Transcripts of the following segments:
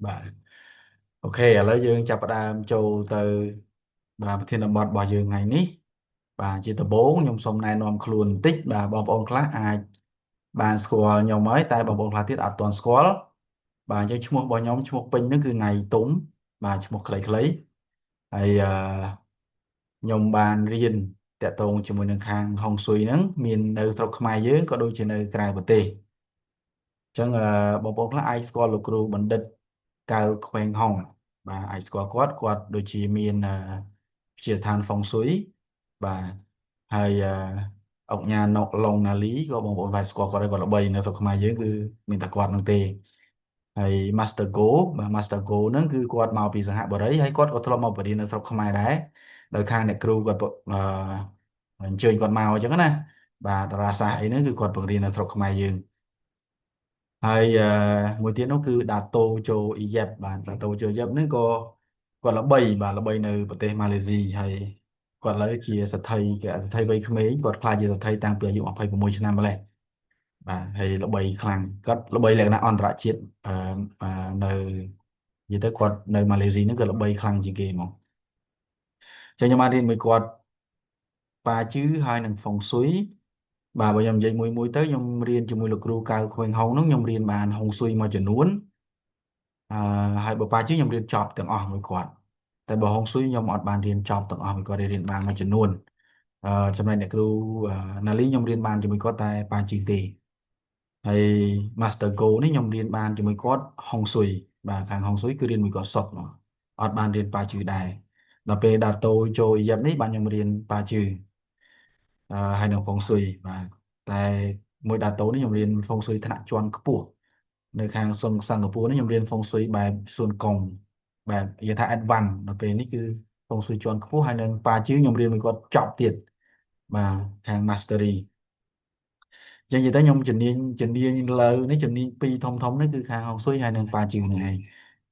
បាទអូខេឥឡូវយើងចាប់ផ្ដើមចូលទៅបាទប្រធានបទរបស់យើងថ្ងៃនេះបាទជាដំបូងខ្ញុំសូមណែនាំខ្លួនបន្តិចបាទបងប្អូនខ្លះអាចបានស្គាល់ខ្ញុំហើយតែបងប្អូនខ្លះទៀតអត់ទាន់ស្គាល់បាទអញ្ចឹងឈ្មោះរបស់ខ្ញុំឈ្មោះពេញហ្នឹងគឺថ្ងៃទុំបាទឈ្មោះខ្លីៗហើយខ្ញុំបានរៀនតាក់ទងជាមួយនឹងខាងហុងស៊ុយហ្នឹងមាននៅស្រុកខ្មែរយើងក៏ដូចជានៅក្រៅប្រទេស អញ្ចឹងបងប្អូនខ្លះអាចស្គាល់លោកគ្រូបណ្ឌិតកៅខ្វែងហុងបាទអាចស្គាល់គាត់ដូចជាមានវិទ្យាស្ថានហ្វុងស៊ុយបាទហើយអង្គញាណុកឡុងណាលីក៏បងប្អូនអាចស្គាល់គាត់ហើយគាត់ល្បីនៅស្រុកខ្មែរយើងគឺមានតែគាត់នឹងទេហើយ Master Go បាទ Master Go ហ្នឹងគឺគាត់មកពីសិង្ហបុរីហើយគាត់ក៏ធ្លាប់មកបរៀននៅស្រុកខ្មែរដែរដោយខាងអ្នកគ្រូគាត់អញ្ជើញគាត់មកអញ្ចឹងណាបាទតារាសាស្ត្រអីហ្នឹងគឺគាត់បង្រៀននៅស្រុកខ្មែរយើង ហើយមួយទៀតនោះគឺដាតូជូអ៊ីយ៉ែបបាទដាតូជូអ៊ីយ៉ែបហ្នឹងក៏គាត់ល្បីបាទល្បីនៅប្រទេសម៉ាឡេស៊ីហើយគាត់ឥឡូវជាសេដ្ឋីគេសេដ្ឋីវ័យក្មេងគាត់ក្លាយជាសេដ្ឋីតាំងពីអាយុ26ឆ្នាំម្លេះបាទហើយល្បីខ្លាំងគាត់ល្បីលក្ខណៈអន្តរជាតិអឺនៅនិយាយទៅគាត់នៅម៉ាឡេស៊ីហ្នឹងក៏ល្បីខ្លាំងជាងគេហ្មងចឹងខ្ញុំបានរៀនមួយគាត់ប៉ាជឺហើយនឹងហ្វុងស៊ុយបាទបើខ្ញុំនិយាយមួយទៅខ្ញុំរៀនជាមួយលោកគ្រូកៅខ្វែងហុងហ្នឹងខ្ញុំរៀនបានហុងស៊ុយមួយចំនួន អឺហើយបើប៉ាជីខ្ញុំរៀនចប់ទាំងអស់មួយគាត់តែបើហុងស៊ុយខ្ញុំអត់បានរៀនចប់ទាំងអស់មួយគាត់រៀនបានមួយចំនួនអឺចំណែកអ្នកគ្រូណាលីខ្ញុំរៀនបានជាមួយគាត់តែប៉ាជីទេហើយ Master Go នេះខ្ញុំរៀនបានជាមួយគាត់ហុងស៊ុយបាទខាងហុងស៊ុយគឺរៀនមួយគាត់សុទ្ធមកអត់បានរៀនប៉ាជីដែរដល់ពេលដាតូចូលយប់នេះបានខ្ញុំរៀនប៉ាជីហើយនៅហ្វុងស៊ុយបាទតែមួយដាតូនេះខ្ញុំរៀនហ្វុងស៊ុយថ្នាក់ជាន់ខ្ពស់ នៅខាងសិង្ហបុរីនេះខ្ញុំរៀនហ្វុងស៊ុយបែបសួនកុងបែបនិយាយថា advance ដល់ពេលនេះគឺហ្វុងស៊ុយជាន់ខ្ពស់ហើយនឹងប៉ាជឺខ្ញុំរៀនមួយគាត់ចប់ទៀតបាទខាង mastery អញ្ចឹងនិយាយទៅខ្ញុំជំនាញលើនេះជំនាញពីរធំនេះគឺខាងហុងស៊ុយហើយនឹងប៉ាជឺហ្នឹងឯង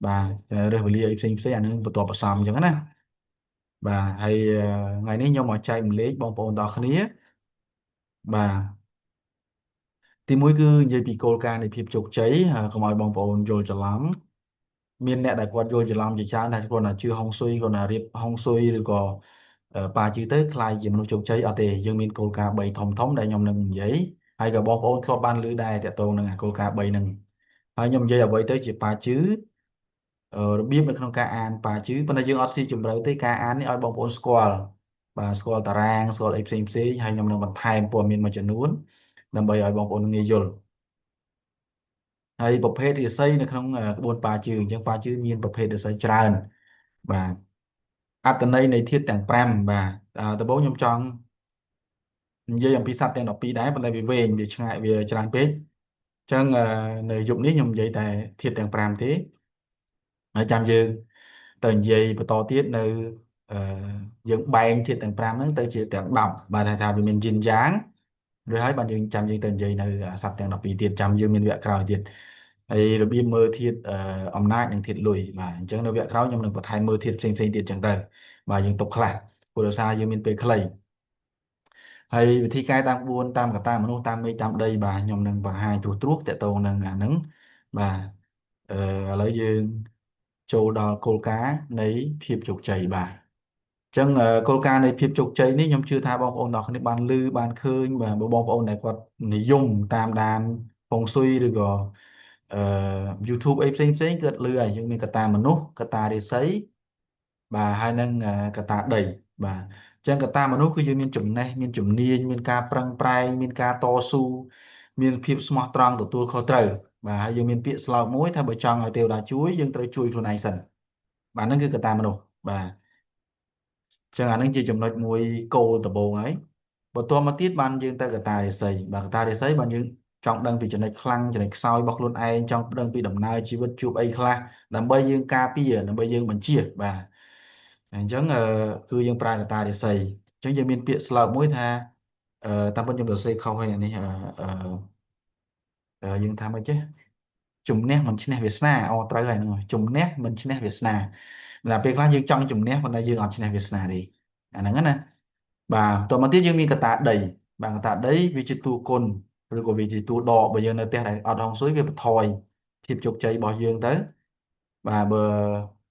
បាទរើសវេលាអីផ្សេងអានឹងបន្ទាប់បន្សំអញ្ចឹងណាបាទហើយថ្ងៃនេះខ្ញុំមកចែករំលែកបងប្អូនទាំងអស់គ្នាបាទទីមួយគឺនិយាយពីគោលការណ៍នៃភាពជោគជ័យកុំឲ្យបងប្អូនយល់ច្រឡំ មានអ្នកដែលគាត់យល់ច្រឡំជាច្រើនថាគាត់ណាជឿហុងស៊ុយគាត់ណារៀបហុងស៊ុយឬក៏ប៉ាជឿទៅខ្លាយជាមនុស្សជោគជ័យអត់ទេយើងមានគោលការណ៍3ធំដែលខ្ញុំនឹងនិយាយហើយក៏បងប្អូនធ្លាប់បានឮដែរតាក់ទងនឹងគោលការណ៍3ហ្នឹងហើយខ្ញុំនិយាយអ្វីទៅជាប៉ាជឿរបៀបនៅក្នុងការអានប៉ាជឿប៉ុន្តែយើងអត់ស៊ីជម្រៅទេការអាននេះឲ្យបងប្អូនស្គាល់បាទស្គាល់តារាងស្គាល់អីផ្សេងហើយខ្ញុំនឹងបន្ថែមព័ត៌មានមួយចំនួនដើម្បីឲ្យបងប្អូនងាយយល់ ហើយប្រភេទរាសីនៅក្នុងក្បួនប៉ាជឿអញ្ចឹងប៉ាជឿមានប្រភេទរាសីច្រើនបាទអត្ថន័យនៃធាតុទាំង5បាទដំបូងខ្ញុំចង់និយាយអំពីសត្វទាំង12ដែរប៉ុន្តែវាវែងវាឆ្ងាយវាច្រើនពេកអញ្ចឹងនៅយប់នេះខ្ញុំនិយាយតែធាតុទាំង5ទេហើយចាំយើងទៅនិយាយបន្តទៀតនៅអឺយើងបែងធាតុទាំង5ហ្នឹងទៅជាទាំង10បាទថាវាមានយិនយ៉ាងឬហើយបាទយើងចាំយើងទៅនិយាយនៅសត្វទាំង12ទៀតចាំយើងមានវគ្គក្រោយទៀត ហើយរបៀបមើលធាតុអំណាចនិងធាតុលុយបាទអញ្ចឹងនៅវគ្គក្រោយខ្ញុំនឹងបន្ថែមមើលធាតុផ្សេងទៀតអញ្ចឹងទៅបាទយើងទុកខ្លះព្រោះដោយសារយើងមានពេលខ្លីហើយវិធីការតាមក្បួនតាមកត្តាមនុស្សតាមមេឃតាមដីបាទខ្ញុំនឹងបង្ហាញត្រួសតទៅនឹងអាហ្នឹងបាទអឺឥឡូវយើងចូលដល់គោលការណ៍នៃភាពជោគជ័យបាទអញ្ចឹងគោលការណ៍នៃភាពជោគជ័យនេះខ្ញុំជឿថាបងប្អូនទាំងអស់គ្នាបានឮបានឃើញបាទបើបងប្អូនដែលគាត់និយមតាមដានហ្វុងស៊ុយឬក៏អឺ YouTube អីផ្សេងគាត់ឮហើយយើងមានកត្តាមនុស្សកត្តារាសីបាទហើយនឹងកត្តាដីបាទអញ្ចឹងកត្តាមនុស្សគឺយើងមានចំណេះមានជំនាញមានការប្រឹងប្រែងមានការតស៊ូមានភាពស្មោះត្រង់ទទួលខុសត្រូវបាទហើយយើងមានពាក្យស្លោកមួយថាបើចង់ឲ្យទេវតាជួយយើងត្រូវជួយខ្លួនឯងសិនបាទហ្នឹងគឺកត្តាមនុស្សបាទចឹងអានឹងជាចំណុចមួយគោលដំបូងហើយបន្ទាប់មកទៀតបានយើងទៅកត្តារិស័យបាទកត្តារិស័យបានយើងចង់ដឹងពីចំណុចខ្លាំងចំណុចខ្សោយរបស់ខ្លួនឯងចង់ដឹងពីដំណើរជីវិតជួបអីខ្លះដើម្បីយើងការពារដើម្បីយើងបញ្ជៀសបាទអញ្ចឹងគឺយើងប្រើកត្តារិស័យអញ្ចឹងយើងមានពាក្យស្លោកមួយថាតាមពិតខ្ញុំសរសេរខុសហើយអានេះយើងថាម៉េចចេះជំនះមិនឈ្នះវាសនាអូត្រូវហើយហ្នឹងហើយជំនះមិនឈ្នះវាសនាតែពេលខ្លះយើងចង់ជំនះប៉ុន្តែយើងអត់ឈ្នះវាសនាទេអាហ្នឹងណាបាទតទៅមកទៀតយើងមានកត្តាដីបាទកត្តាដីវាជាតួគុណឬក៏វាជាតួដកបើយើងនៅផ្ទះដែលអត់ហុងស៊ុយវាបន្ថយភាពជោគជ័យរបស់យើងទៅ bà bờ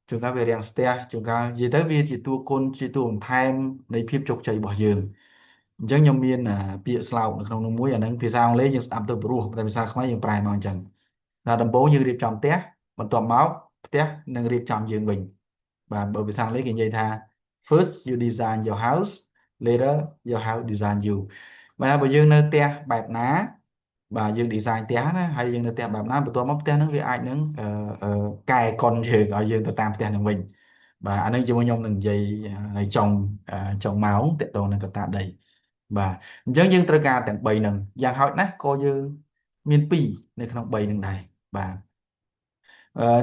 chúng ta về riêng stea chúng ta gì tới vì chỉ tua côn chỉ tua timeในភាពជោគជ័យរបស់យើងអញ្ចឹងខ្ញុំមានពាក្យស្លោកនៅក្នុងនោះមួយអាហ្នឹងភាសាអង់គ្លេសយើងស្ដាប់ទៅព្រោះតែភាសាខ្មែរយើងប្រែមកអញ្ចឹងដល់ដំបូងយើងរៀបចំផ្ទះបន្ទាប់មកផ្ទះនឹងរៀបចំយើងវិញបាទបើភាសាអង់គ្លេសគេនិយាយថា first you design your house later your house design you បាទបើយើងនៅផ្ទះបែបណាបាទយើង design ផ្ទះណាហើយយើងនៅផ្ទះបែបណាបន្ទាប់មកផ្ទះហ្នឹងវាអាចនឹងកែកុនយើងឲ្យយើងទៅតាមផ្ទះហ្នឹងវិញបាទអានឹងជាមួយខ្ញុំនឹងនិយាយនៅចុងម៉ោងតកតងនឹងកត្តាដីបាទអញ្ចឹងយើងត្រូវការទាំង3ហ្នឹងយ៉ាងហោចណាស់ក៏យើងមាន2នៅក្នុង3ហ្នឹងដែរបាទ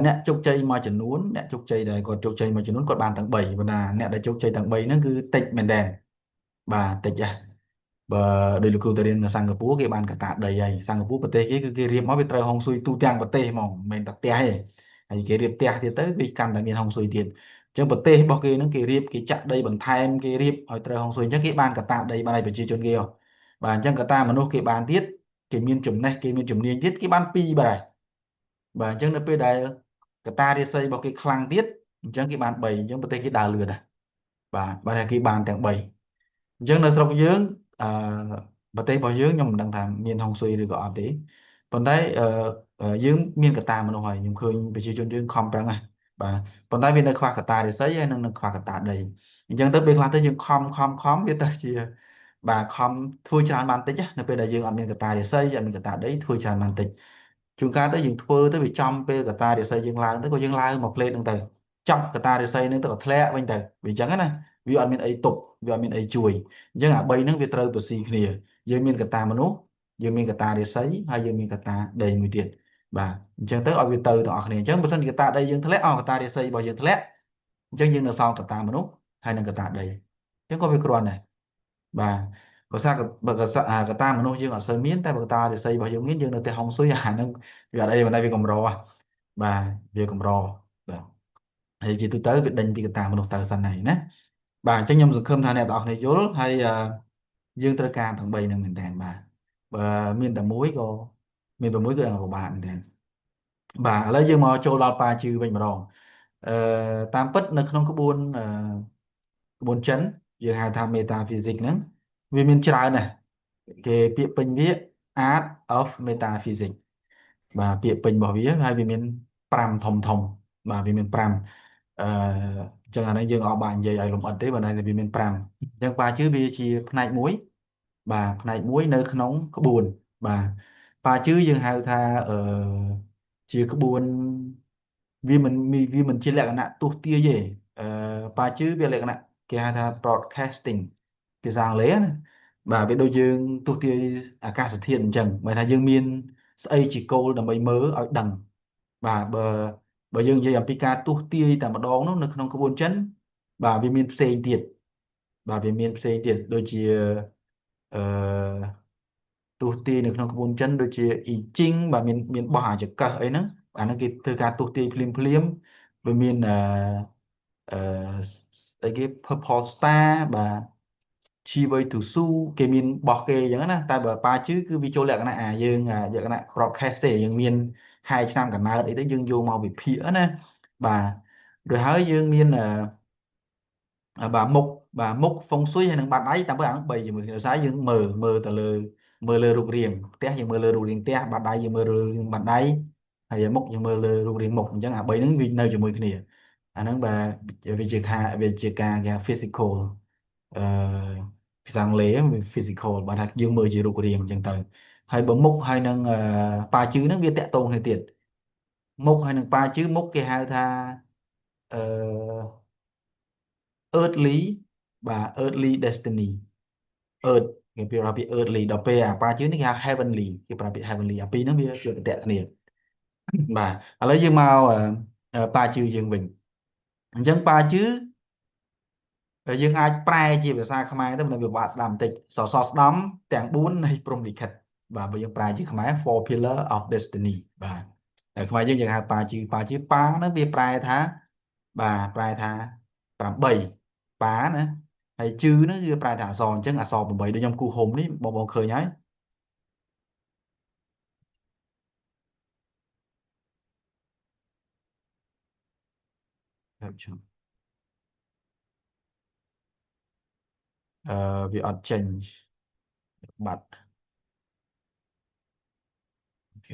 អ្នកជោគជ័យមួយចំនួនអ្នកជោគជ័យដែលគាត់ជោគជ័យមួយចំនួនគាត់បានទាំង3ប៉ុន្តែអ្នកដែលជោគជ័យទាំង3ហ្នឹងគឺតិចមែនតើបាទតិចហ่ะបើដោយលោកគ្រូទៅរៀននៅសិង្ហបុរីគេបានកតាដីហើយសិង្ហបុរីប្រទេសគេគឺគេរៀបមកវាត្រូវហុងស៊ុយទូទាំងប្រទេសហ្មងមិនមែនតែផ្ទះទេហើយគេរៀបផ្ទះទៀតទៅវាកាន់តែមានហុងស៊ុយទៀតអញ្ចឹងប្រទេសរបស់គេហ្នឹងគេរៀបគេចាក់ដីបន្ថែមគេរៀបឲ្យត្រូវហុងស៊ុយអញ្ចឹងគេបានកតាដីបានឲ្យប្រជាជនគេហ៎បាទអញ្ចឹងកតាមនុស្សគេបានទៀតគេមានចំណេះគេមានជំនាញទៀតគេបាន2បាទបាទអញ្ចឹងនៅពេលដែលកតារាសីរបស់គេខ្លាំងទៀតអញ្ចឹងគេបាន3អញ្ចឹងប្រទេសគេដើរលឿនដែរបាទបាទគេបានទាំង3អញ្ចឹងនៅស្រុកយើងអឺប្រទេសរបស់យើងខ្ញុំមិនដឹងថាមានហុងស៊ុយឬក៏អត់ទេប៉ុន្តែយើងមានកត្តាមនុស្សហើយខ្ញុំឃើញប្រជាជនយើងខំប្រឹងណាស់បាទប៉ុន្តែវានៅខ្វះកត្តារិស័យហើយនឹងខ្វះកត្តាដីអញ្ចឹងទៅពេលខ្លះទៅយើងខំវាទៅជាបាទខំធ្វើច្រើនបានតិចណានៅពេលដែលយើងអត់មានកត្តារិស័យអត់មានកត្តាដីធ្វើច្រើនបានតិចជួនកាលទៅយើងធ្វើទៅវាចំពេលកត្តារិស័យយើងឡើងទៅក៏យើងឡើងមកផ្លេតហ្នឹងទៅចាប់កត្តារិស័យហ្នឹងទៅក៏ធ្លាក់វិញទៅវាអញ្ចឹងណាវាអត់មានអីទប់វាអត់មានអីជួយអញ្ចឹងអា3ហ្នឹងវាត្រូវប្រស៊ីគ្នាយើងមានកត្តាមនុស្សយើងមានកត្តារាសីហើយយើងមានកត្តាដីមួយទៀតបាទអញ្ចឹងទៅឲ្យវាទៅទាំងអស់គ្នាអញ្ចឹងបើសិនជាកត្តាដីយើងធ្លាក់កត្តារាសីរបស់យើងធ្លាក់អញ្ចឹងយើងនៅសល់កត្តាមនុស្សហើយនិងកត្តាដីអញ្ចឹងក៏វាគ្រាន់ដែរបាទបើថាបើកត្តាមនុស្សយើងអត់សូវមានតែបើកត្តារាសីរបស់យើងមានយើងនៅតែហុងស៊ុយអាហ្នឹងវាអត់អីមិនតែវាកម្របាទវាកម្របាទហើយជាទូទៅវាដេញពីកត្តាមនុស្សទៅសិនហើយណាបាទអញ្ចឹងខ្ញុំសង្ឃឹមថាអ្នកទាំងអស់គ្នាយល់ហើយយើងត្រូវការទាំង3ហ្នឹងមែនតើបាទបើមានតែមួយក៏មាន6គឺđangពិបាកមែនតើបាទឥឡូវយើងមកចូលដល់ប៉ាជឺវិញម្ដងអឺតាមពិតនៅក្នុងក្បួនចិនយើងហៅថា metaphysics ហ្នឹងវាមានច្រើនណាស់គេពាក្យពេញវា art of metaphysics បាទពាក្យពេញរបស់វាហើយវាមាន5ធំបាទវាមាន5អឺអញ្ចឹងអានេះយើងអត់បាននិយាយឲ្យលម្អិតទេបើតែវាមាន5អញ្ចឹងប៉ាជឺវាជាផ្នែកមួយបាទផ្នែកមួយនៅក្នុងក្បួនបាទប៉ាជឺយើងហៅថាជាក្បួនវាមិនជាលក្ខណៈទស្សន៍ទាយទេអឺប៉ាជឺវាលក្ខណៈគេហៅថា broadcasting ភាសាអង់គ្លេសណាបាទវាដូចយើងទស្សន៍ទាយអាកាសធាតុអញ្ចឹងបើថាយើងមានស្អីជាគោលដើម្បីមើលឲ្យដឹងបាទបើយើងនិយាយអំពីការទស្សន៍ទាយតែម្ដងនោះនៅក្នុងក្បួនចិនបាទវាមានផ្សេងទៀតបាទវាមានផ្សេងទៀតដូចជាអឺទស្សន៍ទាយនៅក្នុងក្បួនចិនដូចជាអ៊ីជីងបាទមានបោះអាចកឹះអីហ្នឹងអាហ្នឹងគេធ្វើការទស្សន៍ទាយភ្លាមវាមានអឺស្អីគេ Purple Star បាទជីវៃទូស៊ូគេមានបោះគេអញ្ចឹងណាតែបើប៉ាជឺគឺវាចូលលក្ខណៈយើងលក្ខណៈ broadcast ទេយើងមានខែឆ្នាំកំណើតអីទៅយើងយកមកវិភាគណាបាទrồiហើយយើងមានបាទមុខហ្វុងស៊ុយហើយនឹងបាតដៃតាមពិតអានោះ3ជាមួយគ្នាដោយសារយើងមើលលើរូបរាងផ្ទះយើងមើលលើរូបរាងផ្ទះបាតដៃយើងមើលលើរូបរាងបាតដៃហើយមុខយើងមើលលើរូបរាងមុខអញ្ចឹងអា3ហ្នឹងវានៅជាមួយគ្នាអាហ្នឹងបាទវាជាការគេ physical អឺភាសាអង់គ្លេសវា physical បើថាយើងមើលជារូបរាងអញ្ចឹងទៅហើយបើមុខហើយនឹងប៉ាជឺហ្នឹងវាតកតងគ្នាទៀតមុខហើយនឹងប៉ាជឺមុខគេហៅថាអឺ earthly បាទ earthly destiny earth គេប្រាប់ពី earthly ដល់ពេលអាប៉ាជឿនេះគេហៅ heavenly គេប្រាប់ពី heavenly អាពីរហ្នឹងវាប្រតិគ្នាបាទឥឡូវយើងមកប៉ាជឿយើងវិញអញ្ចឹងប៉ាជឿយើងអាចប្រែជាភាសាខ្មែរទៅមិនពិបាកស្ដាប់បន្តិចសសរស្តម្ភទាំង4នៃព្រហ្មលិខិតបាទបើយើងប្រែជាខ្មែរ Four Pillar of Destiny បាទតែខ្មែរយើងហៅប៉ាជឿប៉ាហ្នឹងវាប្រែថាបាទប្រែថា8ប៉ាណាហើយជឿហ្នឹងគឺប្រែថាអក្សរអញ្ចឹងអក្សរ8ដូចខ្ញុំគូហុំនេះបងឃើញហើយ chấm vì ọt chênh bật ok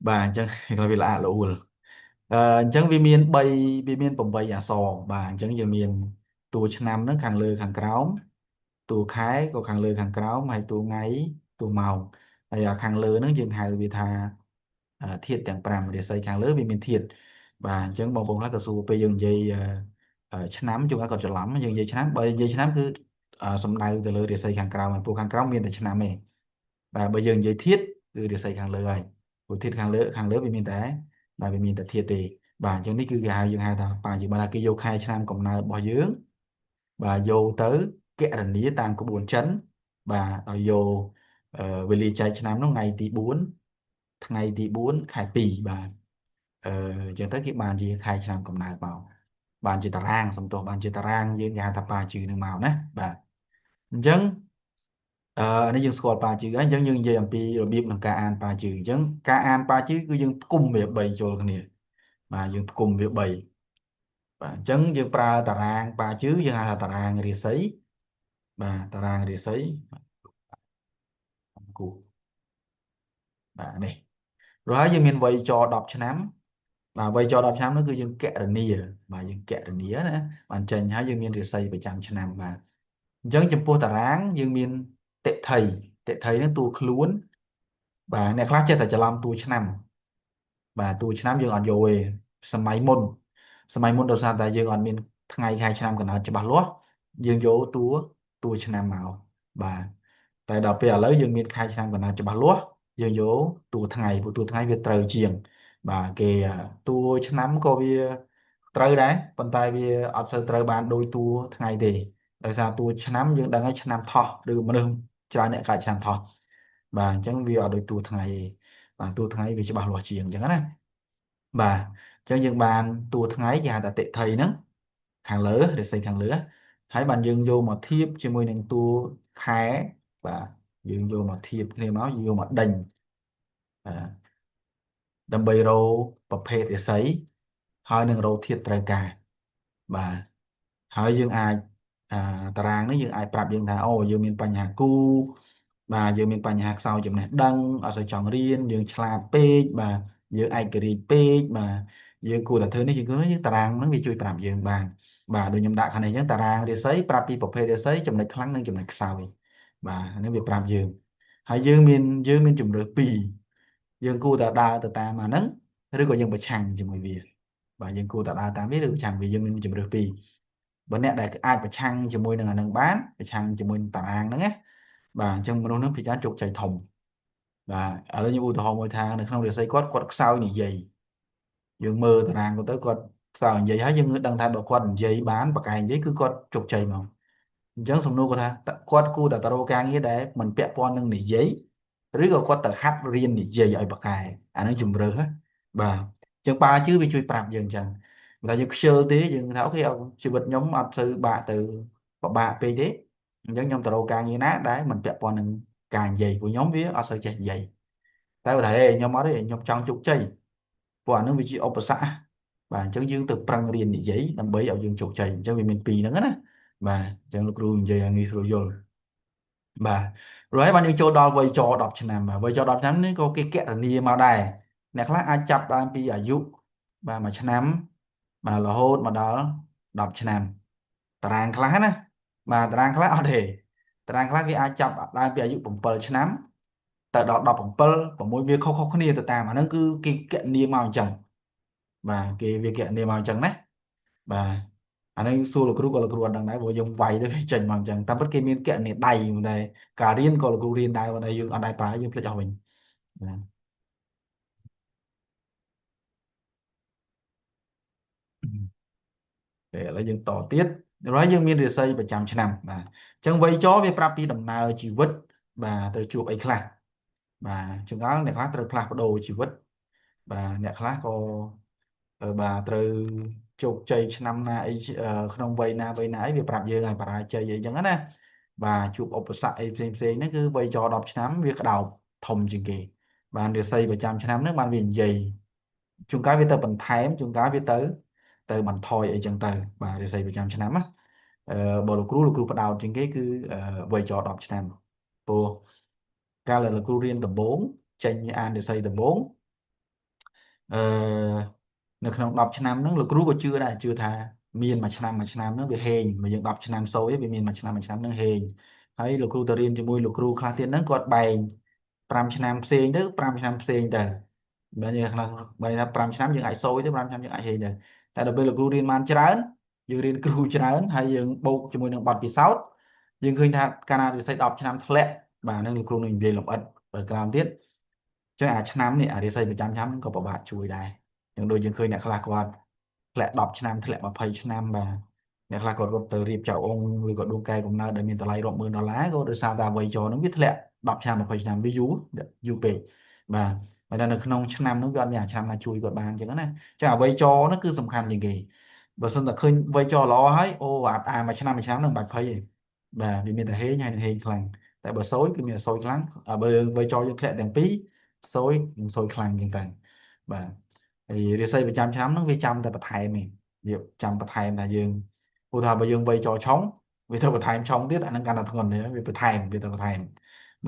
បាទអញ្ចឹងក៏វាល្អល្អួលអញ្ចឹងវាមាន8អក្សរបាទអញ្ចឹងយើងមានតួឆ្នាំហ្នឹងខាងលើខាងក្រោមតួខែក៏ខាងលើខាងក្រោមហើយតួថ្ងៃតួម៉ោងហើយអាខាងលើហ្នឹងយើងហៅវាថាធាតុទាំង5រាសីខាងលើវាមានធាតុបាទអញ្ចឹងបងប្អូនខ្លះក៏សួរពេលយើងនិយាយឆ្នាំជួនកាលក៏ច្រឡំយើងនិយាយឆ្នាំបើនិយាយឆ្នាំគឺសំដៅទៅលើរាសីខាងក្រោមហើយពួកខាងក្រោមមានតែឆ្នាំទេបាទបើយើងនិយាយធាតុគឺរាសីខាងលើហើយ ព្រោះធាតុខាងលើវាមានតែបាទវាមានតែធាតុទេបាទអញ្ចឹងនេះគឺគេហៅយើងហៅថាបាទយើងបានថាគេយកខែឆ្នាំកំណើតរបស់យើងបាទយកទៅគណនាតាមក្បួនចិនបាទឲ្យយកវេលាចែកឆ្នាំនោះថ្ងៃទី4ថ្ងៃទី4ខែ2បាទអញ្ចឹងទៅគេបានជាខែឆ្នាំកំណើតមកបានជាតារាងសំទោសបានជាតារាងយើងគេហៅថាប៉ាជឺនឹងមកណាបាទអញ្ចឹង នេះយើងស្គាល់ប៉ាជឺហើយអញ្ចឹងយើងនិយាយអំពីរបៀបក្នុងការអានប៉ាជឺអញ្ចឹងការអានប៉ាជឺគឺយើងផ្គុំវា3ចូលគ្នាបាទយើងផ្គុំវា3បាទអញ្ចឹងយើងប្រើតារាងប៉ាជឺយើងហៅថាតារាងរាសីបាទតារាងរាសីគូបាទនេះrồi ហើយយើងមានវ័យច10ឆ្នាំបាទវ័យច10ឆ្នាំនោះគឺយើងគណនាបាទយើងគណនាណាបានចេញហើយយើងមានរាសីប្រចាំឆ្នាំបាទអញ្ចឹងចំពោះតារាងយើងមានតិថីតិថីនឹងតួខ្លួនបាទអ្នកខ្លះចេះតែច្រឡំតួឆ្នាំ បាទតួឆ្នាំយើងអត់យកទេសម័យមុនសម័យមុនដោយសារតែយើងអត់មានថ្ងៃខែឆ្នាំកំណើតច្បាស់លាស់យើងយកតួឆ្នាំមកបាទតែដល់ពេលឥឡូវយើងមានខែឆ្នាំកំណើតច្បាស់លាស់យើងយកតួថ្ងៃព្រោះតួថ្ងៃវាត្រូវជាងបាទគេតួឆ្នាំក៏វាត្រូវដែរប៉ុន្តែវាអត់សូវត្រូវបានដូចតួថ្ងៃទេដោយសារតួឆ្នាំយើងដឹងហើយឆ្នាំថោះឬមនុស្សច្រើនអ្នកកើតឆ្នាំថោះបាទអញ្ចឹងវាអត់ដូចតួថ្ងៃទេបាទតួថ្ងៃវាច្បាស់លាស់ជាងអញ្ចឹងណា បាទអញ្ចឹងយើងបានតួថ្ងៃគេហៅថាតិថីហ្នឹងខាងលើរាសីខាងលើហើយបានយើងយកមកធៀបជាមួយនឹងតួខែបាទយើងយកមកធៀបគ្នាមកយើងយកមកដេញបាទដើម្បីរកប្រភេទរាសីហើយនឹងរកធាតុត្រូវការបាទហើយយើងអាចអាតារាងនេះយើងអាចប្រាប់យើងថាអូយើងមានបញ្ហាគូបាទយើងមានបញ្ហាខ្សោយចំណេះដឹងអត់សូវចង់រៀនយើងឆ្លាតពេកបាទយើងឯករាជ្យពេកបាទយើងគួរតែធ្វើនេះយើងគួរនេះតារាងហ្នឹងវាជួយប្រាប់យើងបានបាទដូចខ្ញុំដាក់ខាងនេះអញ្ចឹងតារាងរាសីប្រាប់ពីប្រភេទរាសីចំណុចខ្លាំងនិងចំណុចខ្សោយបាទអានេះវាប្រាប់យើងហើយយើងមានជំរើសពីរយើងគួរតែដើរទៅតាមអាហ្នឹងឬក៏យើងប្រឆាំងជាមួយវាបាទយើងគួរតែដើរតាមវាឬប្រឆាំងវាយើងមានជំរើសពីរបើអ្នកដែលអាចប្រឆាំងជាមួយនឹងអាហ្នឹងបានប្រឆាំងជាមួយនឹងតារាងហ្នឹងណាបាទអញ្ចឹងមនុស្សហ្នឹងភាគច្រើនជោគជ័យធំបាទឥឡូវខ្ញុំឧទាហរណ៍មួយថានៅក្នុងរាសីគាត់ខ្សោយនិយាយយើងមើលតារាងគាត់ទៅគាត់ខ្សោយនិយាយហើយយើងដឹងថាបើគាត់និយាយបានបកកែនិយាយគឺគាត់ជោគជ័យមកអញ្ចឹងសំណួរគាត់ថាគាត់គួរតែទៅរកការងារដែលមិនពាក់ព័ន្ធនឹងនិយាយឬក៏គាត់ទៅហាត់រៀននិយាយឲ្យបកកែអានឹងជំរើសណាបាទអញ្ចឹងប៉ាជឿវាជួយប្រាប់យើងអញ្ចឹងតែយើងខ្ជិលទេយើងថាអូខេជីវិតខ្ញុំអត់សូវបាក់ទៅពិបាកពេកទេអញ្ចឹងខ្ញុំទៅរកការងារណាដែលមិនពាក់ព័ន្ធនឹងការនិយាយព្រោះខ្ញុំវាអត់សូវចេះនិយាយតែបើថាហេខ្ញុំអត់ទេខ្ញុំចង់ជោគជ័យព្រោះអានឹងវាជាឧបសគ្គបាទអញ្ចឹងយើងទៅប្រឹងរៀននិយាយដើម្បីឲ្យយើងជោគជ័យអញ្ចឹងវាមានពីរហ្នឹងណាបាទអញ្ចឹងលោកគ្រូនិយាយឲ្យងាយស្រួលយល់បាទrồiហើយបានយើងចូលដល់វ័យច10ឆ្នាំបាទវ័យច10ឆ្នាំនេះក៏គេគណនាមកដែរអ្នកខ្លះអាចចាប់បានពីអាយុបាទ1ឆ្នាំបាទរហូតមកដល់10ឆ្នាំតារាងខ្លះណាបាទតារាងខ្លះអត់ទេតារាងខ្លះគេអាចចាប់បានពីអាយុ7ឆ្នាំទៅដល់17 6វាខុសៗគ្នាទៅតាមអាហ្នឹងគឺគេគណនាមកអញ្ចឹងបាទគេវាគណនាមកអញ្ចឹងណាបាទអានេះសួរលោកគ្រូក៏លោកគ្រូអត់ដឹងដែរព្រោះយើងវាយទៅវាចេញមកអញ្ចឹងតាមពិតគេមានគណនាដៃតែការរៀនក៏លោកគ្រូរៀនដែរប៉ុន្តែយើងអត់ដែរប្រើយើងភ្លេចអស់វិញបាទពេលឥឡូវយើងតទៀតហើយយើងមានរាសីប្រចាំឆ្នាំបាទអញ្ចឹងវ័យចវាប្រាប់ពីដំណើរជីវិតបាទត្រូវជួបអីខ្លះបាទជួនកាលអ្នកខ្លះត្រូវផ្លាស់ប្ដូរជីវិតបាទអ្នកខ្លះក៏បាទត្រូវជោគជ័យឆ្នាំណាអីក្នុងវ័យណាអីវាប្រាប់យើងឲ្យបរាជ័យអីចឹងណាបាទជួបឧបសគ្គអីផ្សេងហ្នឹងគឺវ័យច10ឆ្នាំវាក្តោបធំជាងគេ បានរាសីប្រចាំឆ្នាំហ្នឹងបានវានិយាយជួនកាលវាទៅបន្ថែមជួនកាលវាទៅបន្ថយអីចឹងទៅបាទរាសីប្រចាំឆ្នាំណាអឺបើលោកគ្រូផ្ដោតជាងគេគឺវ័យច10ឆ្នាំព្រោះកាលដែលលោកគ្រូរៀនដំបូងចេញអានរាសីដំបូងអឺនៅក្នុង10ឆ្នាំហ្នឹងលោកគ្រូក៏ជឿដែរជឿថាមានមួយឆ្នាំហ្នឹងវាហេងមកយើង10ឆ្នាំសូយវាមានមួយឆ្នាំហ្នឹងហេងហើយលោកគ្រូទៅរៀនជាមួយលោកគ្រូខ្លះទៀតហ្នឹងគាត់បែង5ឆ្នាំផ្សេងទៅ5ឆ្នាំផ្សេងទៅបើយើងខ្លះបើថា5ឆ្នាំយើងអាចសូយទៅ5ឆ្នាំយើងអាចហេងទៅតែដល់ពេលលោកគ្រូរៀនបានច្រើនយើងរៀនគ្រូច្រើនហើយយើងបូកជាមួយនឹងបទពិសោធន៍យើងឃើញថាកាលណានិស្សិត10ឆ្នាំធ្លាក់បាទនឹងលោកគ្រូនឹងនិយាយលម្អិតបើក្រោមទៀតចឹងអាឆ្នាំនេះអារិស័យប្រចាំឆ្នាំក៏ពិបាកជួយដែរយ៉ាងដូចយើងឃើញអ្នកខ្លះគាត់ធ្លាក់10ឆ្នាំធ្លាក់20ឆ្នាំបាទអ្នកខ្លះគាត់រត់ទៅរៀបចៅអុងឬក៏ដួងកែកំណើតដែលមានតម្លៃរាប់ម៉ឺនដុល្លារក៏ដោយសារតែអ្វីចរហ្នឹងវាធ្លាក់10ឆ្នាំ20ឆ្នាំវាយូរពេកបាទហើយនៅក្នុងឆ្នាំហ្នឹងវាអត់មានអាឆ្នាំណាជួយគាត់បានអញ្ចឹងណាចាអ្វីចរហ្នឹងគឺសំខាន់ជាងគេបើសិនតែឃើញអ្វីចរល្អហើយអូមួយឆ្នាំហ្នឹងមិនបាច់ភ័យទេបាទវាមានតែហេងហើយនឹងហេងខ្លាំងតែបើសូយគឺមានតែសូយខ្លាំងបើអ្វីចរយើងធ្លាក់ទាំងពីរសូយនឹងសូយខ្លាំងអញ្ចឹងទៅបាទហើយរាសីប្រចាំឆ្នាំហ្នឹងវាចាំតែបន្ថែមឯងវាចាំបន្ថែមថាយើងឧទាហរណ៍បើយើងវ័យចរឆុងវាទៅបន្ថែមឆុងទៀតអាហ្នឹងកាន់តែធ្ងន់ទេវាបន្ថែមវាទៅបន្ថែម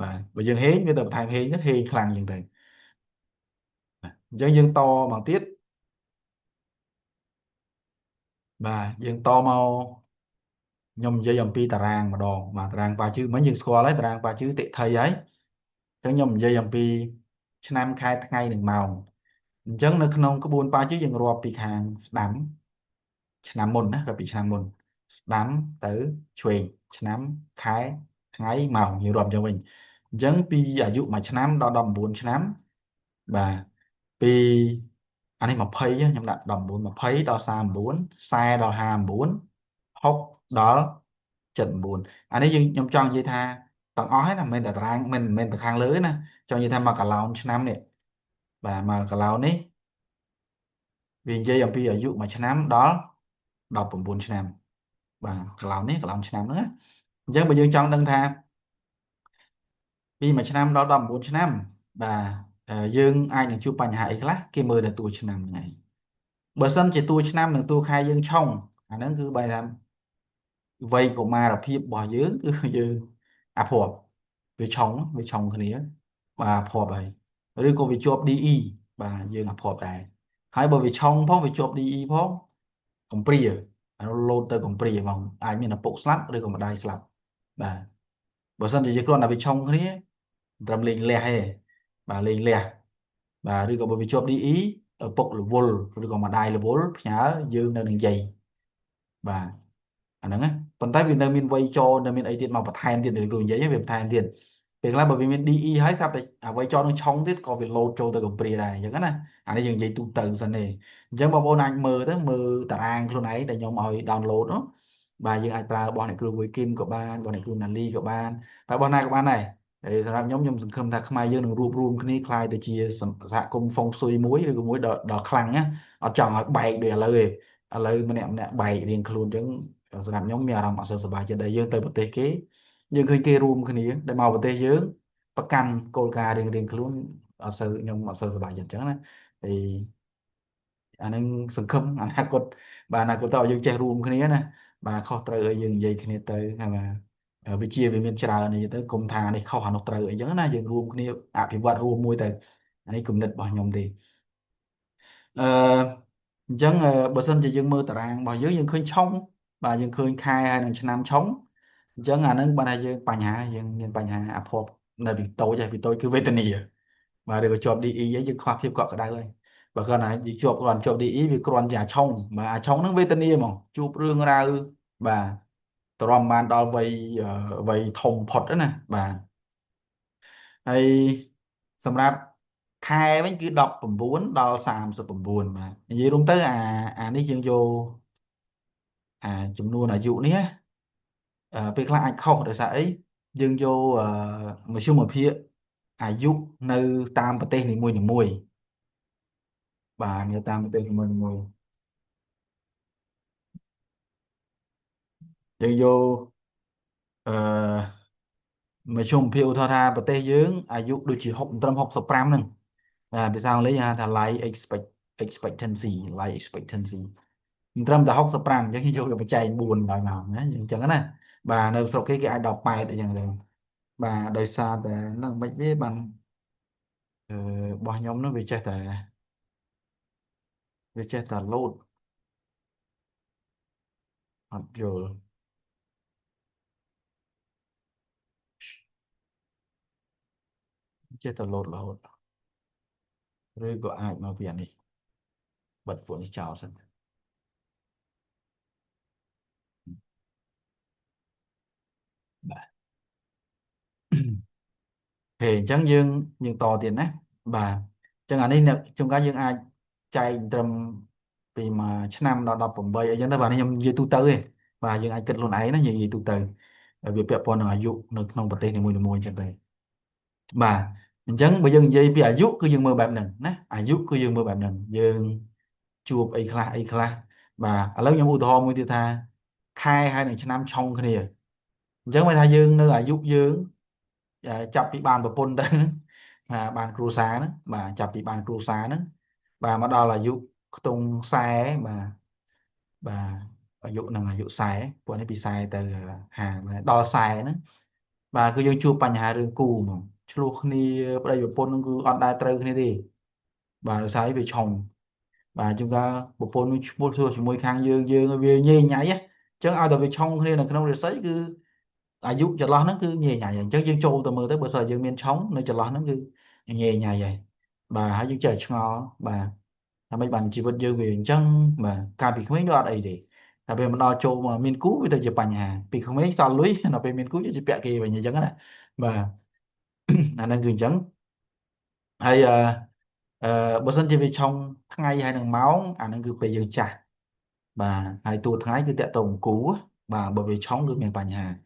បាទបើយើងហេងវាទៅបន្ថែមហេងទៅហេងខ្លាំងអញ្ចឹងទៅអញ្ចឹងយើងតមកទៀតបាទយើងតមកខ្ញុំនិយាយអំពីតារាងម្ដងបាទតារាងប៉ាជឿមិញយើងស្គាល់ហើយតារាងប៉ាជឿតិថីហើយអញ្ចឹងខ្ញុំនិយាយអំពីឆ្នាំខែថ្ងៃនិងម៉ោងអញ្ចឹងនៅក្នុងក្បួនប៉ាជឿយើងរាប់ពីខាងស្ដាំឆ្នាំមុនណារាប់ពីឆ្នាំមុនស្ដាំទៅឆ្វេងឆ្នាំខែថ្ងៃម៉ោងយើងរាប់យ៉ាងវិញអញ្ចឹងពីអាយុ1ឆ្នាំដល់19ឆ្នាំបាទពីអានេះ20ខ្ញុំដាក់19 20ដល់39 40ដល់59 60ដល់79អានេះខ្ញុំចង់និយាយថាទាំងអស់ហ្នឹងណាមិនមែនតែតារាងមិនមែនតែខាងលើទេណាចង់និយាយថាមកកន្លងឆ្នាំនេះបាទមកកន្លងនេះវានិយាយអំពីអាយុ1ឆ្នាំដល់19ឆ្នាំបាទកន្លងឆ្នាំហ្នឹងណាអញ្ចឹងបើយើងចង់ដឹងថាពី1ឆ្នាំដល់19ឆ្នាំបាទយើងអាចនឹងជួបបញ្ហាអីខ្លះគេមើលតែតួឆ្នាំហ្នឹងឯងបើសិនជាតួឆ្នាំនិងតួខែយើងឆុងអាហ្នឹងគឺបែរថាវ័យកុមារភាពរបស់យើងគឺយើងអាភ័ព្វវាឆុងគ្នាបាទអាភ័ព្វហើយឬក៏វាជាប់ DE បាទយើងអាភ័ព្វដែរហើយបើវាឆុងផងវាជាប់ DE ផងកំព្រាអានោះលោតទៅកំព្រាហ្មងអាចមានឪពុកស្លាប់ឬក៏ម្ដាយស្លាប់បាទបើសិនជាយើងគ្រាន់តែវាឆុងគ្នាត្រឹមលេងលះទេបាទលេងលះបាទឬក៏បើវាជាប់ DE ឪពុករវល់ឬក៏ម្ដាយរវល់ផ្ញើយើងនៅនឹងយាយបាទអាហ្នឹងណាប៉ុន្តែវានៅមានវ័យចរនៅមានអីទៀតមកបន្ថែមទៀតដូចនិយាយវាបន្ថែមទៀតពេលខ្លះបើវាមាន DE ហើយស្រាប់តែអ្វីចរនឹងឆុងទៀតក៏វាលោតចូលទៅកំព្រាដែរអញ្ចឹងណាអានេះយើងនិយាយទូទៅសិនទេអញ្ចឹងបងប្អូនអាចមើលទៅមើលតារាងខ្លួនឯងដែលខ្ញុំឲ្យ download នោះបាទយើងអាចប្រើរបស់អ្នកគ្រូវុយគីមក៏បានរបស់អ្នកគ្រូណាលីក៏បានតែរបស់ណាក៏បានដែរហើយសម្រាប់ខ្ញុំសង្ឃឹមថាខ្មែរយើងនឹងរួបរวมគ្នាក្លាយទៅជាសហគមន៍ហ្វុងស៊ុយមួយឬក៏មួយដ៏ខ្លាំងណាអត់ចង់ឲ្យបែកដូចឥឡូវទេឥឡូវម្នាក់បែករៀងខ្លួនអញ្ចឹងសម្រាប់ខ្ញុំមានអារម្មណ៍អត់សូវសប្បាយចិត្តដែលយើងទៅប្រទេសគេយើងឃើញគេរួមគ្នាដែលមកប្រទេសយើងប្រកាន់គោលការណ៍រៀងខ្លួនខ្ញុំអត់សូវសប្បាយចិត្តអញ្ចឹងណាហើយអានឹងសង្ឃឹមអនាគតបាទអនាគតតើយើងចេះរួមគ្នាណាបាទខុសត្រូវឲ្យយើងនិយាយគ្នាទៅហើយបាទវិជាវាមានច្រើនអីទៅគុំថានេះខុសអានោះត្រូវអីចឹងណាយើងរួមគ្នាអភិវឌ្ឍរួមមួយទៅអានេះគំនិតរបស់ខ្ញុំទេអឺអញ្ចឹងបើសិនជាយើងមើលតារាងរបស់យើងឃើញឆុងបាទយើងឃើញខែហើយនឹងឆ្នាំឆុងអញ្ចឹងអានឹងបានថាយើងបញ្ហាយើងមានបញ្ហាអាភ័ព្វនៅពីតូចហើយពីតូចគឺវេទនាបាទឬក៏ជាប់ DE ហើយយើងខ្វះភាពកក់ក្ដៅហើយបើគាត់ណាយើងគ្រាន់ជាប់ DE វាគ្រាន់ជាអាឆុងបាទអាឆុងហ្នឹងវេទនាហ្មងជួបរឿងរ៉ាវបាទទ្រាំបានដល់វ័យធំផុតណាបាទហើយសម្រាប់ខែវិញគឺ19ដល់39បាទនិយាយរួមទៅអានេះយើងយកអាចំនួនអាយុនេះពេលខ្លះអាចខុសដោយសារអីយើងយកមធ្យមភាពអាយុនៅតាមប្រទេសនីមួយបាទនៅតាមប្រទេសនីមួយយើងយកអឺ mà chung phiêu thao tha bờ tây dưỡngอายุ đôi chỉ học trăm học sập pram nè vì sao lấy ha thà life expectancy life expectancy trăm ta học sập pram chứ khi vô gặp chạy buồn đòi nào nhé chẳng cái này bà nơi sau cái ai đọc bài để chẳng được bà đời xa để nó mấy với bằng bao nhóm nó bị chết tại lốt hoặc rồi chết tại lốt là hốt rồi có ai mà viện đi bật của đi chào sân thì chẳng dương to tiền á bà chẳng hạnនេះchúng ta dương ai chạy trầm vì mà năm đó đọc bổng bầy ở dân ta bảo này như tu tư ấy và dương ai kết luôn ấy nó như tu tư ở việc bẹp bọn ở dụ nó không bật tên này mùi chẳng đây bà chẳng bây giờ dây vìอายุcứ dương mơ bạn nè nèอายุcứ dương mơ bạn nè dương chụp ấy khla bà ở lớp nhóm u thò mùi tiêu tha khai hai này năm trong cái này chẳng phải tha dương nơiอายุdương chập bị bàn và pôn đấy bàn cru xá đó bà chập bị bàn cru xá đó bà mà đo là dụ tung sai ấy bà ở dụ là dụ sai ấy bọn ấy bị sai từ hàng mà đo sai đó bà cứ dân chua bánh hà rừng cù mà chú lúc này đây bà pôn cứ ọt đai trơ này đi bà sai về chồng bà chúng ta bộ pôn mua thua chỉ môi khang dương dương về nhây nhảy á chứ ai đâu về trong nên là cái nông để sấy cứอายุจะรอนั่นคือเงี้ยใหญ่จังยังโจตัวมือtới bữa giờยังmiên sống nơiจะรอนั่นคือเงี้ยใหญ่vậy bà hãy dừng chờ ngó bà làm mấy bạn chỉ vật dư về chân mà cả bị không mấy đoạn ấy đi tại vì mình đo chỗ mà miên cú bây giờ chụp ảnh hà bị không mấy sao lưới nó bị miên cú cho chụp kì và nhưចឹងណាbà anh đang gừng trắng hay bữa sinh chỉ về trong ngày hay đằng máu anh đang cứ về giờ chả bà hai tua thái cứ tẹt tổng cũ á, bà bởi vì chống cứ miền Bắc Hà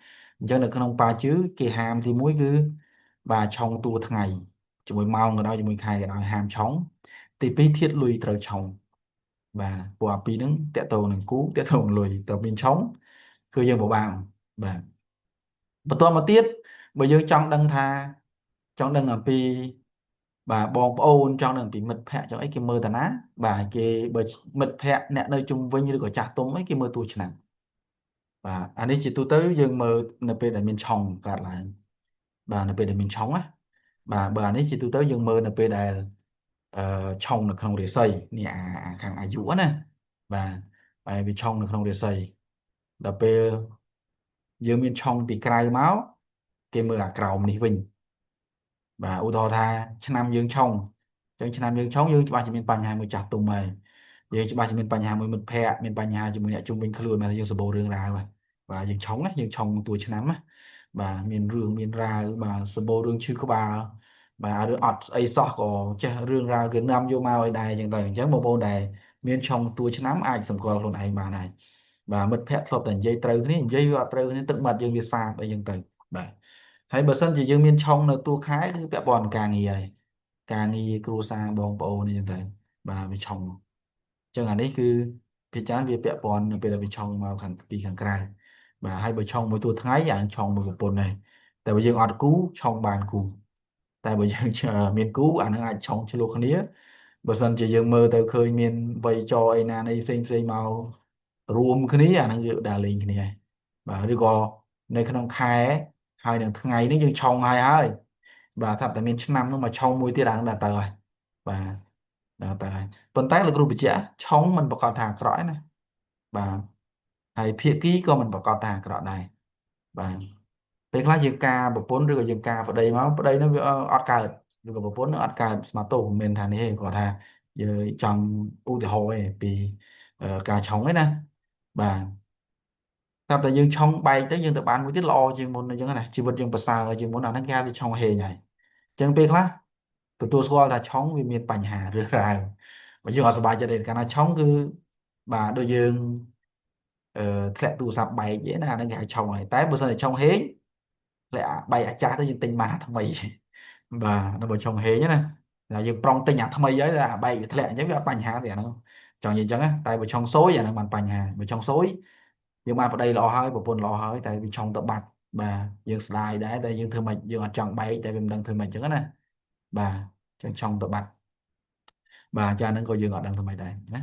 cho nên không ba chứ cái hàm thì muối cứ bà trong tua ngày chỉ mới mau người đó chỉ mới khai cái đó hàm chống thì bí thiết lùi trời chồng và quả bí đứng tẹt tàu nằng cũ tẹt tàu lùi tàu bên chống cứ dân bộ bào và tôi mà tiết bây giờ trong đăng tha trong đăng ở pi bà bong ôn trong đăng bị mật phẹ cho ấy cái mơ tà ná bà cái bởi mật phẹ nè nơi chung với như được ở chặt tôm ấy cái mơ tuổi chẳng và anh ấy chỉ tu tới dương mơ NP để mình chồng cả lại bà NP để mình chồng á bà anh ấy chỉ tu tới dương mơ NP để chồng là không để xây nè khang ai dũa nè và bài bị chồng là không để xây NP dương mình chồng bị cài máu cái mưa à cầu mình vinh và u thọ tha năm dương chồng trong năm dương chồng dương ba chỉ mình bành hai mươi chặt tùng mày dương ba chỉ mình bành hai mươi mình phe mình bành hai chỉ mình trung bình khơi mà dương sờ bồ rương ra rồi và dương chồng á dương chồng tuổi năm á bà miền rương miền ra mà sơ bô rương chưa có bà đứa ọt ấy sọ có chứ rương ra cái năm vô mau ở đây chẳng tới chẳng một bô này miền trong tôi chứ nắm ai sầm còn luôn này bà này bà mất phép thuộc thành dây trừ cái này dây vào trừ nên tự mặt dương việt xa bây giờ tới bà hay bữa sân chỉ dương miền trong là tôi khái cái bẹ bòn càng nghi cru sa bong bô này chẳng tới bà bị trong chẳng hạn đấy cứพี่จานវាពាក់ព័ន្ធនៅពេលដែលវាឆុងមកខាងពីខាងក្រៅបាទហើយបើឆុងមួយតួថ្ងៃអានឹងឆុងមួយប្រពន្ធដែរតែបើយើងអត់គូឆុងបានគូតែបើយើងមានគូអានឹងអាចឆុងឆ្លោះគ្នាបើសិនជាយើងមើលទៅឃើញមានវ័យចរអីណានៃផ្សេងមករួមគ្នាអានឹងយើងដើរលេងគ្នាបាទឬក៏នៅក្នុងខែហើយនឹងថ្ងៃនេះយើងឆុងហើយបាទថាតែមានឆ្នាំនោះមកឆុងមួយទៀតអានឹងដល់ទៅហើយបាទដល់ទៅហើយប៉ុន្តែលោកគ្រូបញ្ជាក់ឆុងมันប្រកាសថាអាក្រក់ឯណាបាទហើយភាគីក៏មិនប្រកាសថាអាក្រក់ដែរបាទពេលខ្លះយើងការប្រពន្ធឬក៏យើងការប្តីមកប្តីនោះវាអត់កើតឬក៏ប្រពន្ធនោះអត់កើតស្មាតូមិនមែនថានេះទេគាត់ថាយើងចង់ឧទាហរណ៍ឯងពីការឆុងឯណាបាទតែតែយើងឆុងបែកទៅយើងទៅបានមួយទៀតល្អជាងមុនអញ្ចឹងណាជីវិតយើងប្រសើរជាងមុនអាហ្នឹងគេហៅថាឆុងហេងហើយអញ្ចឹងពេលខ្លះទទួលស្គាល់ថាឆុងវាមានបញ្ហារឿងរ៉ាវបើយើងអត់សប្បាយចិត្តទេកាលណាឆុងគឺបាទដូចយើងធ្លាក់ទូរស័ព្ទបែកvậyណាហ្នឹងគេហៅឆុងហើយតែបើសិនជាឆុងហេងធ្លាក់បែកអាចាស់ទៅយើងទិញបានអាថ្មីបាទនៅបើឆុងហេងណាតែយើងប្រុងទិញអាថ្មីហើយតែអាបែកវាធ្លាក់អញ្ចឹងវាអត់បញ្ហាទេអាហ្នឹងចង់និយាយអញ្ចឹងណាតែបើឆុងសូយអាហ្នឹងបានបញ្ហាបើឆុងសូយយើងបានប្តីល្អហើយប្រពន្ធល្អហើយតែវាឆុងទៅបាត់ bà dương slide đấy tại dương thương mạch dương ở trong bay tại vì mình đang thương mạch chẳng nè bà trong trong tập bạch bà cha nó coi dương ở đang thương mạch đây nhé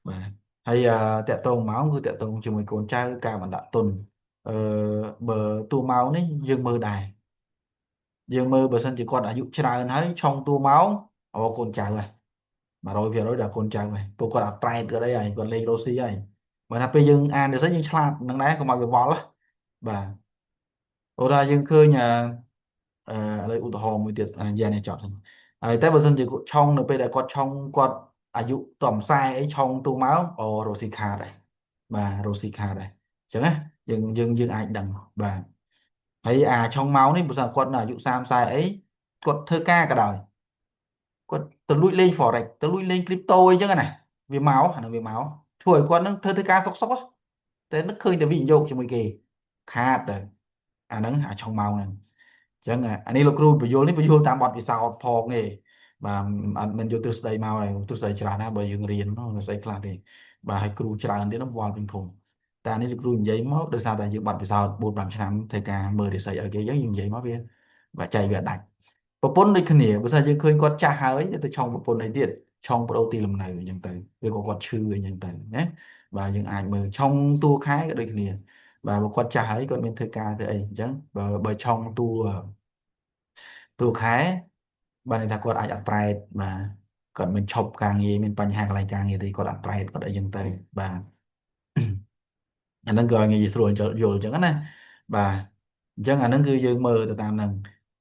bà hay tẹt tông máu cứ tẹt tông chừng mười con trai cả mà đã tuần bờ tu máu này dương mơ đài dương mơ bờ sân chỉ còn ở dụ trà thấy trong tu máu ở con trai rồi mà rồi việc đó là con trai rồi tôi còn là trai ở đây này còn lên Rossi này mà là bây giờ ăn được rất nhiều slide năng đá còn mọi việc võ lắm bà ô ra dương khơi nhà đây ụt hò mới tiệt giờ này chọn tại bờ sân chỉ có trong nữa bây giờ có trong có à dụ tầm sai ấy trong tu máu ở Rosika đây bà Rosika đây chẳng á dương dương dương ai đằng bà thấy trong máu này bây giờ con là dụ sam sai ấy con thơ ca cả đời con từ lui lên forex từ lui lên crypto ấy chứ cái này vì máu hả là vì máu tuổi con nó thơ thơ ca sốc sốc á thế nó khơi để vị dụ cho mọi kỳ khá tới nó trong máu này chẳng à anh ấy là crew bây giờ tam bọt vì sao phò nghề mà mình vô từ đây mà từ đây chả na bởi dương riêng nó sẽ làm thì bà hay crew chả đến nó vào bình thường ta này là crew giấy máu được sao tại dương bọt vì sao 4-5 năm thời ca mơ để xây ở cái giấy giấy máu kia và chạy về đánh ប្រពន្ធដូចគ្នាបើថាយើងឃើញគាត់ចាស់ហើយទៅឆុងប្រពន្ធអីទៀតឆុងប្ដូរទីលំនៅអញ្ចឹងទៅឬក៏គាត់ឈឺអីអញ្ចឹងទៅណាបាទយើងអាចមើលឆុងតួខែក៏ដូចគ្នាបាទបើគាត់ចាស់ហើយគាត់មានធ្វើការធ្វើអីអញ្ចឹងបើឆុងតួខែបាទន័យថាគាត់អាចអត់ត្រែតបាទគាត់មិនឈប់ការងារមានបញ្ហាកន្លែងការងារទេគាត់អត់ត្រែតគាត់អីអញ្ចឹងទៅបាទអាហ្នឹងគឺឲ្យងាយស្រួលយល់អញ្ចឹងណាបាទអញ្ចឹងអាហ្នឹងគឺយើងមើលទៅតាមហ្នឹង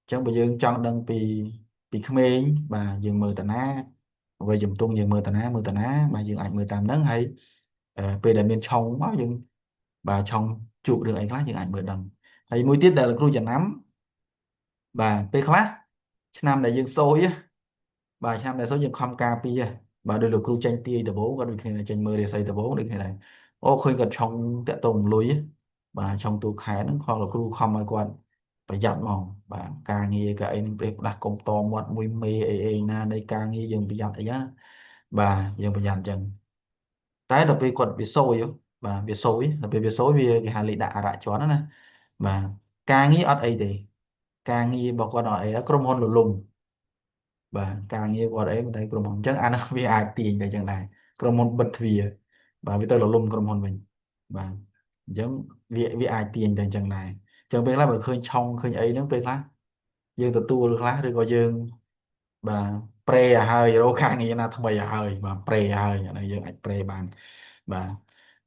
អញ្ចឹងបើយើងចង់ដឹងពីក្មេងបាទយើងមើលតាណាអ្វីជំទង់យើងមើលតាណាបាទយើងអាចមើលតាមហ្នឹងហើយពេលដែលមានឆុងមកយើងបាទឆុងជួបរឿងអីខ្លះយើងអាចមើលដឹងហើយមួយទៀតដែលលោកគ្រូចំណាំបាទពេលខ្លះឆ្នាំដែលយើងសូយáបាទឆ្នាំដែលសូយយើងខំការពារបាទដោយលោកគ្រូចេញទាយដំបូងក៏ដូចគ្នាចេញមើលរាសីដំបូងដូចគ្នាដែរអូឃើញគាត់ឆុងតាក់ទងលុយបាទឆុងទូខែហ្នឹងខំលោកគ្រូខំឲ្យគាត់ប្រយ័ត្នហ្មងបាទការងារក៏អីនឹងពេលផ្ដាស់កុំតមាត់មួយមេអីណានៃការងារយើងប្រយ័ត្នអីណាបាទយើងប្រយ័ត្នអញ្ចឹងតែដល់ពេលគាត់វាសូយបាទវាសូយដល់ពេលវាសូយវាគេហៅលេខដាក់អរៈជាន់ណាបាទការងារអត់អីទេការងាររបស់គាត់អត់អីក្រុមហ៊ុនលលំបាទការងារគាត់អីតែក្រុមហ៊ុនអញ្ចឹងអានោះវាអាចទាញតែអញ្ចឹងដែរក្រុមហ៊ុនបិទទ្វារបាទវាទៅលលំក្រុមហ៊ុនវិញបាទអញ្ចឹងវាអាចទាញតែអញ្ចឹងដែរអញ្ចឹងពេលខ្លះបើឃើញឆុងឃើញអីហ្នឹងពេលខ្លះយើងទទួលខ្លះឬក៏យើងបាទប្រេឲ្យហើយរកការងារណាថ្មីឲ្យហើយបាទប្រេឲ្យហើយអានេះយើងអាចប្រេបានបាទ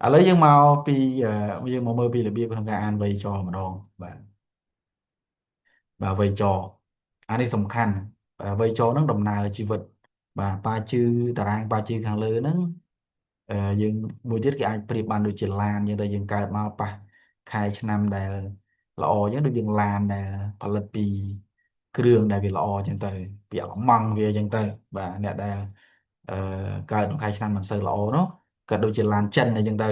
ឥឡូវយើងមកពីយើងមកមើលពីរបៀបក្នុងការអានវ័យចរម្ដងបាទបាទវ័យចរអានេះសំខាន់វ័យចរហ្នឹងដំណើរជីវិតបាទប៉ាជឿតារាងប៉ាជឿខាងលើហ្នឹងយើងមួយទៀតគេអាចប្រៀបបានដូចជាឡានយើងតែយើងកើតមកប៉ះខែឆ្នាំដែលល្អអញ្ចឹងដូចយើងឡានដែលផលិតពីគ្រឿងដែលវាល្អអញ្ចឹងទៅពីអាម៉ង់វាអញ្ចឹងទៅបាទអ្នកដែលអឺកើតក្នុងខែឆ្នាំមិនសូវល្អនោះក៏ដូចជាឡានចិនអញ្ចឹងទៅ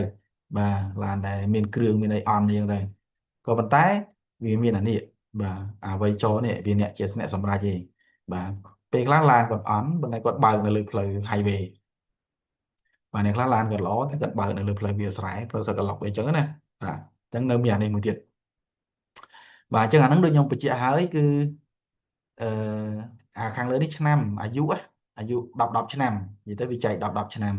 បាទឡានដែលមានគ្រឿងមានអីអន់អញ្ចឹងទៅក៏ប៉ុន្តែវាមានអានេះបាទអាវ័យចរនេះវាអ្នកជាអ្នកសម្រេចឯងបាទពេលខ្លះឡានគាត់អន់ប៉ុន្តែគាត់បើកនៅលើផ្លូវ highway បាទអ្នកខ្លះឡានគាត់ល្អតែគាត់បើកនៅលើផ្លូវវាលស្រែផ្លូវសឹកកឡុកអីចឹងណាបាទអញ្ចឹងនៅមានអានេះមួយទៀតបាទអញ្ចឹងអាហ្នឹងដូចខ្ញុំបញ្ជាក់ហើយគឺអឺខាងលើនេះឆ្នាំអាយុអាយុ10ឆ្នាំនិយាយទៅវាចែក10ឆ្នាំ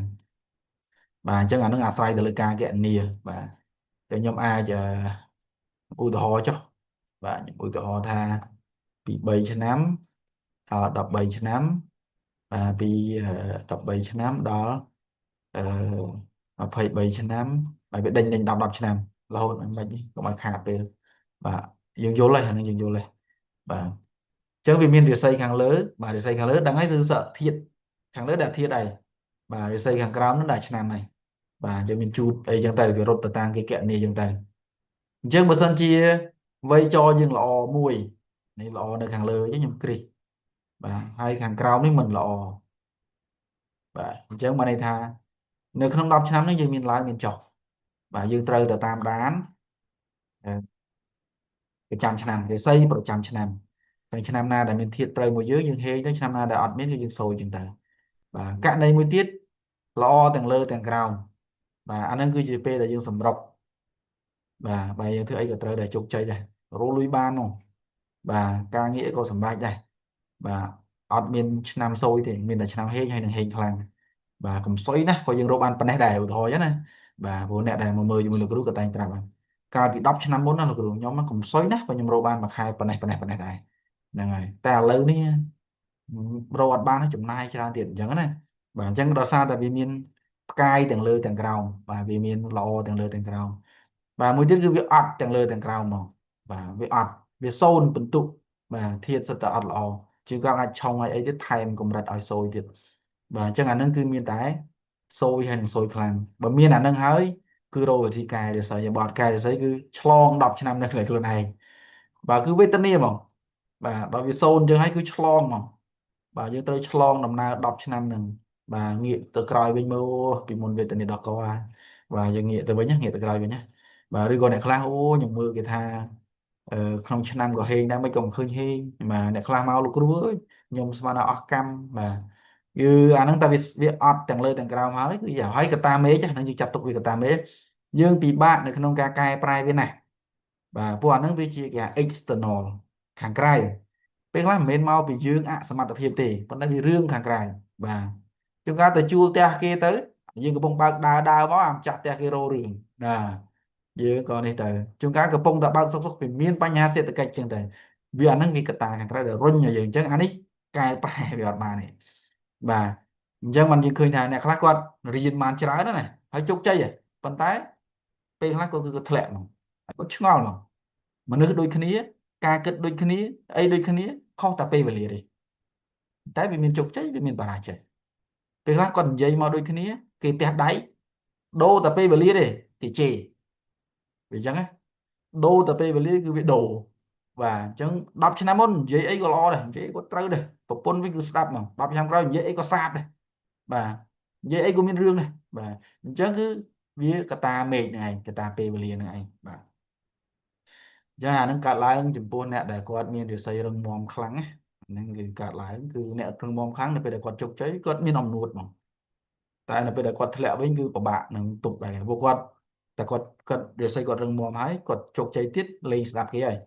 បាទអញ្ចឹងអាហ្នឹងអាស្រ័យទៅលើការគណនាបាទតែខ្ញុំអាចឧទាហរណ៍ចុះបាទខ្ញុំឧទាហរណ៍ថាពី3ឆ្នាំដល់13ឆ្នាំពី13ឆ្នាំដល់អឺ23ឆ្នាំហើយវាដេញ10ឆ្នាំរហូតមិនបាច់កុំឲ្យខាតពេលបាទយើងយល់ហើយអាហ្នឹងយើងយល់ហើយបាទអញ្ចឹងវាមានរាសីខាងលើបាទរាសីខាងលើដឹងហើយគឺសកធាតុខាងលើដាក់ធាតុហើយបាទរាសីខាងក្រោមនោះដាក់ឆ្នាំហើយបាទអញ្ចឹងមានជូតអីចឹងទៅវារត់ទៅតាមគេគណនាចឹងទៅអញ្ចឹងបើសិនជាវ័យចរយើងល្អមួយនេះល្អនៅខាងលើចឹងខ្ញុំគ្រីសបាទហើយខាងក្រោមនេះមិនល្អបាទអញ្ចឹងបានន័យថានៅក្នុង10ឆ្នាំនេះយើងមានឡើងមានចុះបាទយើងត្រូវទៅតាមដានប្រចាំឆ្នាំរាសីប្រចាំឆ្នាំហើយឆ្នាំណាដែលមានធាតុត្រូវមួយយើងហេទៅឆ្នាំណាដែលអត់មានគឺយើងសូរចឹងទៅបាទករណីមួយទៀតល្អទាំងលើទាំងក្រោមបាទអាហ្នឹងគឺជាពេលដែលយើងសម្រុកបាទយើងធ្វើអីក៏ត្រូវតែជោគជ័យដែរ រស់លុយបានមកបាទការងារក៏សម្រេចដែរបាទអត់មានឆ្នាំសូយទេមានតែឆ្នាំហេងហើយនឹងហេងខ្លាំងបាទកំសុយណាក៏យើងរកបានប៉ុណ្ណេះដែរឧទាហរណ៍ចឹងណាបាទព្រោះអ្នកដែលមកមើលជាមួយលោកគ្រូក៏តែងប្រាប់បានកាលពី10ឆ្នាំមុនណាលោកគ្រូខ្ញុំកំសុយណាក៏ខ្ញុំរកបានមួយខែប៉ុណ្ណេះប៉ុណ្ណេះប៉ុណ្ណេះដែរហ្នឹងហើយតែឥឡូវនេះរកអត់បានហើយចំណាយច្រើនទៀតអញ្ចឹងណាបាទអញ្ចឹងដោយសារតែវាមានផ្កាយទាំងលើទាំងក្រោមបាទវាមានល្អទាំងលើទាំងក្រោមបាទមួយទៀតគឺវាអត់ទាំងលើទាំងក្រោមមកបាទវាអត់វាសូន្យពិន្ទុបាទធាតុសិតតែអត់ល្អជាងគាត់អាចឆុងឲ្យអីទៀតថែមកម្រិតឲ្យសូយទៀតបាទអញ្ចឹងអានឹងគឺមានតែសូយហើយនឹងសូយខ្លាំងបើមានអានឹងហើយគឺរកវិធីកែរិស័យបើអត់កែរិស័យគឺឆ្លង10ឆ្នាំនៅខ្លួនឯងបាទគឺវេទនាហ្មងបាទដល់វាសូន្យអញ្ចឹងហើយគឺឆ្លងហ្មងបាទយើងត្រូវឆ្លងដំណើរ10ឆ្នាំហ្នឹងបាទងាកទៅក្រោយវិញមើលអូពីមុនវេទនាដល់កបាទយើងងាកទៅវិញណាងាកទៅក្រោយវិញណាបាទឬក៏អ្នកខ្លះអូខ្ញុំមើលគេថាអឺក្នុងឆ្នាំក៏ហេងដែរមិនក៏មិនឃើញហេងបាទអ្នកខ្លះមកលោកគ្រូអើយខ្ញុំស្មានថាអស់កម្មបាទគឺអាហ្នឹងតែវាអត់ទាំងលើទាំងក្រោមហើយគឺយ៉ាងហើយកតាមេឃហ្នឹងយើងចាត់ទុកវាកតាមេឃយើងពិបាកនៅក្នុងការកែប្រែវាណាបាទពួកអាហ្នឹងវាជាគេថា external ខាងក្រៅពេលខ្លះមិនមែនមកពីយើងអសមត្ថភាពទេប៉ុន្តែវារឿងខាងក្រៅបាទជួនកាលទៅជួលផ្ទះគេទៅយើងកំពុងបើកដើរមកអាម្ចាស់ផ្ទះគេរោរឿងណាយើងក៏នេះទៅជួនកាលកំពុងតែបើកសុកវាមានបញ្ហាសេដ្ឋកិច្ចចឹងទៅវាអាហ្នឹងវាកត្តាខាងក្រៅដែលរុញឲ្យយើងអញ្ចឹងអានេះកែប្រែវាអត់បានទេបាទអញ្ចឹងมันយើងឃើញថាអ្នកខ្លះគាត់រៀនបានច្រើនណាស់ហើយជោគជ័យប៉ុន្តែពេលខ្លះក៏គឺគាត់ធ្លាក់ហ្មងហើយគាត់ឆ្ងល់ហ្មងមនុស្សដូចគ្នាការគិតដូចគ្នាអីដូចគ្នាខុសតែពេលវេលាទេតែវាមានជោគជ័យវាមានបរាជ័យពេលខ្លះគាត់និយាយមកដូចគ្នាគេទះដៃដូរតែពេលវេលាទេគេជេរវាអញ្ចឹងណាដូរតែពេលវេលាគឺវាដូរបាទអញ្ចឹង10ឆ្នាំមុននិយាយអីក៏ល្អដែរនិយាយក៏ត្រូវដែរប្រពន្ធវិញគឺស្ដាប់មក10ឆ្នាំក្រោយនិយាយអីក៏សាបដែរបាទនិយាយអីក៏មានរឿងដែរបាទអញ្ចឹងគឺវាកតាមេឃហ្នឹងឯងកតាពេលវេលាហ្នឹងឯងបាទអញ្ចឹងអានឹងកើតឡើងចំពោះអ្នកដែលគាត់មានរាសីរឹងមាំខ្លាំងណាហ្នឹងគឺកើតឡើងគឺអ្នករឹងមាំខ្លាំងនៅពេលដែលគាត់ជោគជ័យគាត់មានអំណួតហ្មងតែនៅពេលដែលគាត់ធ្លាក់វិញគឺពិបាកនឹងទប់ដែរព្រោះគាត់តែគាត់រាសីគាត់រឹងមាំហើយគាត់ជោគជ័យទៀតលេងស្ដាប់គេហើយ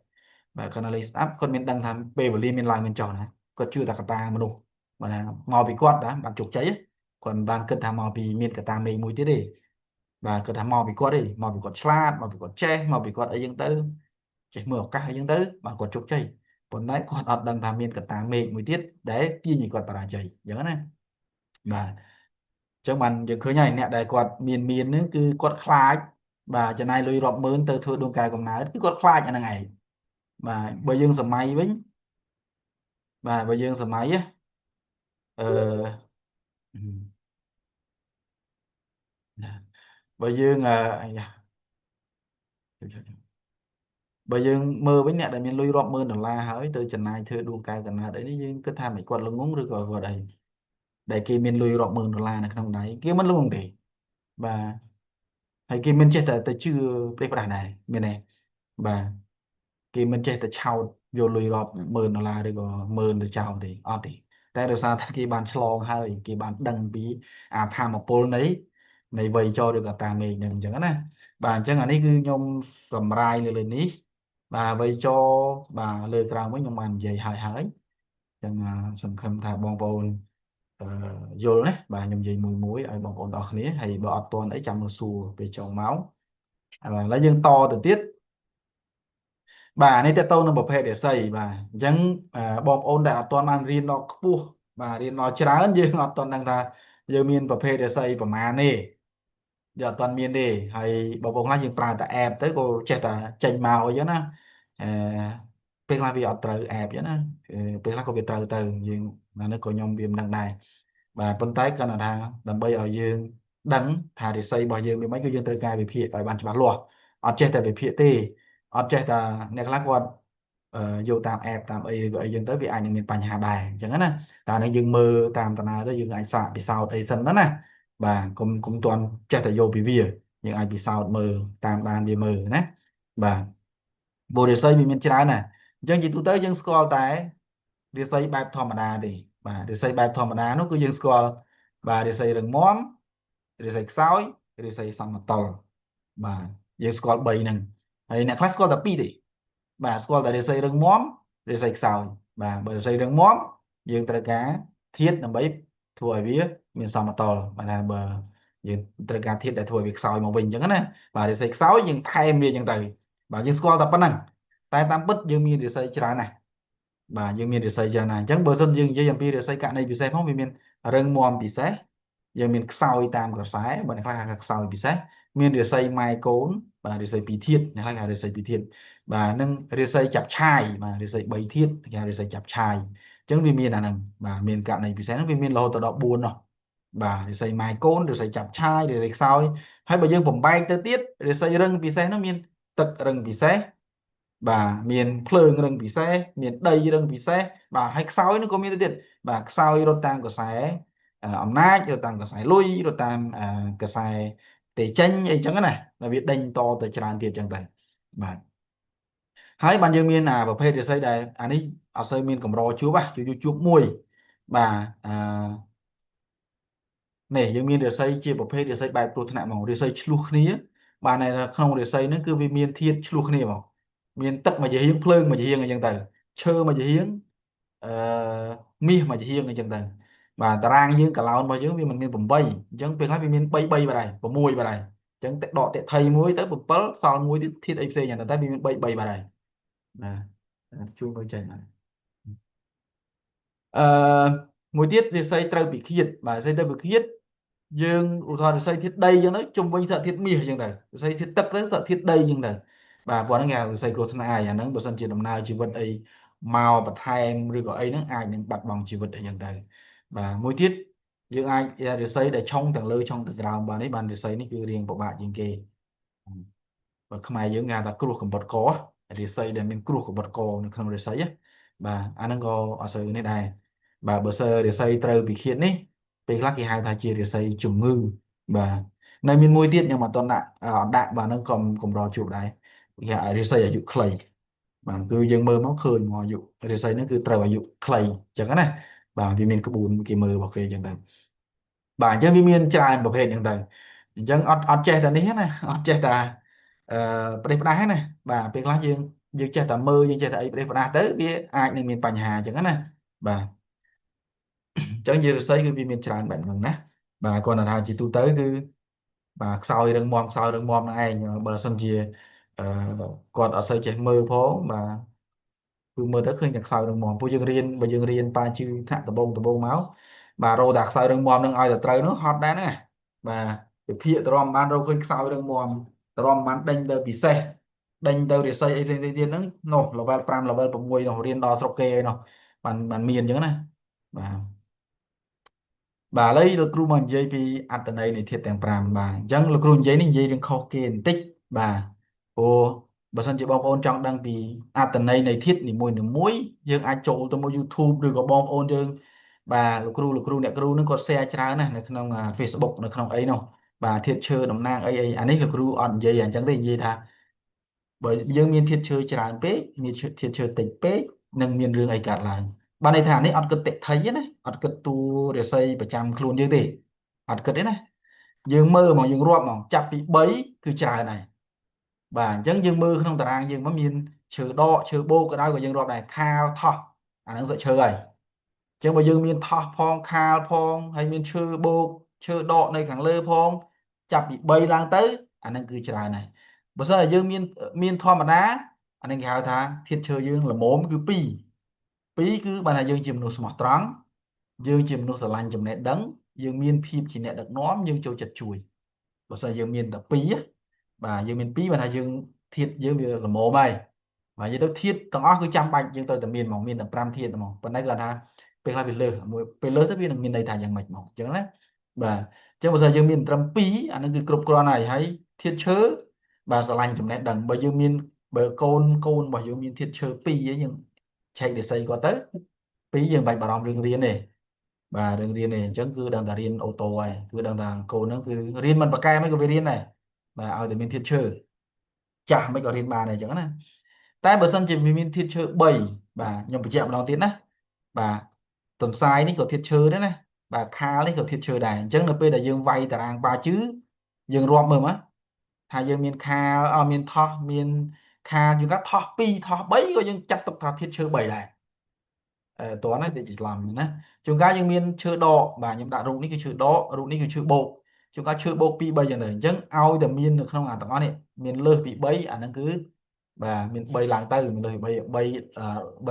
បាទគាត់នៅលេងស្ដាប់គាត់មានដឹងថាពេលវេលាមានឡើងមានចុះណាគាត់ជឿតែកត្តាមនុស្សបាទណាមកពីគាត់ណាបានជោគជ័យគាត់មិនបានគិតថាមកពីមានកត្តាមេឃមួយទៀតទេបាទគាត់ថាមកពីគាត់ទេមកពីគាត់ឆ្លាតមកពីគាត់ចេះមកពីគាត់អីចឹងទៅចេះមើលឱកាសអីចឹងទៅបាទគាត់ជោគជ័យប៉ុន្តែគាត់អត់ដឹងថាមានកត្តាមេឃមួយទៀតដែលទាញឲ្យគាត់បរាជ័យអញ្ចឹងណាបាទអញ្ចឹងបានយើងឃើញហើយអ្នកដែលគាត់មានហ្នឹងគឺគាត់ខ្លាចបាទចំណាយលុយរាប់ម៉ឺនទៅធ្វើដួងកែកំណើតគឺគាត់ខ្លាចអាហ្នឹងឯងបាទបើយើងសម័យវិញបាទបើយើងសម័យអឺបើយើងអាយ៉ាបើយើងមើលវិញអ្នកដែលមានលុយរាប់ម៉ឺនដុល្លារហើយទៅចំណាយធ្វើដួងកែកំណើតអីនេះយើងគិតថាមិនគាត់ល្ងងឬក៏គាត់អីដែលគេមានលុយរាប់ម៉ឺនដុល្លារនៅក្នុងដៃគេមិនល្ងងទេបាទហើយគេមិនចេះតែទៅជឿព្រះប្រាស់ដែរមានទេបាទគេមិនចេះតែឆោតយកលុយរាប់ម៉ឺនដុល្លារឬក៏ម៉ឺនទៅចោលទេអត់ទេតែដោយសារថាគេបានឆ្លងហើយគេបានដឹងពីអាធម្មពលនៃវ័យចូលឬក៏តាមេឃនឹងអញ្ចឹងណាបាទអញ្ចឹងអានេះគឺខ្ញុំសម្រាយលើនេះបាទវ័យចូលបាទលើក្រោមវិញខ្ញុំបាននិយាយហើយអញ្ចឹងសង្ឃឹមថាបងប្អូនអឺយល់ណាបាទខ្ញុំនិយាយមួយឲ្យបងប្អូនទាំងអស់គ្នាហើយបើអត់ទាន់អីចាំមើលសួរពេលចុងមកឥឡូវយើងតទៅទៀតបាទនេះតទៅនឹងប្រភេទរាសីបាទអញ្ចឹងបងប្អូនដែលអត់ទាន់បានរៀនដល់ខ្ពស់បាទរៀនដល់ច្រើនយើងអត់ទាន់ដឹងថាយើងមានប្រភេទរាសីប្រមាណទេយើងអត់ទាន់មានទេហើយបងប្អូនខ្លះយើងប្រើតែ app ទៅក៏ចេះតែចេញមកអីចឹងណាអឺពេលខ្លះវាអត់ត្រូវ app ចឹងណាពេលខ្លះក៏វាត្រូវទៅយើងអានេះក៏ខ្ញុំវាមិនដឹងដែរបាទប៉ុន្តែគាត់ថាដើម្បីឲ្យយើងដឹងថារាសីរបស់យើងវាមិនគឺយើងត្រូវការវិភាគឲ្យបានច្បាស់លាស់អត់ចេះតែវិភាគទេអត់ចេះតែអ្នកខ្លះគាត់យកតាម app តាមអីឬក៏អីចឹងទៅវាអាចនឹងមានបញ្ហាដែរអញ្ចឹងណាតែនេះយើងមើលតាមតាណាទៅយើងអាចសាកពិសោធន៍អីសិនណាបាទគុំទាន់ចេះតែយកពីវាយើងអាចពិសោធន៍មើលតាមដានវាមើលណាបាទបូរិស័យវាមានច្រើនណាស់អញ្ចឹងជាទូទៅយើងស្គាល់តែរាសីបែបធម្មតាទេបាទរាសីបែបធម្មតានោះគឺយើងស្គាល់បាទរាសីរឹងមាំរាសីខ្សោយរាសីសមតុល្យបាទយើងស្គាល់3ហ្នឹងហើយអ្នកខ្លះស្គាល់តែ2ទេ bà squat tại để xây rừng móm để xây sào bà bởi xây rừng móm dương tới cá thiết làm bấy thua vía miền sông mà to bà là bờ dương tới cá thiết để thua việc sỏi mà bình chẳng này bà để xây sáu nhưng thay miền chẳng tới bà dương squat tập năng tay tam bứt dương miền để xây chả này bà dương miền để xây chả này chẳng bờ sân dương dây để xây cạn này bị xây không vì miền rừng móm bị xây giờ miền sỏi tam cỏ sái bà này khai hạt sỏi bị xây miền để xây mai cốn bà để xây bị thiết này khai hạt để xây bị thiết bà nâng rê xây chạp chai mà rê xây bầy thiết rê xây chạp chai chẳng vì miền là nâng bà miền cạn này vì sao nó vì miền lo tọa độ buồn rồi bà rê xây mai côn rê xây chạp chai rê xây sao ấy. Hay bà dươngผมbay tới tiết rê xây rừng vì sao nó miền tật rừng vì sao bà miền phơi rừng vì sao miền đầy rừng vì sao bà hay sao ấy nó có miền tiết bà sao ấy rồi tăng của sai ẩm nát rồi tăng của sai lui rồi tăng của sai để tranh ấy chẳng cái này là việc đánh to tới tràn tiền chẳng tài bà ហើយបានយើងមានប្រភេទរាសីដែលអានេះអត់សូវមានកម្រជួបជួបមួយបាទនេះយើងមានរាសីជាប្រភេទរាសីបែបគ្រោះថ្នាក់ហ្មងរាសីឆ្លោះគ្នាបាទនៅក្នុងរាសីហ្នឹងគឺវាមានធាតុឆ្លោះគ្នាហ្មងមានទឹកមួយជាហៀងភ្លើងមួយជាហៀងអញ្ចឹងទៅឈើមួយជាហៀងអឺមាសមួយជាហៀងអញ្ចឹងទៅបាទតារាងយើងកាឡោនរបស់យើងវាមិនមាន8អញ្ចឹងពេលខ្លះវាមាន3 3បាត់ហើយ6បាត់ហើយអញ្ចឹងដកតិថីមួយទៅ7សល់មួយទៀតធាតុអីផ្សេងតែវាមាន3 3បាត់ហើយណាជួយមើលចេញហើយ អឺមួយទៀតរាសីត្រូវពិឃាតបាទរាសីត្រូវពិឃាតយើងឧទាហរណ៍រាសីធាតុដីអញ្ចឹងទៅជុំវិញសារធាតុមាសអញ្ចឹងទៅរាសីធាតុទឹកទៅសារធាតុដីអញ្ចឹងទៅបាទព្រោះហ្នឹងគេហៅរាសីគ្រោះថ្នាក់ហើយអាហ្នឹងបើសិនជាដំណើរជីវិតអីមកបន្ថែមឬក៏អីហ្នឹងអាចនឹងបាត់បង់ជីវិតអីចឹងទៅបាទមួយទៀតយើងអាចរាសីដែលឆុងទាំងលើឆុងទាំងក្រោមបាទនេះបានរាសីនេះគឺរៀងពិបាកជាងគេបើខ្មែរយើងគេហៅថាគ្រោះកំបុតករាសីដែលមានគ្រោះកំបុតកនៅក្នុងរាសីបាទអាហ្នឹងក៏អត់សូវនេះដែរ បាទបើសិនរាសីត្រូវពិឃាតនេះពេលខ្លះគេហៅថាជារាសីជំងឺបាទនៅមានមួយទៀតខ្ញុំអត់តន់ដាក់បាទហ្នឹងក៏កម្រជួបដែរគេហៅរាសីអាយុខ្លីបាទគឺយើងមើលមកឃើញមកអាយុរាសីហ្នឹងគឺត្រូវអាយុខ្លីអញ្ចឹងណាបាទវាមានក្បួនគេមើលរបស់គេអញ្ចឹងដែរបាទអញ្ចឹងវាមានច្រើនប្រភេទអញ្ចឹងទៅអញ្ចឹងអត់ចេះតែនេះណាអត់ចេះតែអឺប្រេះផ្ដាស់ណាបាទពេលខ្លះយើងចេះតែមើលយើងចេះតែអីប្រេះផ្ដាស់ទៅវាអាចនឹងមានបញ្ហាអញ្ចឹងណាបាទអញ្ចឹងយើងរស័យគឺវាមានច្រើនបែបហ្នឹងណាបាទគាត់ថាជាទូទៅគឺបាទខ្សោយរឹងមាំហ្នឹងឯងបើសិនជាអឺគាត់អត់សូវចេះមើលផងបាទគឺមើលទៅឃើញតែខ្សោយរឹងមាំពួកយើងរៀនបើយើងរៀនប៉ាជឿថ្នាក់ដំបូងមកបាទរកតែខ្សោយរឹងមាំហ្នឹងឲ្យតែត្រូវនោះហត់ដែរហ្នឹងបាទវិភាគតរំបានរកឃើញខ្សោយរឹងមាំតរំបានដេញទៅពិសេសដេញទៅរិស័យអីផ្សេងៗទៀតហ្នឹងនោះ level 5 level 6នោះរៀនដល់ស្រុកគេឯនោះបានមានអញ្ចឹងណាបាទ បាទឥឡូវលោកគ្រូមកនិយាយពីអត្ថន័យនៃធាតុទាំង5បាទអញ្ចឹងលោកគ្រូនិយាយនេះនិយាយរឿងខុសគេបន្តិចបាទព្រោះបើសិនជាបងប្អូនចង់ដឹងពីអត្ថន័យនៃធាតុនីមួយយើងអាចចូលទៅមក YouTube ឬក៏បងប្អូនយើងបាទលោកគ្រូអ្នកគ្រូនឹងគាត់ share ច្រើនណាស់នៅក្នុង Facebook នៅក្នុងអីនោះបាទធាតុឈើតំណាងអីអានេះលោកគ្រូអត់និយាយអញ្ចឹងទេនិយាយថាបើយើងមានធាតុឈើច្រើនពេកមានធាតុឈើតិចពេកនឹងមានរឿងអីកើតឡើង បានន័យថានេះអត់គិតតិថីទេណាអត់គិតតួរាសីប្រចាំខ្លួនយើងទេអត់គិតទេណាយើងមើលមកយើងរាប់មកចាប់ពី3គឺច្រើនហើយបាទអញ្ចឹងយើងមើលក្នុងតារាងយើងមកមានឈើដកឈើបូកក៏ដោយក៏យើងរាប់ដែរខាលថោះអាហ្នឹងសុទ្ធឈើហើយអញ្ចឹងបើយើងមានថោះផងខាលផងហើយមានឈើបូកឈើដកនៅខាងលើផងចាប់ពី3ឡើងទៅអាហ្នឹងគឺច្រើនហើយបើសិនជាយើងមានធម្មតាអាហ្នឹងគេហៅថាធាតុឈើយើងល្មមគឺ2 ពីរគឺបានថាយើងជាមនុស្សស្មោះត្រង់យើងជាមនុស្សស្រឡាញ់ចំណេះដឹងយើងមានភាពជាអ្នកដឹកនាំយើងចូលចិត្តជួយបើសិនយើងមានតែពីរបាទយើងមានពីរបានថាយើងធាតុយើងវាល្មមហើយបាទនិយាយទៅធាតុទាំងអស់គឺចាំបាច់យើងត្រូវតែមានហ្មងមានតែ5ធាតុហ្មងប៉ុន្តែគាត់ថាពេលខ្លះវាលើសមួយពេលលើសទៅវានឹងមានន័យថាយ៉ាងម៉េចហ្មងអញ្ចឹងណាបាទអញ្ចឹងបើសិនយើងមានត្រឹម2អានឹងគឺគ្រប់គ្រាន់ហើយធាតុឈើបាទស្រឡាញ់ចំណេះដឹងបើយើងមានបើកូនរបស់យើងមានធាតុឈើ2យើងឆែករិស័យគាត់ទៅពីរយើងបាច់បារម្ភរឿងរៀនទេបាទរឿងរៀនទេអញ្ចឹងគឺដឹងតែរៀនអូតូហើយគឺដឹងថាកូនហ្នឹងគឺរៀនមិនប្រកែមិនក៏វារៀនដែរបាទឲ្យតែមានធាតុឈើចាស់មិនក៏រៀនបានដែរអញ្ចឹងណាតែបើសិនជាវាមានធាតុឈើ3បាទខ្ញុំបញ្ជាក់ម្ដងទៀតណាបាទទន្សាយនេះក៏ធាតុឈើដែរណាបាទខាលនេះក៏ធាតុឈើដែរអញ្ចឹងនៅពេលដែលយើងវាយតារាងប៉ាជឺយើងរាប់មើលមកថាយើងមានខាលមានថោះមាន ខាយើងថាថោះ2ថោះ3ក៏យើងចាត់ទុកថាធាតុឈើ3ដែរតោះហ្នឹងទៅច្រឡំណាជួនកាលយើងមានឈើដកបាទខ្ញុំដាក់រូបនេះគឺឈើដករូបនេះគឺឈើបោកជួនកាលឈើបោក2 3យ៉ាងទៅអញ្ចឹងឲ្យតែមាននៅក្នុងអាទាំងអស់នេះមានលើសពី3អាហ្នឹងគឺបាទមាន3ឡើងទៅមានលើសពី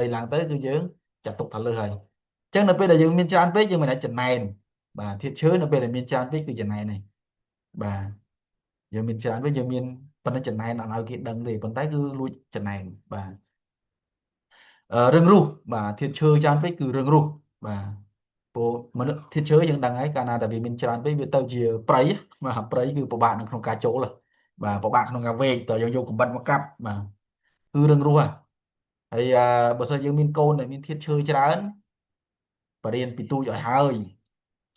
3ឡើងទៅគឺយើងចាត់ទុកថាលើសហើយអញ្ចឹងនៅពេលដែលយើងមានច្រើនពេកយើងមិនអាចចំណែនបាទធាតុឈើនៅពេលដែលមានច្រើនពេកគឺចំណែនហើយបាទយើងមានច្រើនពេកយើងមានប៉ុន្តែចំណែនអត់ឲ្យគេដឹងទេប៉ុន្តែគឺលួចចំណែនបាទរឿងរស់បាទធាតុឈើច្រើនពេកគឺរឿងរស់បាទព្រោះមនុស្សធាតុឈើយើងដឹងហើយកាលណាតែវាមានច្រើនពេកវាទៅជាព្រៃបាទព្រៃគឺពិបាកនៅក្នុងការចូលបាទពិបាកក្នុងការវែកតើយើងយកកំបិតមកកាប់បាទគឺរឿងរស់ហើយបើសិនយើងមានកូនដែលមានធាតុឈើច្រើនបរៀនពីទូចឲ្យ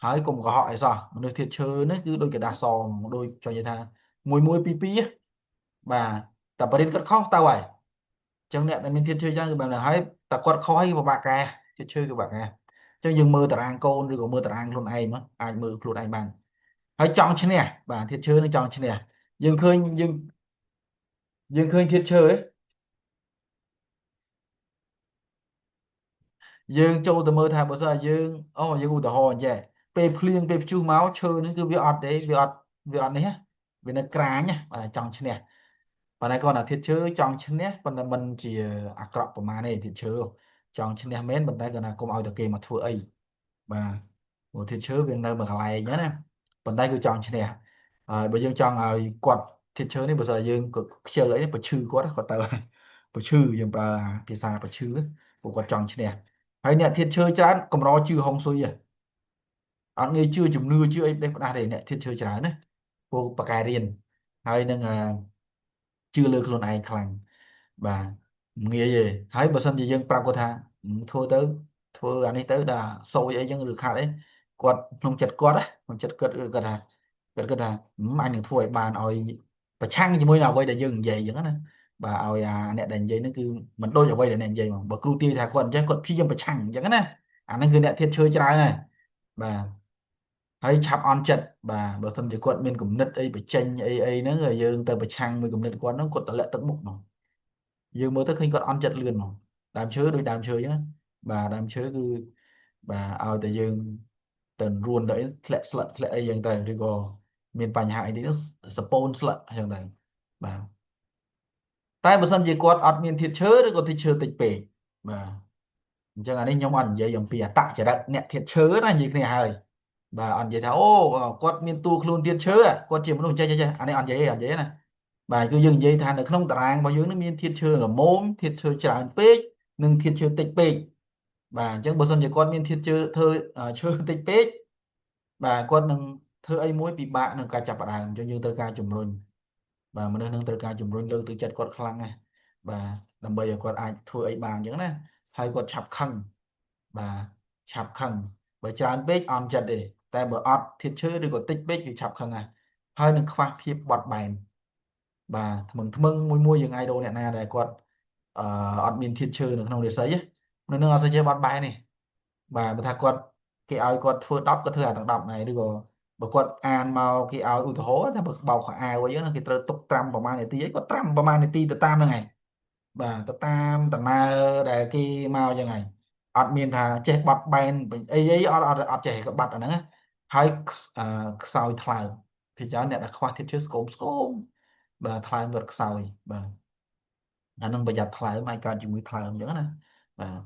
ហើយកុំកុហកអីសោះមនុស្សធាតុឈើនេះគឺដូចกระดาษសដូចចង់និយាយថាមួយពីរពីរបាទតែបរិញ្ញាគាត់ខុសទៅហើយចឹងអ្នកដែលមានធាតុឈើច្រើនគឺបែបហ្នឹងហើយតែគាត់ខុសហើយពិបាកកែធាតុឈើគឺពិបាកកែចឹងយើងមើលតារាងកូនឬក៏មើលតារាងខ្លួនឯងមកអាចមើលខ្លួនឯងបានហើយចង់ឈ្នះបាទធាតុឈើនឹងចង់ឈ្នះយើងឃើញយើងឃើញធាតុឈើឯងយើងចូលទៅមើលថាបើសិនជាយើងយើងឧទាហរណ៍អញ្ចឹងពេលភ្លៀងពេលព្យុះមកឈើនេះគឺវាអត់ទេវាអត់នេះណាវានៅក្រាញណាបាទចង់ឈ្នះប៉ុន្តែគាត់ថាធាតុឈើចង់ឈ្នះប៉ុន្តែមិនជាអាក្រក់ប្រមាណទេធាតុឈើចង់ឈ្នះមែនប៉ុន្តែគាត់ថាកុំឲ្យតែគេមកធ្វើអីបាទព្រោះធាតុឈើវានៅមួយកន្លែងហ្នឹងណាប៉ុន្តែគឺចង់ឈ្នះហើយបើយើងចង់ឲ្យគាត់ធាតុឈើនេះបើស្អីយើងក៏ខ្ជិលអីប្រឈឺគាត់ទៅប្រឈឺយើងប្រើភាសាប្រឈឺព្រោះគាត់ចង់ឈ្នះហើយអ្នកធាតុឈើច្រើនកម្រជឿហុងស៊ុយអត់ងាយជឿជំនឿជឿអីផ្ដេសផ្ដាស់ទេអ្នកធាតុឈើច្រើនណាពួកបកកែរៀនហើយនឹងជឿលើខ្លួនឯងខ្លាំងបាទងាយទេហើយបើសិនជាយើងប្រាប់គាត់ថាធ្វើទៅធ្វើអានេះទៅដល់សោយអីចឹងឬខាត់អីគាត់ក្នុងចិត្តគាត់ក្នុងចិត្តគាត់ថាគាត់គិតថាអញនឹងធ្វើឲ្យបានឲ្យប្រឆាំងជាមួយនឹងអ្វីដែលយើងនិយាយចឹងណាបាទឲ្យអ្នកដែលនិយាយហ្នឹងគឺមិនដូចអ្វីដែលអ្នកនិយាយមកបើគ្រូទាយថាគាត់អញ្ចឹងគាត់ព្យាយាមប្រឆាំងអញ្ចឹងណាអាហ្នឹងគឺអ្នកធាតុឈើច្រើនហើយបាទហើយឆាប់អន់ចិត្តបាទបើសិនជាគាត់មានគំនិតអីបញ្ចេញអីហ្នឹងហើយយើងទៅប្រឆាំងមួយគំនិតគាត់ហ្នឹងគាត់តម្លាក់ទឹកមុខហ្មងយើងមើលទៅឃើញគាត់អន់ចិត្តលឿនហ្មងដើមឈើដូចដើមឈើអញ្ចឹងណាបាទដើមឈើគឺបាទឲ្យតែយើងទៅរួនទៅអីធ្លាក់ស្លឹកធ្លាក់អីយ៉ាងទៅឬក៏មានបញ្ហាអីនេះសពូនស្លឹកអញ្ចឹងទៅបាទតែបើសិនជាគាត់អត់មានធាតុឈើឬក៏ធាតុឈើតិចពេកបាទអញ្ចឹងអានេះខ្ញុំអត់និយាយអំពីអត្តចរិតអ្នកធាតុឈើណានិយាយគ្នាហើយបាទអត់និយាយថាគាត់មានតួខ្លួនទៀតឈើគាត់ជាមនុស្សចេះអានេះអត់និយាយណាបាទគឺយើងនិយាយថានៅក្នុងតារាងរបស់យើងនឹងមានធាតុឈើល្មមធាតុឈើច្រើនពេកនិងធាតុឈើតិចពេកបាទអញ្ចឹងបើសិនជាគាត់មានធាតុឈើធ្វើឈើតិចពេកបាទគាត់នឹងធ្វើអីមួយពិបាកក្នុងការចាប់ផ្ដើមអញ្ចឹងយើងត្រូវការជំរុញបាទមនុស្សនឹងត្រូវការជំរុញលើកទឹកចិត្តគាត់ខ្លាំងណាស់បាទដើម្បីឲ្យគាត់អាចធ្វើអីបានអញ្ចឹងណាហើយគាត់ឆាប់ខឹងបាទឆាប់ខឹងបើច្រើនពេកអន់ចិត្តទេតែបើអត់ធាតុឈើឬក៏តិចពេកគឺឆាប់ខឹងហើយនឹងខ្វះភាពបត់បែនបាទថ្មឹងមួយយើងអាចរកអ្នកណាដែលគាត់អឺអត់មានធាតុឈើនៅក្នុងរាសីនៅនឹងអត់សូវចេះបត់បែនទេបាទបើថាគាត់គេឲ្យគាត់ធ្វើ10ក៏ធ្វើអាទាំង10ដែរឬក៏បើគាត់អានមកគេឲ្យឧទាហរណ៍ថាបើបោកខោអាវអីហ្នឹងគេត្រូវទុកត្រាំប្រហែលនាទីអីគាត់ត្រាំប្រហែលនាទីទៅតាមហ្នឹងឯងបាទទៅតាមដំណើរដែលគេមកយ៉ាងហ្នឹងអត់មានថាចេះបត់បែនអីអត់ចេះក៏បាត់អាហ្នឹងណាហើយអឺខ្សោយថ្លើមភាគច្រើនអ្នកដែលខ្វះធាតុឈើស្គមបាទថ្លើមគាត់ខ្សោយបាទអានឹងប្រយ័ត្នថ្លើមហើយកើតជំងឺថ្លើមអញ្ចឹងណាបាទអូ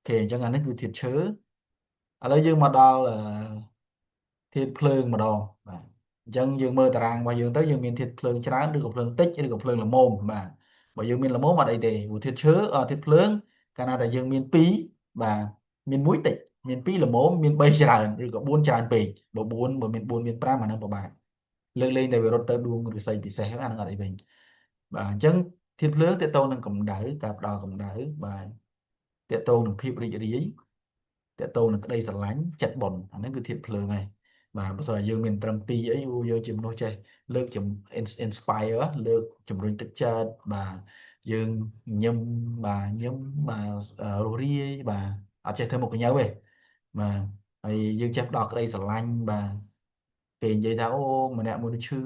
ខេអញ្ចឹងអានេះគឺធាតុឈើឥឡូវយើងមកដល់ធាតុភ្លើងម្ដងបាទអញ្ចឹងយើងមើលតារាងរបស់យើងទៅយើងមានធាតុភ្លើងច្រើនឬក៏ភ្លើងតិចឬក៏ភ្លើងល្មមបាទបើយើងមានល្មមអត់អីទេព្រោះធាតុឈើធាតុភ្លើងកាលណាតែយើងមាន2បាទមាន1តិចមាន2ល្មមមាន3ច្រើនឬក៏4ច្រើនពេកបើមាន4មាន5អានឹងពិបាកលើកលែងតែវារត់ទៅដួងឫស្សីពិសេសអានឹងអត់អីវិញបាទអញ្ចឹងធាតុភ្លើងតេតងនឹងកម្ដៅការផ្ដល់កម្ដៅបាទតេតងនឹងភាពរីករាយតេតងនឹងក្តីស្រឡាញ់ចិត្តបុណ្យអាហ្នឹងគឺធាតុភ្លើងហើយបាទបើស្អីយើងមានត្រឹម2អីយើងជាមនុស្សចេះលើកជំ inspire លើកជំរុញទឹកចិត្តបាទយើងញឹមបាទញឹមបាទរស់រាយបាទអត់ចេះធ្វើមុខញើសទេបាទហើយយើងចេះផ្ដល់ក្តីស្រឡាញ់បាទគេនិយាយថាម្នាក់មួយឈឺ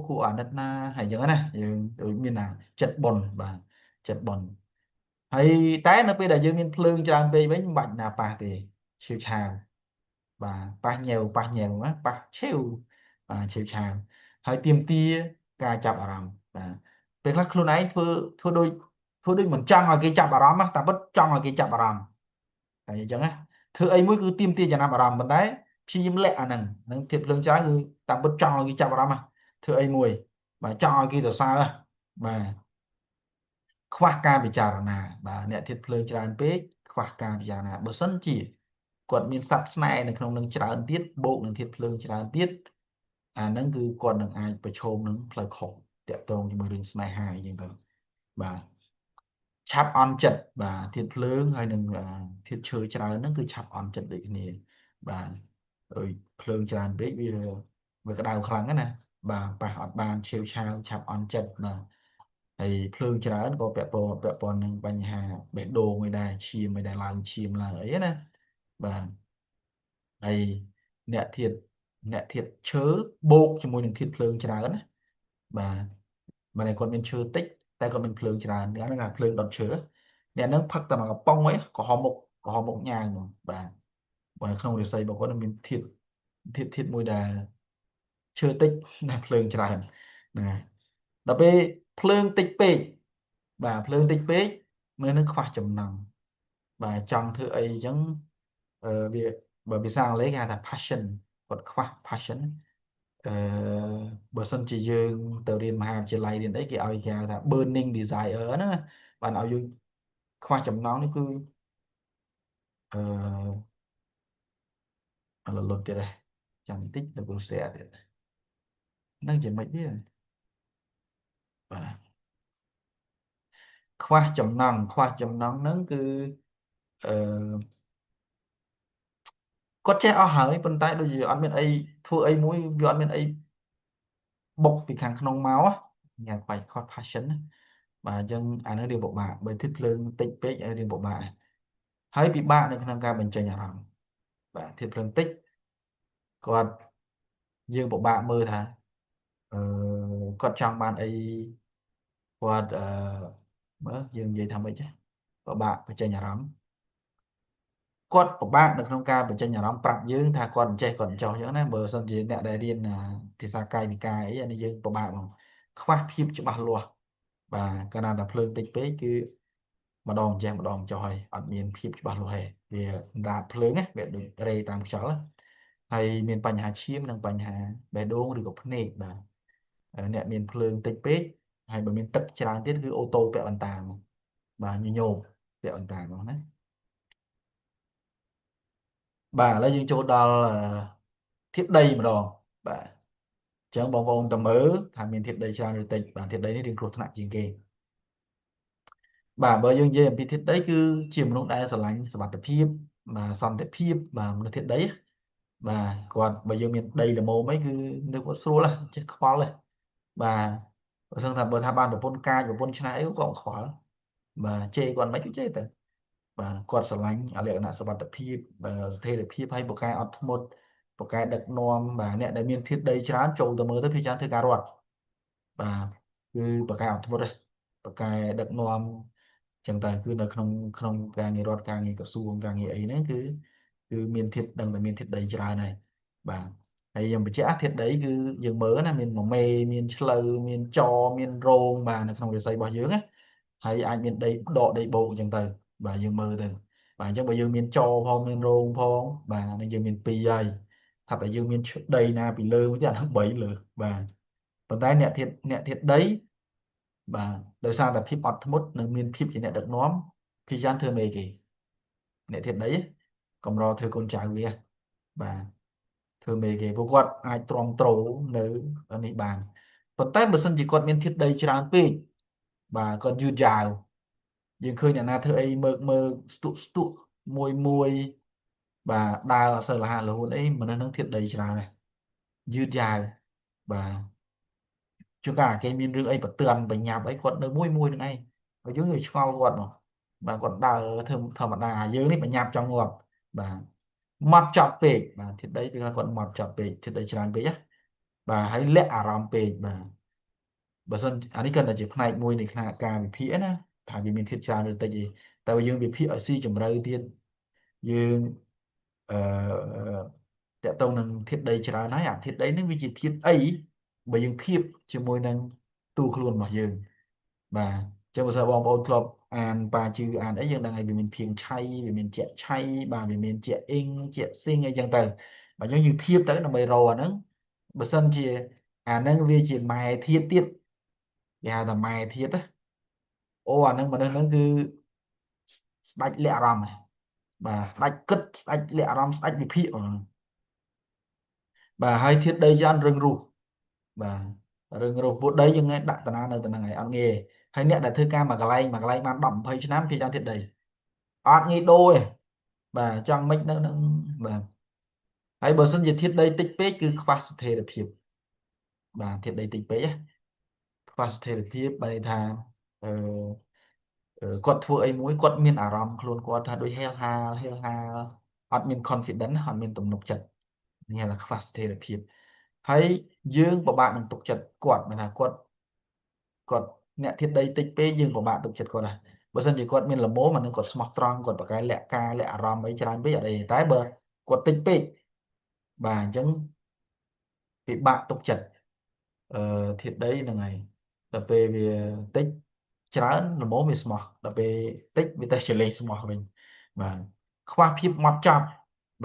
គួរអាណិតណាហើយអញ្ចឹងណាយើងដូចមានចិត្តបុណ្យបាទ ចិត្តបនហើយតែនៅពេលដែលយើងមានភ្លើងច្រើនពេកវិញមិនបាច់ណាប៉ះទេឈៀវឆាវបាទប៉ះញែវណាប៉ះឈៀវបាទឈៀវឆាវហើយទាមទារការចាប់អារម្មណ៍បាទពេលខ្លះខ្លួនឯងធ្វើដូចមិនចង់ឲ្យគេចាប់អារម្មណ៍ណាតែពិតចង់ឲ្យគេចាប់អារម្មណ៍តែអញ្ចឹងណាធ្វើអីមួយគឺទាមទារចំណាប់អារម្មណ៍ប៉ុន្តែព្យាយាមលាក់អាហ្នឹងទៀតភ្លើងច្រើនគឺតាមពិតចង់ឲ្យគេចាប់អារម្មណ៍ណាធ្វើអីមួយបាទចង់ឲ្យគេសរសើរណាបាទខ្វះការពិចារណាបាទអ្នកធាតុភ្លើងច្រើនពេកខ្វះការពិចារណាបើសិនជាគាត់មានសត្វស្នែនៅក្នុងនឹងច្រើនទៀតបូកនឹងធាតុភ្លើងច្រើនទៀតអាហ្នឹងគឺគាត់នឹងអាចប្រឈមនឹងផ្លូវខុសតាក់ទងជាមួយរឿងស្នេហាអីចឹងទៅបាទឆាប់អន់ចិត្តបាទធាតុភ្លើងហើយនឹងធាតុឈើច្រើនហ្នឹងគឺឆាប់អន់ចិត្តដូចគ្នាបាទអើយភ្លើងច្រើនពេកវាក្តៅខ្លាំងណាស់បាទប៉ះអត់បានឆេវឆាវឆាប់អន់ចិត្តបាទហើយភ្លើងច្រើនក៏ពាក់ព័ន្ធនឹងបញ្ហាបេះដូងមួយដែរឈាមមួយដែរឡើងឈាមឡើងអីណាបាទហើយអ្នកធាតុអ្នកធាតុឈើបូកជាមួយនឹងធាតុភ្លើងច្រើនណាបាទបើគាត់មានឈើតិចតែគាត់មានភ្លើងច្រើនហ្នឹងគេភ្លើងដុតឈើអ្នកហ្នឹងផឹកតែមួយកំប៉ុងអីក៏ហមមុខញ៉ាងហ្នឹងបាទបើនៅក្នុងរាសីរបស់គាត់មានធាតុមួយដែលឈើតិចតែភ្លើងច្រើនហ្នឹងហើយដល់ពេលភ្លើងតិចពេកបាទភ្លើងតិចពេកមើលនឹងខ្វះចំណង់បាទចង់ធ្វើអីអញ្ចឹងវាបើភាសាអង់គ្លេសគេហៅថា passion គាត់ខ្វះ passion អឺបើសិនជាយើងទៅរៀនមហាវិទ្យាល័យរៀនអីគេឲ្យគេហៅថា burning desire ហ្នឹងណាបានឲ្យយើងខ្វះចំណង់នេះគឺអឺឥឡូវលុតទៀតដែរចាំបន្តិចទៅព្រោះ share ទៀតហ្នឹងជាមិនទេបាទខ្វះចំណង់ហ្នឹងគឺអឺគាត់ចេះអស់ហើយប៉ុន្តែដូចជាអត់មានអីធ្វើអីមួយវាអត់មានអីបុកពីខាងក្នុងមកញ៉ាំបាយខត់ passion ណាបាទអញ្ចឹងអានេះរៀងពិបាកបើទិសភ្លើងតិចពេករៀងពិបាកហើយពិបាកនៅក្នុងការបញ្ចេញអារម្មណ៍បាទធាតុភ្លើងតិចគាត់យើងពិបាកមើលថាអឺគាត់ចង់បានអីគាត់មើលយើងនិយាយថាម៉េចពិបាកបញ្ចេញអារម្មណ៍គាត់ពិបាកនៅក្នុងការបញ្ចេញអារម្មណ៍ប្រាប់យើងថាគាត់អញ្ចេះគាត់អញ្ចោះអញ្ចឹងណាបើមិនជាអ្នកដែលរៀនភាសាកាយវិការអីអានេះយើងពិបាកហ្មងខ្វះភាពច្បាស់លាស់បាទកាលណាតែភ្លើងតិចពេកគឺម្ដងចេះម្ដងចុះហើយអត់មានភាពច្បាស់លាស់ទេវាសម្រាប់ភ្លើងណាវាដូចរេតាមខ្យល់ណាហើយមានបញ្ហាឈាមនិងបញ្ហាបេះដូងឬក៏ភ្នែកបាទអ្នកមានភ្លើងតិចពេកហើយបើមានទឹកច្រើនទៀតគឺអូតូពាក់បន្តាហ្មងបាទញញោមពាក់បន្តាហ្មងណាបាទឥឡូវយើងចូលដល់ធាតុដីម្ដងបាទអញ្ចឹងបងប្អូនតើមើលថាមានធាតុដីច្រើនឬតិចបាទធាតុដីនេះរៀងគ្រោះថ្នាក់ជាងគេបាទបើយើងនិយាយអំពីធាតុដីគឺជាមនុស្សដែលស្រឡាញ់សុវត្ថិភាពបាទសន្តិភាពបាទមនុស្សធាតុដីបាទគាត់បើយើងមានដីល្មមអីគឺនៅគាត់ស្រួលចេះខ្វល់ទេបាទបើថាបានប្រពន្ធកាចប្រពន្ធឆ្នះអីក៏ខ្វល់បាទជេរគាត់មិនគឺជេរទៅបាទគាត់ស្រឡាញ់លក្ខណៈសុវត្ថិភាពស្ថិរភាពហើយពូកែអត់ធ្មត់ពូកែដឹកនាំបាទអ្នកដែលមានធាតុដីច្រើនចូលទៅមើលទៅភាគច្រើនធ្វើការរត់បាទគឺពូកែអត់ធ្មត់ទេពូកែដឹកនាំចឹងតែគឺនៅក្នុងការងាររដ្ឋការងារក្រសួងការងារអីហ្នឹងគឺមានធាតុដឹងតែមានធាតុដីច្រើនហើយបាទហើយយើងបញ្ជាក់ធាតុដីគឺយើងមើលណាមានមមេមានឆ្លូវមានចមានរងបាទនៅក្នុងរាសីរបស់យើងណាហើយអាចមានដីដកដីបូកអញ្ចឹងទៅបាទយើងមើលទៅបាទអញ្ចឹងបើយើងមានចផងមានរងផងបាទនឹងយើងមានពីរហើយថាតែយើងមានដីណាពីលើមួយទៀតអានោះ3លើបាទប៉ុន្តែអ្នកធាតុដីបាទដោយសារតែភាពអត់ធ្មត់និងមានភាពជាអ្នកដឹកនាំភាគច្រើនធ្វើមេគេអ្នកធាតុដីកម្រធ្វើកូនចៅវាបាទធ្វើមេគេពួកគាត់អាចទ្រាំទ្រនៅនេះបានប៉ុន្តែបើសិនជាគាត់មានធាតុដីច្រើនពេកបាទគាត់យឺតយ៉ាវយើងឃើញអ្នកណាធ្វើអីមើលស្ទុកមួយបាទដើរអត់សូវលះលហួនអីមនុស្សនឹងធាតុដីច្រើនណាស់យឺតយ៉ាវបាទជួនកាលគេមានរឿងអីប្រទ័នបញ្ញាប់អីគាត់នៅមួយនឹងឯងហើយយើងឆ្ងល់គាត់មកបាទគាត់ដើរធ្វើធម្មតាយើងនេះបញ្ញាប់ចង់ងាប់បាទម៉ត់ចត់ពេកបាទធាតុដីគឺគាត់ម៉ត់ចត់ពេកធាតុដីច្រើនពេកណាបាទហើយលាក់អារម្មណ៍ពេកបាទបើសិនអានេះគាត់តែជាផ្នែកមួយនៃការវិភាគណា ថាវាមានធាតុច្រើនឬតិចទេតែបើយើងវិភាគឲ្យស៊ីជម្រៅទៀតយើងអឺតកតងនឹងធាតុដីច្រើនហើយអាធាតុដីហ្នឹងវាជាធាតុអីបើយើងធៀបជាមួយនឹងទូខ្លួនរបស់យើងបាទចឹងបើសិនបងប្អូនធ្លាប់អានប៉ាជឺអានអីយើងដឹងហើយវាមានភៀងឆៃវាមានជាក់ឆៃបាទវាមានជាក់អ៊ីងជាក់ស៊ីងអីចឹងទៅបើយើងធៀបទៅដើម្បីរកអាហ្នឹងបើសិនជាអាហ្នឹងវាជាម៉ែធាតុទៀតគេហៅថាម៉ែធាតុណាអូអាហ្នឹងមនុស្សហ្នឹងគឺស្ដេចលាក់អារម្មណ៍បាទស្ដេចគិតស្ដេចលាក់អារម្មណ៍ស្ដេចវិភាគបាទហើយធាតុដីច្រើនរឹងរូសបាទរឹងរូសពួកដីយើងដាក់តាណានៅតាហ្នឹងហើយអត់ងាយហើយអ្នកដែលធ្វើការមួយកន្លែងបាន10 20ឆ្នាំគេចាំធាតុដីអត់ងាយដូរទេបាទចង់មិននៅនឹងបាទហើយបើសិនជាធាតុដីតិចពេកគឺខ្វះស្ថិរភាពបាទធាតុដីតិចពេកណាខ្វះស្ថិរភាពបានន័យថាអឺគាត់ធ្វើអីមួយគាត់មានអារម្មណ៍ខ្លួនគាត់ថាដូចហេលហាលអត់មាន confidence អត់មានទំនុកចិត្តនេះហៅថាខ្វះស្ថិរភាពហើយយើងពិបាកនឹងទុកចិត្តគាត់មានថាគាត់អ្នកធាតុដីតិចពេកយើងពិបាកទុកចិត្តគាត់ណាបើសិនជាគាត់មានល្មមអានឹងគាត់ស្មោះត្រង់គាត់ប្រកែលក្ខការលក្ខអារម្មណ៍អីច្រើនពេកអត់អីតែបើគាត់តិចពេកបាទអញ្ចឹងពិបាកទុកចិត្តអឺធាតុដីហ្នឹងហើយដល់ពេលវាតិចច្រើនល្មមវាស្មោះដល់ពេលតិចវាទៅចលេងស្មោះវិញបាទខ្វះភាពហ្មត់ចត់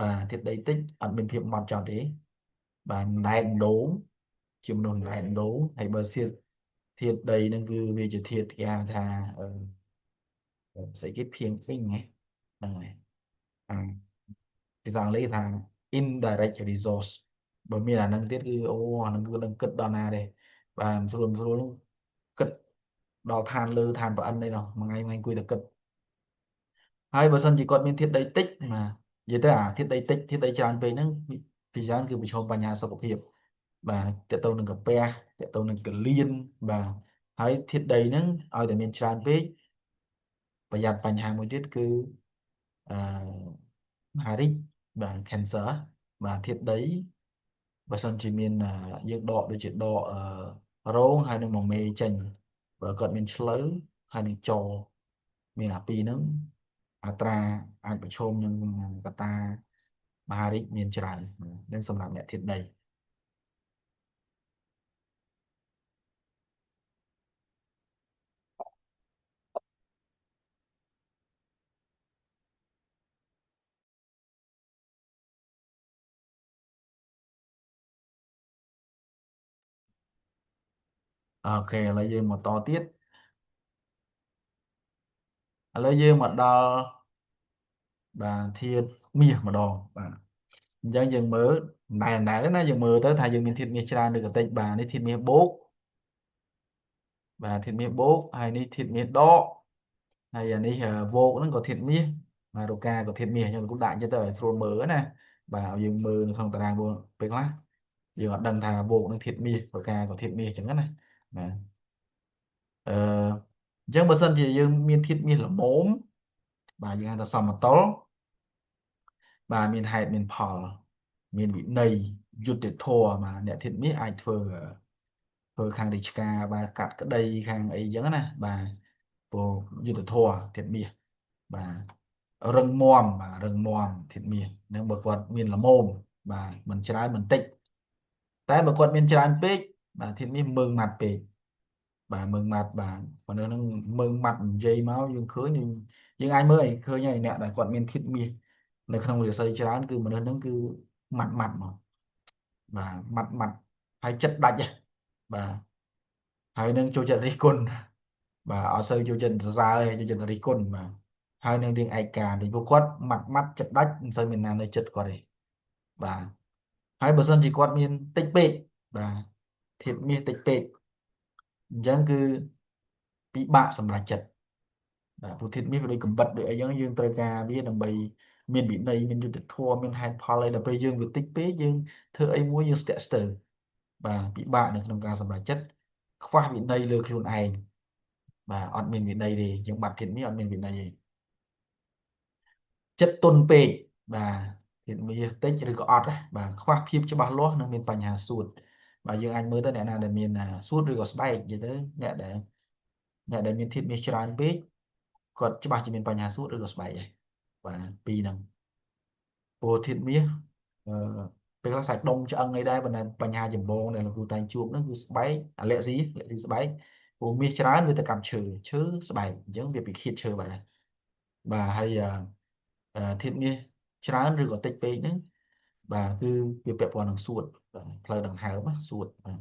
បាទធាតុដីតិចអត់មានភាពហ្មត់ចត់ទេបាទណែនដូងជាមនុស្សណែនដូងហើយបើធាតុដីហ្នឹងគឺវាជាធាតុគេហៅថាស្អីគេភៀងផ្សេងហ្នឹងហើយអាភាសាអង់គ្លេសថា indirect resource បើមានអាហ្នឹងទៀតគឺអូអាហ្នឹងគឺនឹងគិតដល់ណាទេបាទមិនស្រួលគិតដល់ឋានលើឋានប្រអិនអីនោះមួយថ្ងៃអង្គុយតែគិតហើយបើសិនជាគាត់មានធាតុដីតិចបាទនិយាយទៅអាធាតុដីតិចធាតុដីច្រើនពេកហ្នឹងពីច្រើនគឺប្រឈមបញ្ហាសុខភាពបាទតកតងនឹងកាពះតកតងនឹងកលៀនបាទហើយធាតុដីហ្នឹងឲ្យតែមានច្រើនពេកប្រយ័ត្នបញ្ហាមួយទៀតគឺអឺមហារីកបាទ cancer បាទធាតុដីបើសិនជាមានយើងដកដូចជាដករោងហើយនឹងមកមេចេញបើគាត់មានឆ្លូវហើយនឹងចមានអាពីរហ្នឹងអត្រាអាចប្រឈមនឹងកត្តាមហារីកមានច្រើននឹងសម្រាប់អ្នកធាតុដីអូខេឥឡូវយើងមកតទៀតឥឡូវយើងមកដល់បាទធាតុមាសម្ដងបាទអញ្ចឹងយើងមើលណែណាយើងមើលទៅថាយើងមានធាតុមាសច្រើនឬក៏តិចបាទនេះធាតុមាសបូកបាទធាតុមាសបូកហើយនេះធាតុមាសដកហើយអានេះវោកហ្នឹងក៏ធាតុមាសបាទរកាក៏ធាតុមាសអញ្ចឹងគូដាក់ចិត្តទៅឲ្យស្រួលមើលណាបាទឲ្យយើងមើលនៅក្នុងតារាងពេលខ្លះយើងអត់ដឹងថាវោកនឹងធាតុមាសរកាក៏ធាតុមាសអញ្ចឹងណាបាទអឺអញ្ចឹងបើសិនជាយើងមានធាតុមាសល្មមបាទយើងហៅថាសមតុល្យបាទមានហេតុមានផលមានវិន័យយុត្តិធម៌បាទអ្នកធាតុមាសអាចធ្វើខាងរាជការបាទកាត់ក្តីខាងអីចឹងណាបាទព្រោះយុត្តិធម៌ធាតុមាសបាទរឹងមាំបាទរឹងមាំធាតុមាសនឹងបើគាត់មានល្មមបាទមិនច្រើនមិនតិចតែបើគាត់មានច្រើនពេកបាទធាតុមាសមើងម៉ាត់ពេកបាទមើងម៉ាត់បាទប៉ុន្តែនឹងមើងម៉ាត់និយាយមកយើងឃើញយើងអាចមើលឲ្យឃើញហើយអ្នកដែលគាត់មានធាតុមាសនៅក្នុងរាសីច្រើនគឺមនុស្សហ្នឹងគឺម៉ាត់មកបាទម៉ាត់ហើយចិត្តដាច់ហ៎បាទហើយនឹងចូលចិត្តរិះគន់បាទអត់សូវចូលចិត្តសរសើរទេចូលចិត្តរិះគន់បាទហើយនឹងរៀងឯកាពីពួកគាត់ម៉ាត់ចិត្តដាច់មិនសូវមានណានៅចិត្តគាត់ទេបាទហើយបើសិនជាគាត់មានតិចពេកបាទធាតុមាសតិចពេកអញ្ចឹងគឺពិបាកសម្រេចចិត្តបាទព្រោះធាតុមាសវាដូចកំបិតដូចអីចឹងយើងត្រូវការវាដើម្បីមានវិន័យមានយុត្តិធម៌មានហេតុផលអីដល់ពេលយើងវាតិចពេកយើងធ្វើអីមួយយើងស្ទាក់ស្ទើរបាទពិបាកនៅក្នុងការសម្រេចចិត្តខ្វះវិន័យលើខ្លួនឯងបាទអត់មានវិន័យទេយើងបាត់ធាតុមាសអត់មានវិន័យទេចិត្តទន់ពេកបាទធាតុមាសតិចឬក៏អត់ណាបាទខ្វះភាពច្បាស់លាស់និងមានបញ្ហាសួតបាទយើងអាចមើលទៅអ្នកណាដែលមានសួតឬក៏ស្បែកនិយាយទៅអ្នកដែល អ្នកដែលមានធាតុមាសច្រើនពេកគាត់ច្បាស់ជាមានបញ្ហាសួតឬក៏ស្បែកដែរបាទពីរហ្នឹងព្រោះធាតុមាសអឺពេលខ្លះសាច់ដុំឆ្អឹងអីដែរប៉ុន្តែបញ្ហាចម្បងដែលលោកគ្រូតែងជួបហ្នឹងគឺស្បែកអាឡែស៊ីស្បែកព្រោះមាសច្រើនវាទៅកាប់ឈើស្បែកអញ្ចឹងវាពិឃាតឈើបាទបាទហើយធាតុមាសច្រើនឬក៏តិចពេកហ្នឹងបាទគឺវាពាក់ព័ន្ធនឹងសួតបាទផ្លូវដង្ហើមណាសួតបាទ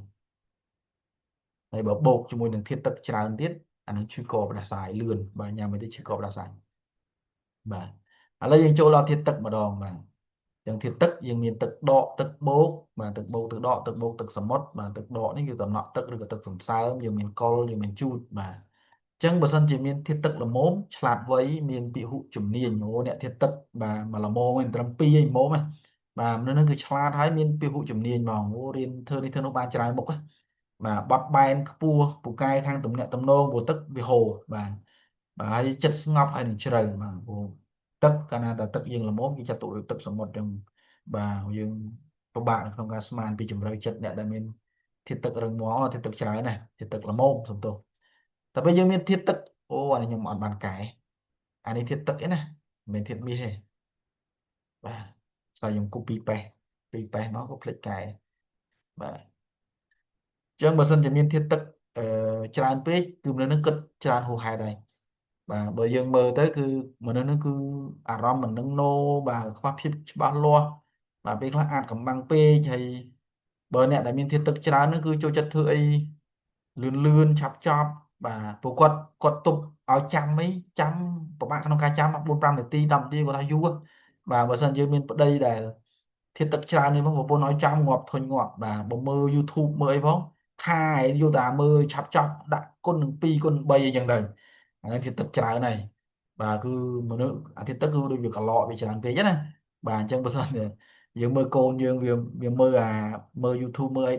ហើយបើបូកជាមួយនឹងធាតុទឹកច្រើនទៀតអានឹងឈឺកផ្ដាសាយលឿនបាទញ៉ាំទៅឈឺកផ្ដាសាយបាទឥឡូវយើងចូលដល់ធាតុទឹកម្ដងបាទទាំងធាតុទឹកយើងមានទឹកដកទឹកបូកបាទទឹកបូកទឹកដកទឹកបូកទឹកសមុទ្របាទទឹកដកនេះគឺតំណក់ទឹកឬក៏ទឹកសន្សើមយើងមានកុលយើងមានជូតបាទអញ្ចឹងបើសិនជាមានធាតុទឹកល្មមឆ្លាតវៃមានពិហុជំនាញអូអ្នកធាតុទឹកបាទមកល្មមមិនត្រឹម2ឯងល្មមណាបាទមនុស្សហ្នឹងគឺឆ្លាតហើយមានពិហុជំនាញហ្មងអូរៀនធ្វើនេះធ្វើនោះបានច្រើនមុខណាបាទបត់បែនខ្ពស់ពូកែខាងទំនាក់ទំនងព្រោះទឹកវាហូរបាទបាទហើយចិត្តស្ងប់ហើយនឹងជ្រៅបាទព្រោះទឹកកាលណាតែទឹកយើងល្មមគេចាត់ទុកដូចទឹកសមុទ្រចឹងបាទយើងពិបាកនៅក្នុងការស្មានពីជម្រៅចិត្តអ្នកដែលមានធាតុទឹករឹងមាំធាតុទឹកច្រើនណាធាតុទឹកល្មមសំទោសតែពេលយើងមានធាតុទឹកអូអានេះខ្ញុំអត់បានកែអានេះធាតុទឹកឯណាមិនមែនធាតុមាសទេបាទតែខ្ញុំគូពីប៉េះមកក៏ភ្លេចកែបាទអញ្ចឹងបើសិនជាមានធាតុទឹកអឺច្រើនពេកគឺមនុស្សនឹងគិតច្រើនហួសហេតុហើយបាទបើយើងមើលទៅគឺមនុស្សនឹងគឺអារម្មណ៍មិននឹងណូបាទខ្វះភាពច្បាស់លាស់បាទពេលខ្លះអាចកំបាំងពេកហើយបើអ្នកដែលមានធាតុទឹកច្រើនហ្នឹងគឺចូលចិត្តធ្វើអីលឿនឆាប់ចប់បាទព្រោះគាត់ទុកឲ្យចាំអីចាំពិបាកក្នុងការចាំ4 5នាទី10នាទីគាត់ថាយូរបាទបើសិនយើងមានប្តីដែលធាតុទឹកច្រើននេះផងប្រពន្ធឲ្យចាំងាប់ធុញងាប់បាទបើមើល YouTube មើលអីផងខែយកតែមើលឆាប់ចប់ដាក់គុណនឹង2គុណ3អីចឹងទៅអានេះធាតុទឹកច្រើនហើយបាទគឺមនុស្សអាធាតុទឹកគឺដូចវាកឡកវាច្រើនពេកណាបាទអញ្ចឹងបើសិនជាយើងមើលកូនយើងវាមើល YouTube មើលអី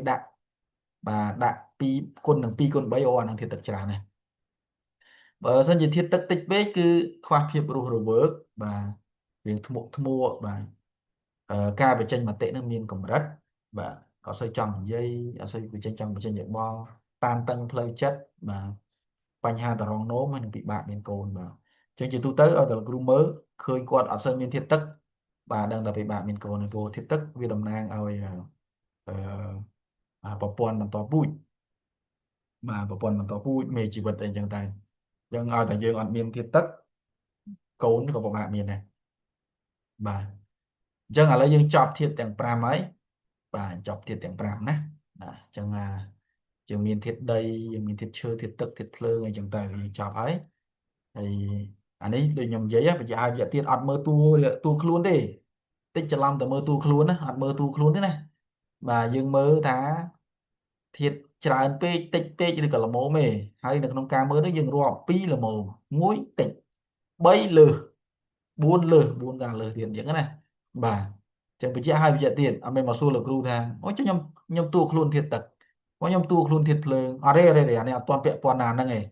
បាទដាក់2គុណនឹង2គុណ3អូអានឹងធាតុទឹកច្រើនណាស់បើសិនជាធាតុទឹកតិចពេកគឺខ្វះភាពរស់រវើកបាទរៀងធ្មក់បាទការបញ្ចេញមតិនឹងមានកម្រិតបាទអត់សូវចង់និយាយអត់សូវចង់បញ្ចេញយោបល់តានតឹងផ្លូវចិត្តបាទបញ្ហាតរងនោមហើយនឹងពិបាកមានកូនបាទអញ្ចឹងជាទូទៅឲ្យតែលោកគ្រូមើលឃើញគាត់អត់សូវមានធាតុទឹកបាទដឹងតែពិបាកមានកូនហើយព្រោះធាតុទឹកវាតំណាងឲ្យអប្រព័ន្ធបន្តពូជបាទប្រព័ន្ធបន្តពូជមេជីវិតអីចឹងតែអញ្ចឹងឲ្យតែយើងអត់មានធាតុទឹកកូនក៏ពិបាកមានដែរបាទអញ្ចឹងឥឡូវយើងចប់ធាតុទាំង5ហើយបាទចប់ធាតុទាំង5ណាបាទអញ្ចឹងយើងមានធាតុដីយើងមានធាតុឈើធាតុទឹកធាតុភ្លើងអីចឹងទៅយើងចប់ហើយហើយអានេះដូចខ្ញុំនិយាយបញ្ជាក់ឲ្យទៀតអត់មើលតួខ្លួនទេតិចច្រឡំតែមើលតួខ្លួនណាអត់មើលតួខ្លួនទេណាបាទយើងមើលថាធាតុច្រើនពេកតិចពេកឬក៏ល្មមទេហើយនៅក្នុងការមើលនេះយើងរាប់2ល្មម1តិច3លើស4លើស4ការលើសទៀតអញ្ចឹងណាបាទចឹងបញ្ជាក់ឲ្យបញ្ជាក់ទៀតអត់មែនមកសួរលោកគ្រូថាអូចុះខ្ញុំតួខ្លួនធាតុទឹកអូខ្ញុំតួខ្លួនធាតុភ្លើងអត់ទេអានេះអត់ទាន់ពាក់ព័ន្ធណាហ្នឹងឯង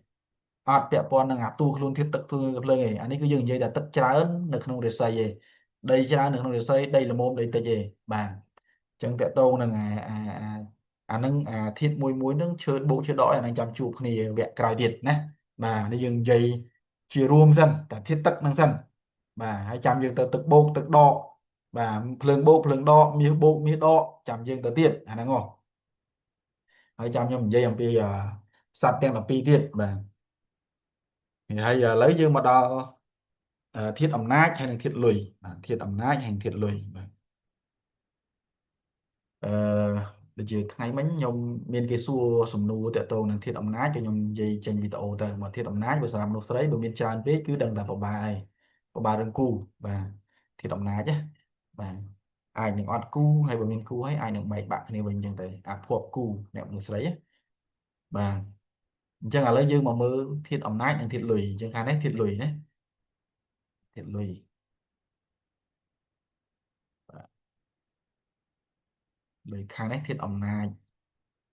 អត់ពាក់ព័ន្ធនឹងអាតួខ្លួនធាតុទឹកធ្វើភ្លើងឯងអានេះគឺយើងនិយាយតែទឹកច្រើននៅក្នុងរាសីឯងដីច្រើននៅក្នុងរាសីដីល្មមដីតិចឯងបាទអញ្ចឹងតកតងនឹងអានឹងធាតុមួយនឹងឈើបូកឈើដកអានឹងចាំជួបគ្នាវគ្គក្រោយទៀតណាបាទនេះយើងនិយាយជារួមសិនតែធាតុទឹកនឹងសិនបាទហើយចាំយើងទៅទឹកបូកទឹកដកបាទភ្លើងបូកភ្លើងដកមាសបូកមាសដកចាំយើងទៅទៀតអាហ្នឹងហ៎ហើយចាំខ្ញុំនិយាយអំពីសត្វទាំង12ទៀតបាទហើយឥឡូវយើងមកដល់ធាតុអំណាចហើយនិងធាតុលុយបាទធាតុអំណាចហើយនិងធាតុលុយបាទអឺដូចជាថ្ងៃមិញខ្ញុំមានគេសួរសំណួរតាក់ទងនឹងធាតុអំណាចខ្ញុំនិយាយចេញវីដេអូទៅមកធាតុអំណាចបើសម្រាប់មនុស្សស្រីបើមានច្រើនពេកគឺដឹងតែបបាហើយបបារឿងគូបាទធាតុអំណាចណាបាទអាចនឹងអត់គូហើយបើមានគូហើយអាចនឹងបែកបាក់គ្នាវិញអញ្ចឹងទៅអាភ័ព្វគូអ្នកមនុស្សស្រីណាបាទអញ្ចឹងឥឡូវយើងមកមើលធាតុអំណាចនិងធាតុលុយអញ្ចឹងខាងនេះធាតុលុយណាធាតុលុយបាទលុយខាងនេះធាតុអំណាច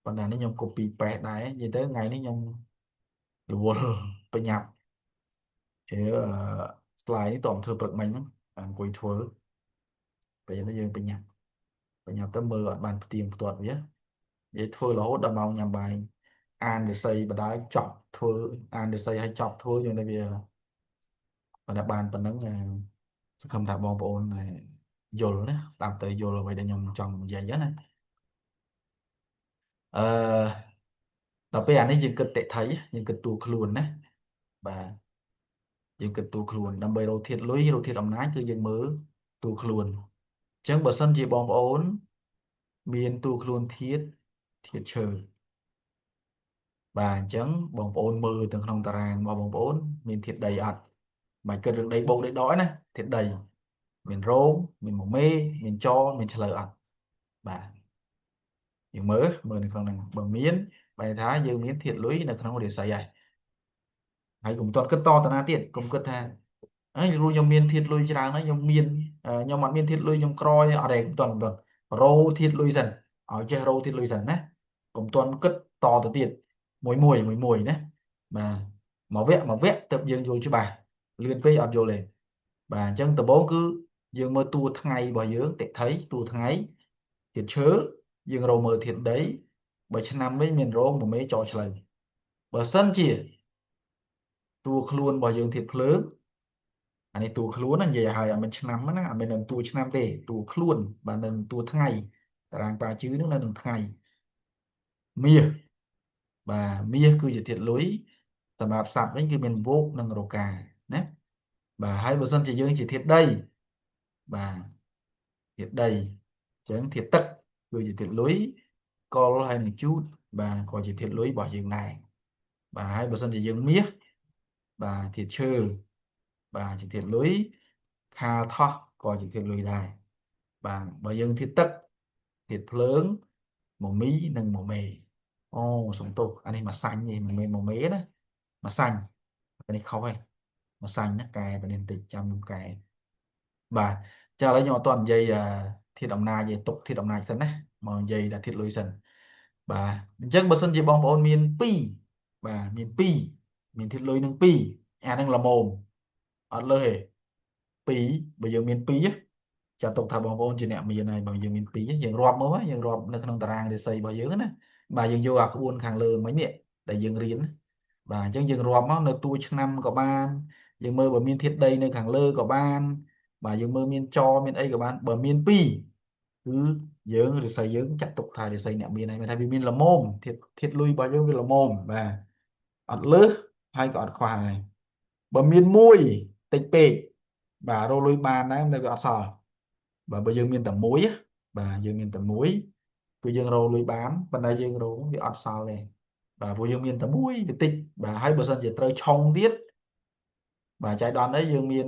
ប៉ុន្តែនេះខ្ញុំ copy paste ដែរនិយាយទៅថ្ងៃនេះខ្ញុំរវល់បញ្ញាប់ជឿslide នេះតោះធ្វើព្រឹកមិញហ្នឹងអង្គុយធ្វើពេលនេះយើងបញ្ញាប់ទៅមើលអត់បានផ្ទៀងផ្ទាត់វានិយាយធ្វើរហូតដល់ម៉ោងញ៉ាំបាយ អានរិស័យបដាចប់ធ្វើអានរិស័យឲ្យចប់ធ្វើយើងតែវាបើតែបានប៉ុណ្ណឹងសង្ឃឹមថាបងប្អូនយល់ណាស្ដាប់ទៅយល់អ្វីដែលខ្ញុំចង់និយាយណាអឺដល់ពេលអានេះយើងគិតតិថីយើងគិតតួខ្លួនណាបាទយើងគិតតួខ្លួនដើម្បីរកធាតុលុយរកធាតុអំណាចគឺយើងមើលតួខ្លួនអញ្ចឹងបើសិនជាបងប្អូនមានតួខ្លួនធាតុឈើបាទអញ្ចឹងបងប្អូនមើលទាំងក្នុងតារាងរបស់បងប្អូនមានធាតុដីអត់មិនគិតរឿងដីបូកដីដកណាធាតុដីមានរោងមានម៉ូមេមានចមានឆ្លើអត់បាទយើងមើលនៅក្នុងហ្នឹងបើមានបែរថាយើងមានធាតុលុយនៅក្នុងរាសីហើយហើយកុំតន់គិតតទៅណាទៀតកុំគិតថាអើយរួចខ្ញុំមានធាតុលុយច្រើនហើយខ្ញុំអត់មានធាតុលុយខ្ញុំក្រអត់ទេកុំតន់រោធាតុលុយសិនឲ្យចេះរោធាតុលុយសិនណាកុំតន់គិតតទៅទៀតមួយណាបាទមួយវគ្គទៅយើងយល់ច្បាស់លឿនពេកអត់យល់ទេបាទអញ្ចឹងដំបូងគឺយើងមើលតួថ្ងៃរបស់យើងតិថីតួថ្ងៃធាតុឈើយើងរកមើលធាតុដីបើឆ្នាំនេះមានរោងមួយមេចឆ្លូវបើសិនជាតួខ្លួនរបស់យើងធាតុភ្លើងអានេះតួខ្លួនណានិយាយឲ្យអត់មានឆ្នាំណាអត់មាននឹងតួឆ្នាំទេតួខ្លួនបាទនឹងតួថ្ងៃតារាងប៉ាជឿនឹងនៅនឹងថ្ងៃមាសបាទមាសគឺជាធាតុលុយសម្រាប់សត្វវិញគឺមានវោកនិងរកាណាបាទហើយបើសិនជាយើងជាធាតុដីបាទធាតុដីអញ្ចឹងធាតុទឹកគឺជាធាតុលុយកុលហើយនឹងជូតបាទក៏ជាធាតុលុយរបស់យើងដែរបាទហើយបើសិនជាយើងមាសបាទធាតុឈើបាទជាធាតុលុយខាលថោះក៏ជាធាតុលុយដែរបាទបើយើងធាតុទឹកធាតុភ្លើងម៉ូមីនិងម៉ូមេអូសំទោសអានេះមួយសាញ់នេះមិនមែនម៉ូមេណាមួយសាញ់អានេះខុសហើយមួយសាញ់ណាកែតនេះបន្តិចចាំខ្ញុំកែបាទចាឥឡូវខ្ញុំអត់ទាន់និយាយធាតុអំណាចទេទុកធាតុអំណាចសិនណាមកនិយាយតែធាតុលុយសិនបាទអញ្ចឹងបើសិនជាបងប្អូនមាន2បាទមានមានធាតុលុយនឹង2អានឹងល្មមអត់លើសទេ2បើយើងមាន2ចាត់ទុកថាបងប្អូនជាអ្នកមានហើយបើយើងមាន2យើងរាប់មើលយើងរាប់នៅក្នុងតារាងរាសីរបស់យើងណាបាទយើងយកអាក្បួនខាងលើមិញនេះដែលយើងរៀនបាទអញ្ចឹងយើងរាប់មកនៅតួឆ្នាំក៏បានយើងមើលបើមានធាតុដីនៅខាងលើក៏បានបាទយើងមើលមានចមានអីក៏បានបើមាន2គឺយើងរាសីយើងចាត់ទុកថារាសីអ្នកមានហើយមានថាវាមានល្មមធាតុលុយរបស់យើងវាល្មមបាទអត់លើសហើយក៏អត់ខ្វះហើយបើមានមួយតិចពេកបាទរកលុយបានដែរតែវាអត់សល់បើយើងមានតែមួយបាទយើងមានតែមួយគឺយើងរកលុយបានប៉ុន្តែយើងរកវាអត់សល់ទេបាទព្រោះយើងមានតែមួយវាតិចបាទហើយបើសិនជាត្រូវឆុងទៀតបាទចៃដន្យđấyយើងមាន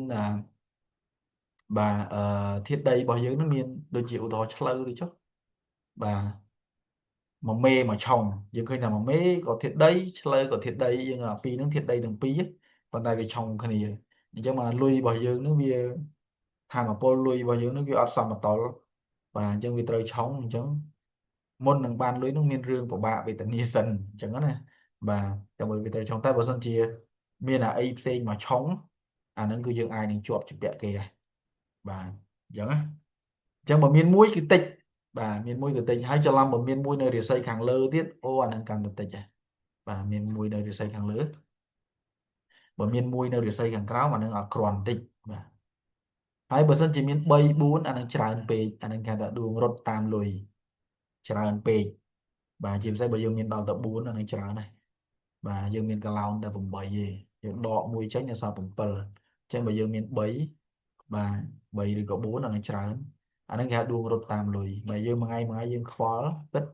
បាទធាតុដីរបស់យើងនឹងមានដូចជាឧទាហរណ៍ឆ្លូវទៅចុះបាទមួយមេមួយឆុងយើងឃើញថាមួយមេក៏ធាតុដីឆ្លូវក៏ធាតុដីយើងអាពីរហ្នឹងធាតុដីទាំងពីរប៉ុន្តែវាឆុងគ្នាអញ្ចឹងមកលុយរបស់យើងនឹងវាថាមពលលុយរបស់យើងនឹងវាអត់សមតុល្យបាទអញ្ចឹងវាត្រូវឆុងអញ្ចឹងមុននឹងបានលុយនឹងមានរឿងពិបាកវេទនាសិនអញ្ចឹងណាបាទតែមើលវាត្រូវឆុងតែបើសិនជាមានអាអីផ្សេងមកឆុងអាហ្នឹងគឺយើងអាចនឹងជាប់ជាពាក់គេហើយបាទអញ្ចឹងណាអញ្ចឹងបើមានមួយគឺតិចបាទមានមួយគឺតិចហើយច្រឡំបើមានមួយនៅរាសីខាងលើទៀតអូអាហ្នឹងកាន់តែតិចដែរបាទមានមួយនៅរាសីខាងលើបើមានមួយនៅរាសីខាងក្រោមអាហ្នឹងអត់គ្រាន់តិចបាទហើយបើសិនជាមាន3 4អាហ្នឹងច្រើនពេកអាហ្នឹងគេថាដួងរត់តាមលុយច្រើនពេកបាទជាពិសេសបើយើងមានដល់ទៅ4អាហ្នឹងច្រើនហើយបាទយើងមានកន្លងតែ8ទេយើងដកមួយចេញដល់សល់7អញ្ចឹងបើយើងមាន3បាទ3ឬក៏4អាហ្នឹងច្រើនអាហ្នឹងគេហៅដួងរត់តាមលុយបើយើងមួយថ្ងៃយើងខ្វល់គិត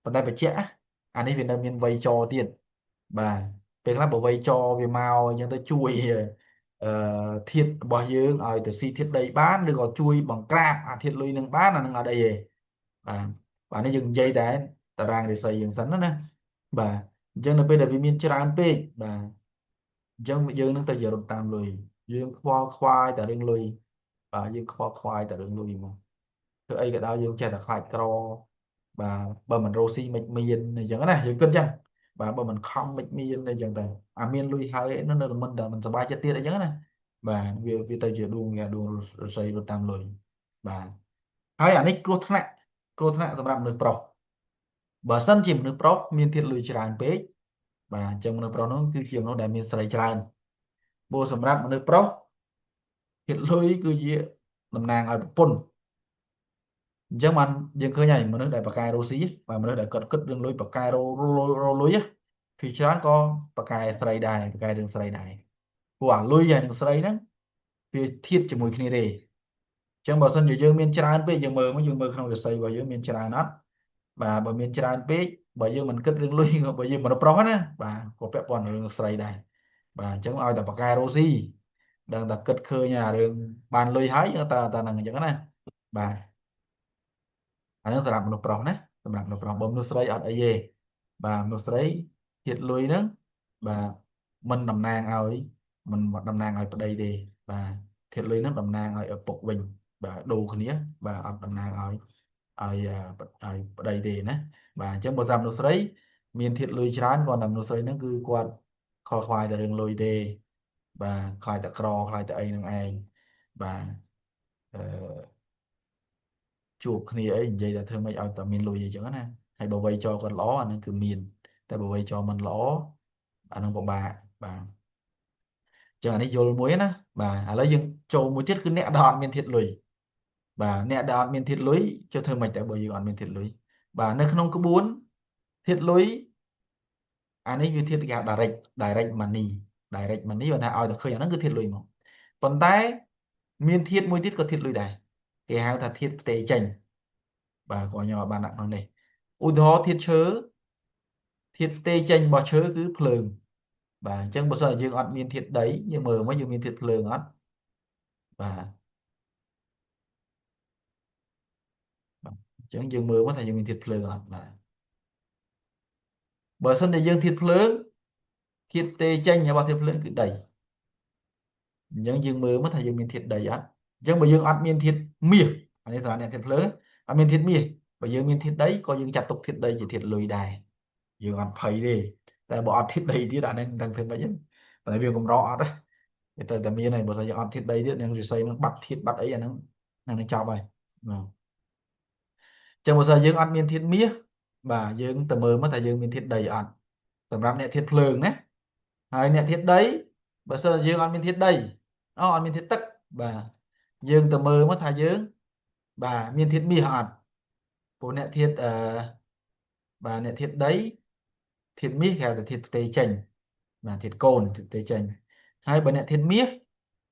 ប៉ុន្តែបញ្ជាក់អានេះវានៅមានវ័យចទៀតបាទពេលខ្លះបើវ័យចវាមកអញ្ចឹងទៅជួយអឺធាតុរបស់យើងឲ្យទៅស៊ីធាតុដីបានឬក៏ជួយបង្ក្រាបអាធាតុលុយនឹងបានអានឹងអត់អីទេបាទបាទនេះយើងនិយាយតែតារាងរាសីយើងសិនណាបាទអញ្ចឹងនៅពេលដែលវាមានច្រើនពេកបាទអញ្ចឹងយើងនឹងទៅជារត់តាមលុយយើងខ្វល់ខ្វាយតែរឿងលុយបាទយើងខ្វល់ខ្វាយតែរឿងលុយមកធ្វើអីក៏ដោយយើងចេះតែខ្លាចក្របាទបើមិនរស់ស៊ីមិនមានអញ្ចឹងណាយើងគិតអញ្ចឹងបាទបើមិនខំមិនមានអញ្ចឹងតែអាមានលុយហើយនៅមិនតែមិនសប្បាយចិត្តទៀតអញ្ចឹងណាបាទវាទៅជាដួងរស័យរត់តាមលុយបាទហើយអានេះគ្រោះថ្នាក់សម្រាប់មនុស្សប្រុសបើសិនជាមនុស្សប្រុសមានធាតុលុយច្រើនពេក bà trong nó pro nó cứ chiều nó đại miền sài tràn bộ sầm rạp nó pro hiện lôi cứ gì nằm nàng ở pôn chẳng man dân khơi nhảy mà nước đại bạc cài rô xí và mà nước đại cất cất đường lối bạc cài rô lối á thì chán có bạc cài sài đài bạc cài đường sài đài của lối dài đường sài đó vì thiết cho mùi kia đi chẳng bảo thân giờ miền tràn bây giờ mờ mới giờ mờ không được xây vào giờ miền tràn đó và bởi miền tràn bây bởi giờ mình cất đường lối bởi giờ mà nó pro á và có vẽ còn đường sài đài và chẳng ai tập bạc cài rô xí đang đặt cất khơi nhà đường bàn lối hái ta ta năng chẳng này bà anh nó làm một pro nè làm một pro bơm nước sấy ở đây về và nước sấy thiệt lùi nữa và mình nằm nang ở mình một nằm nang ở đây thì và thiệt lùi nó nằm nang ở Phục Bình và đồ cái nhé và ở nằm nang ở đây thì nè và chứ một trăm nước sấy miền thiệt lùi chán còn nằm nước sấy nó cứ qua kho khoai từ đường lùi thì và khoai từ cro khoai từ ấy năng ai và ờ, chuộtគ្នាអីនិយាយថាធ្វើម៉េចឲ្យតែមានលុយអីចឹងណាហើយបើវ័យចោលគាត់ល្អអានឹងគឺមានតែបើវ័យចោលមិនល្អអានឹងពិបាកបាទចឹងអានេះយល់មួយណាបាទឥឡូវយើងចូលមួយទៀតគឺអ្នកដែលអត់មានធាតុលុយបាទអ្នកដែលអត់មានធាតុលុយចូលធ្វើម៉េចតែបើយើងអត់មានធាតុលុយបាទនៅក្នុងក្បួនធាតុលុយអានេះវាធាតុគេហៅ direct money direct money បើថាឲ្យតែឃើញអាហ្នឹងគឺធាតុលុយមកប៉ុន្តែមានធាតុមួយទៀតក៏ធាតុលុយដែរគេហៅថាធាតុផ្ទេរចេញបាទគាត់ខ្ញុំបានដាក់ក្នុងនេះឧទាហរណ៍ធាតុឈើធាតុផ្ទេរចេញរបស់ឈើគឺភ្លើងបាទអញ្ចឹងបើសិនជាយើងអត់មានធាតុដីយើងមើលមកយើងមានធាតុភ្លើងអត់បាទបាទអញ្ចឹងយើងមើលមកថាយើងមានធាតុភ្លើងអត់បាទបើសិនជាយើងធាតុភ្លើងធាតុផ្ទេរចេញរបស់ធាតុភ្លើងគឺដីអញ្ចឹងយើងមើលមកថាយើងមានធាតុដីអត់អញ្ចឹងបើយើងអត់មានធាតុមាសអានេះសម្រាប់អ្នកធាតុភ្លើងអត់មានធាតុមាសបើយើងមានធាតុដីក៏យើងចាត់ទុកធាតុដីជាធាតុលុយដែរយើងអត់ភ័យទេតែបើអត់ធាតុដីទៀតអានេះមិនដឹងធ្វើម៉េចទេតែវាកម្រអត់ទេវាទៅតែមានហើយបើថាយើងអត់ធាតុដីទៀតនឹងរិស័យនឹងបាត់ធាតុបាត់អីអាហ្នឹងនឹងចប់ហើយបាទចឹងបើថាយើងអត់មានធាតុមាសបាទយើងទៅមើលមកថាយើងមានធាតុដីអត់សម្រាប់អ្នកធាតុភ្លើងណាហើយអ្នកធាតុដីបើសិនជាយើងអត់មានធាតុដីអត់មានធាតុទឹកបាទយើងទៅមើលមកថាយើងបាទមានធាតុមាសអត់ព្រោះអ្នកធាតុបាទអ្នកធាតុដីធាតុមាសគេហៅថាធាតុផ្ទេរចេញបាទធាតុកូនធាតុផ្ទេរចេញហើយបើអ្នកធាតុមាស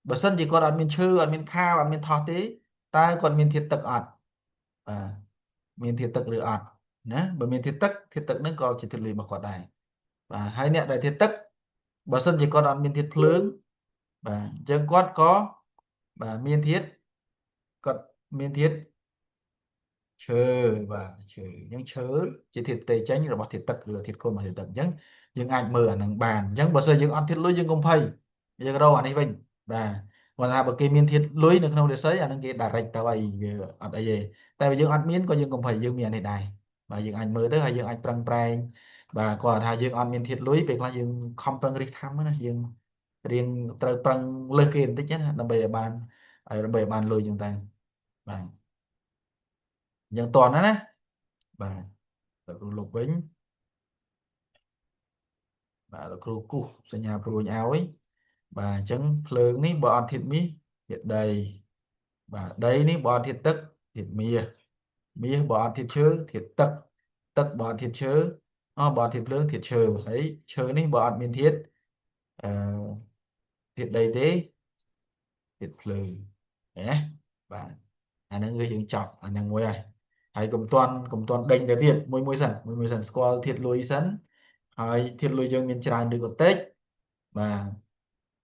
បើសិនជាគាត់អត់មានឈើអត់មានខាវអត់មានថោះទេតើគាត់មានធាតុទឹកអត់បាទមានធាតុទឹកឬអត់ណាបើមានធាតុទឹកហ្នឹងក៏ជាធាតុលុយរបស់គាត់ដែរបាទហើយអ្នកដែលធាតុទឹកបើសិនជាគាត់អត់មានធាតុភ្លើងបាទអញ្ចឹងគាត់ក៏បាទមានធាតុគាត់មានធាតុឈើបាទឈើអញ្ចឹងឈើជាធាតុផ្ទៃចេញរបស់ធាតុទឹកឬធាតុគុណរបស់ធាតុទឹកអញ្ចឹងយើងអាចមើលអានឹងបានអញ្ចឹងបើសិនយើងអត់ធាតុលុយយើងកុំភ័យយើងរកអានេះវិញបាទគាត់ថាបើគេមានធាតុលុយនៅក្នុងរាសីអានឹងគេ direct ទៅហើយវាអត់អីទេតែបើយើងអត់មានក៏យើងកុំភ័យយើងមានអានេះដែរបាទយើងអាចមើលទៅហើយយើងអាចប្រឹងប្រែងបាទគាត់ថាយើងអត់មានធាតុលុយពេលខ្លះយើងខំប្រឹងរិះខំណាយើងរៀងត្រូវប្រឹងលើសគេបន្តិចណាដើម្បីឲ្យបានលុយចឹងទៅបាទយ៉ាងតន់ណាបាទទៅគ្រូលោកវិញបាទលោកគ្រូគូសសញ្ញាព្រួយឲ្យបាទអញ្ចឹងភ្លើងនេះបើអត់ធាតុមាសធាតុដីបាទដីនេះបើអត់ធាតុទឹកធាតុមាសបើអត់ធាតុឈើធាតុទឹកបើអត់ធាតុឈើបើអត់ធាតុភ្លើងធាតុឈើហើយឈើនេះបើអត់មានធាតុអឺធាតុដីទេធាតុភ្លើងណាបាទអាហ្នឹងគឺយើងចប់អាហ្នឹងមួយហើយកុំទាន់ដេញទៅទៀតមួយសិនស្គាល់ធាតុលុយសិនហើយធាតុលុយយើងមានច្រើនឬក៏តិចបាទ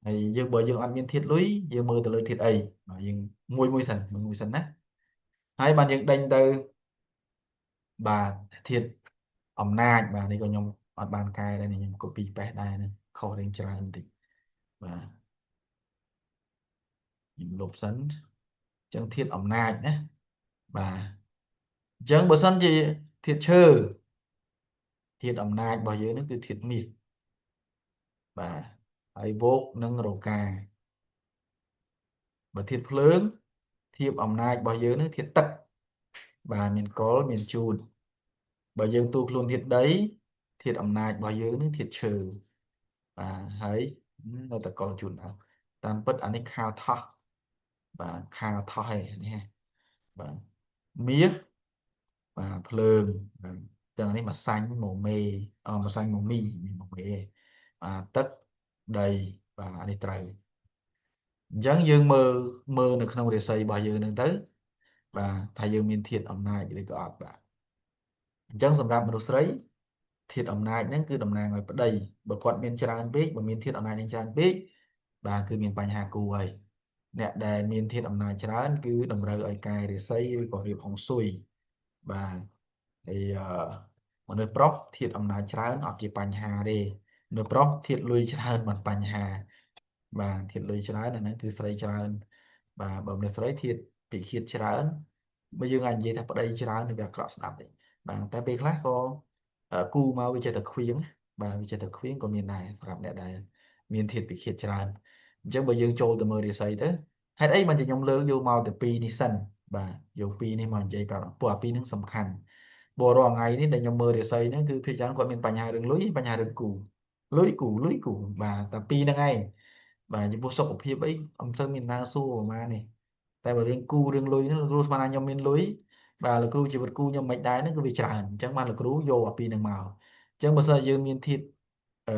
ហើយយើងបើយើងអត់មានធាតុលុយយើងមើលទៅលើធាតុអីបាទយើងមួយសិនណាហើយបានយើងដេញទៅបាទធាតុអំណាចបាទនេះក៏ខ្ញុំអត់បានកែដែរនេះខ្ញុំ copy paste ដែរណាខុសរៀងច្រើនបន្តិចបាទខ្ញុំលុបសិនអញ្ចឹងធាតុអំណាចណាបាទអញ្ចឹងបើសិនជាធាតុឈើធាតុអំណាចរបស់យើងនេះគឺធាតុមាសបាទហើយវោកនិងរកាបើធាតុភ្លើងធាតុអំណាចរបស់យើងនេះធាតុទឹកបាទមានកុលមានជូតបើយើងទូខ្លួនធាតុដីធ ធាតុអំណាចរបស់យើងនឹងធាតុឈើបាទហើយនៅតែកលជូនដល់តាមពិតអានេះខាលថោះបាទខាលថោះឯនេះបាទមាសបាទភ្លើងបាទទាំងនេះមកសាញ់មកមេមកសាញ់មកមីមកមេបាទទឹកដីបាទអានេះត្រូវអញ្ចឹងយើងមើលនៅក្នុងរាសីរបស់យើងនឹងទៅបាទថាយើងមានធាតុអំណាចឬក៏អត់បាទអញ្ចឹងសម្រាប់មនុស្សស្រីធាតុអំណាចហ្នឹងគឺតំណាងឲ្យប្តីបើគាត់មានច្រើនពេកបើមានធាតុអំណាចនឹងច្រើនពេកបាទគឺមានបញ្ហាគូហើយអ្នកដែលមានធាតុអំណាចច្រើនគឺតម្រូវឲ្យកាយរាសីឬក៏រៀបហុងស៊ុយបាទហើយមនុស្សប្រុសធាតុអំណាចច្រើនអត់ជាបញ្ហាទេមនុស្សប្រុសធាតុលុយច្រើនមិនបញ្ហាបាទធាតុលុយច្រើនអាហ្នឹងគឺស្រីច្រើនបាទបើមនុស្សស្រីធាតុពិឃាតច្រើនបើយើងអាចនិយាយថាប្តីច្រើនthìវាអាក្រក់ស្ដាប់ទេបាទតែពេលខ្លះក៏គូមកវាចេះតែខ្វៀងបាទវាចេះតែខ្វៀងក៏មានដែរសម្រាប់អ្នកដែលមានធាតុពិឃាតច្រើនអញ្ចឹងបើយើងចូលទៅមើលរាសីទៅហេតុអីបានជាខ្ញុំលើកយកមកតែពីរនេះសិនបាទយកពីរនេះមកនិយាយប្រាប់ពួកអាពីរនេះសំខាន់បរាល់ថ្ងៃនេះដែលខ្ញុំមើលរាសីហ្នឹងគឺភាគច្រើនគាត់មានបញ្ហារឿងលុយបញ្ហារឿងគូលុយគូបាទតែពីរហ្នឹងឯងបាទចំពោះសុខភាពអីអត់សូវមានណាសួរប្រហែលនេះតែបើរឿងគូរឿងលុយហ្នឹងលោកគ្រូស្មានថាខ្ញុំមានលុយបាទលោកគ្រូជីវិតគូខ្ញុំមិនដែរហ្នឹងគឺវាច្រើនអញ្ចឹងបានលោកគ្រូយកអាពីរហ្នឹងមកអញ្ចឹងបើសិនយើងមានធាតុអឺ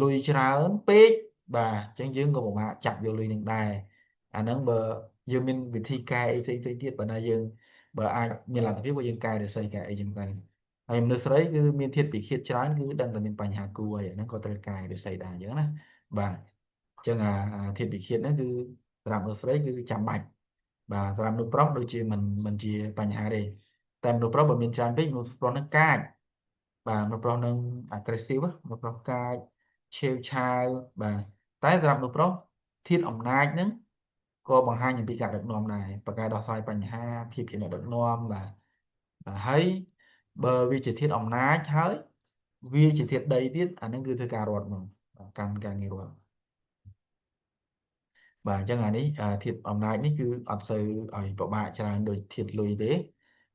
លុយច្រើនពេកបាទអញ្ចឹងយើងក៏ពិបាកចាប់យកលុយនឹងដែរអាហ្នឹងបើយើងមានវិធីកែអីផ្សេងៗទៀតបើណាយើងបើអាចមានលទ្ធភាពក៏យើងកែរិស័យកែអីចឹងទៅហើយមនុស្សស្រីគឺមានធាតុពិឃាតច្រើនគឺដឹងតែមានបញ្ហាគូហើយអាហ្នឹងក៏ត្រូវកែរិស័យដែរអញ្ចឹងណាបាទអញ្ចឹងអាធាតុពិឃាតហ្នឹងគឺសម្រាប់មនុស្សស្រីគឺចាំបាច់បាទសម្រាប់មនុស្សប្រុសដូចជាមិនជាបញ្ហាទេតែមនុស្សប្រុសបើមានច្រើនពេកមនុស្សប្រុសហ្នឹងកាចបាទមនុស្សប្រុសនឹង aggressive មនុស្សប្រុសកាចឆេវឆាវបាទតែសម្រាប់មនុស្សប្រុសធាតុអំណាចហ្នឹងក៏បង្ហាញអំពីការដឹកនាំដែរប្រកែដោះស្រាយបញ្ហាភាពជាអ្នកដឹកនាំបាទហើយបើវាជាធាតុអំណាចហើយវាជាធាតុដីទៀតអាហ្នឹងគឺធ្វើការរត់មកកាន់ការងាររត់បាទអញ្ចឹងអានេះធាតុអំណាចនេះគឺអត់សូវឲ្យពិបាកច្រើនដូចធាតុលុយទេ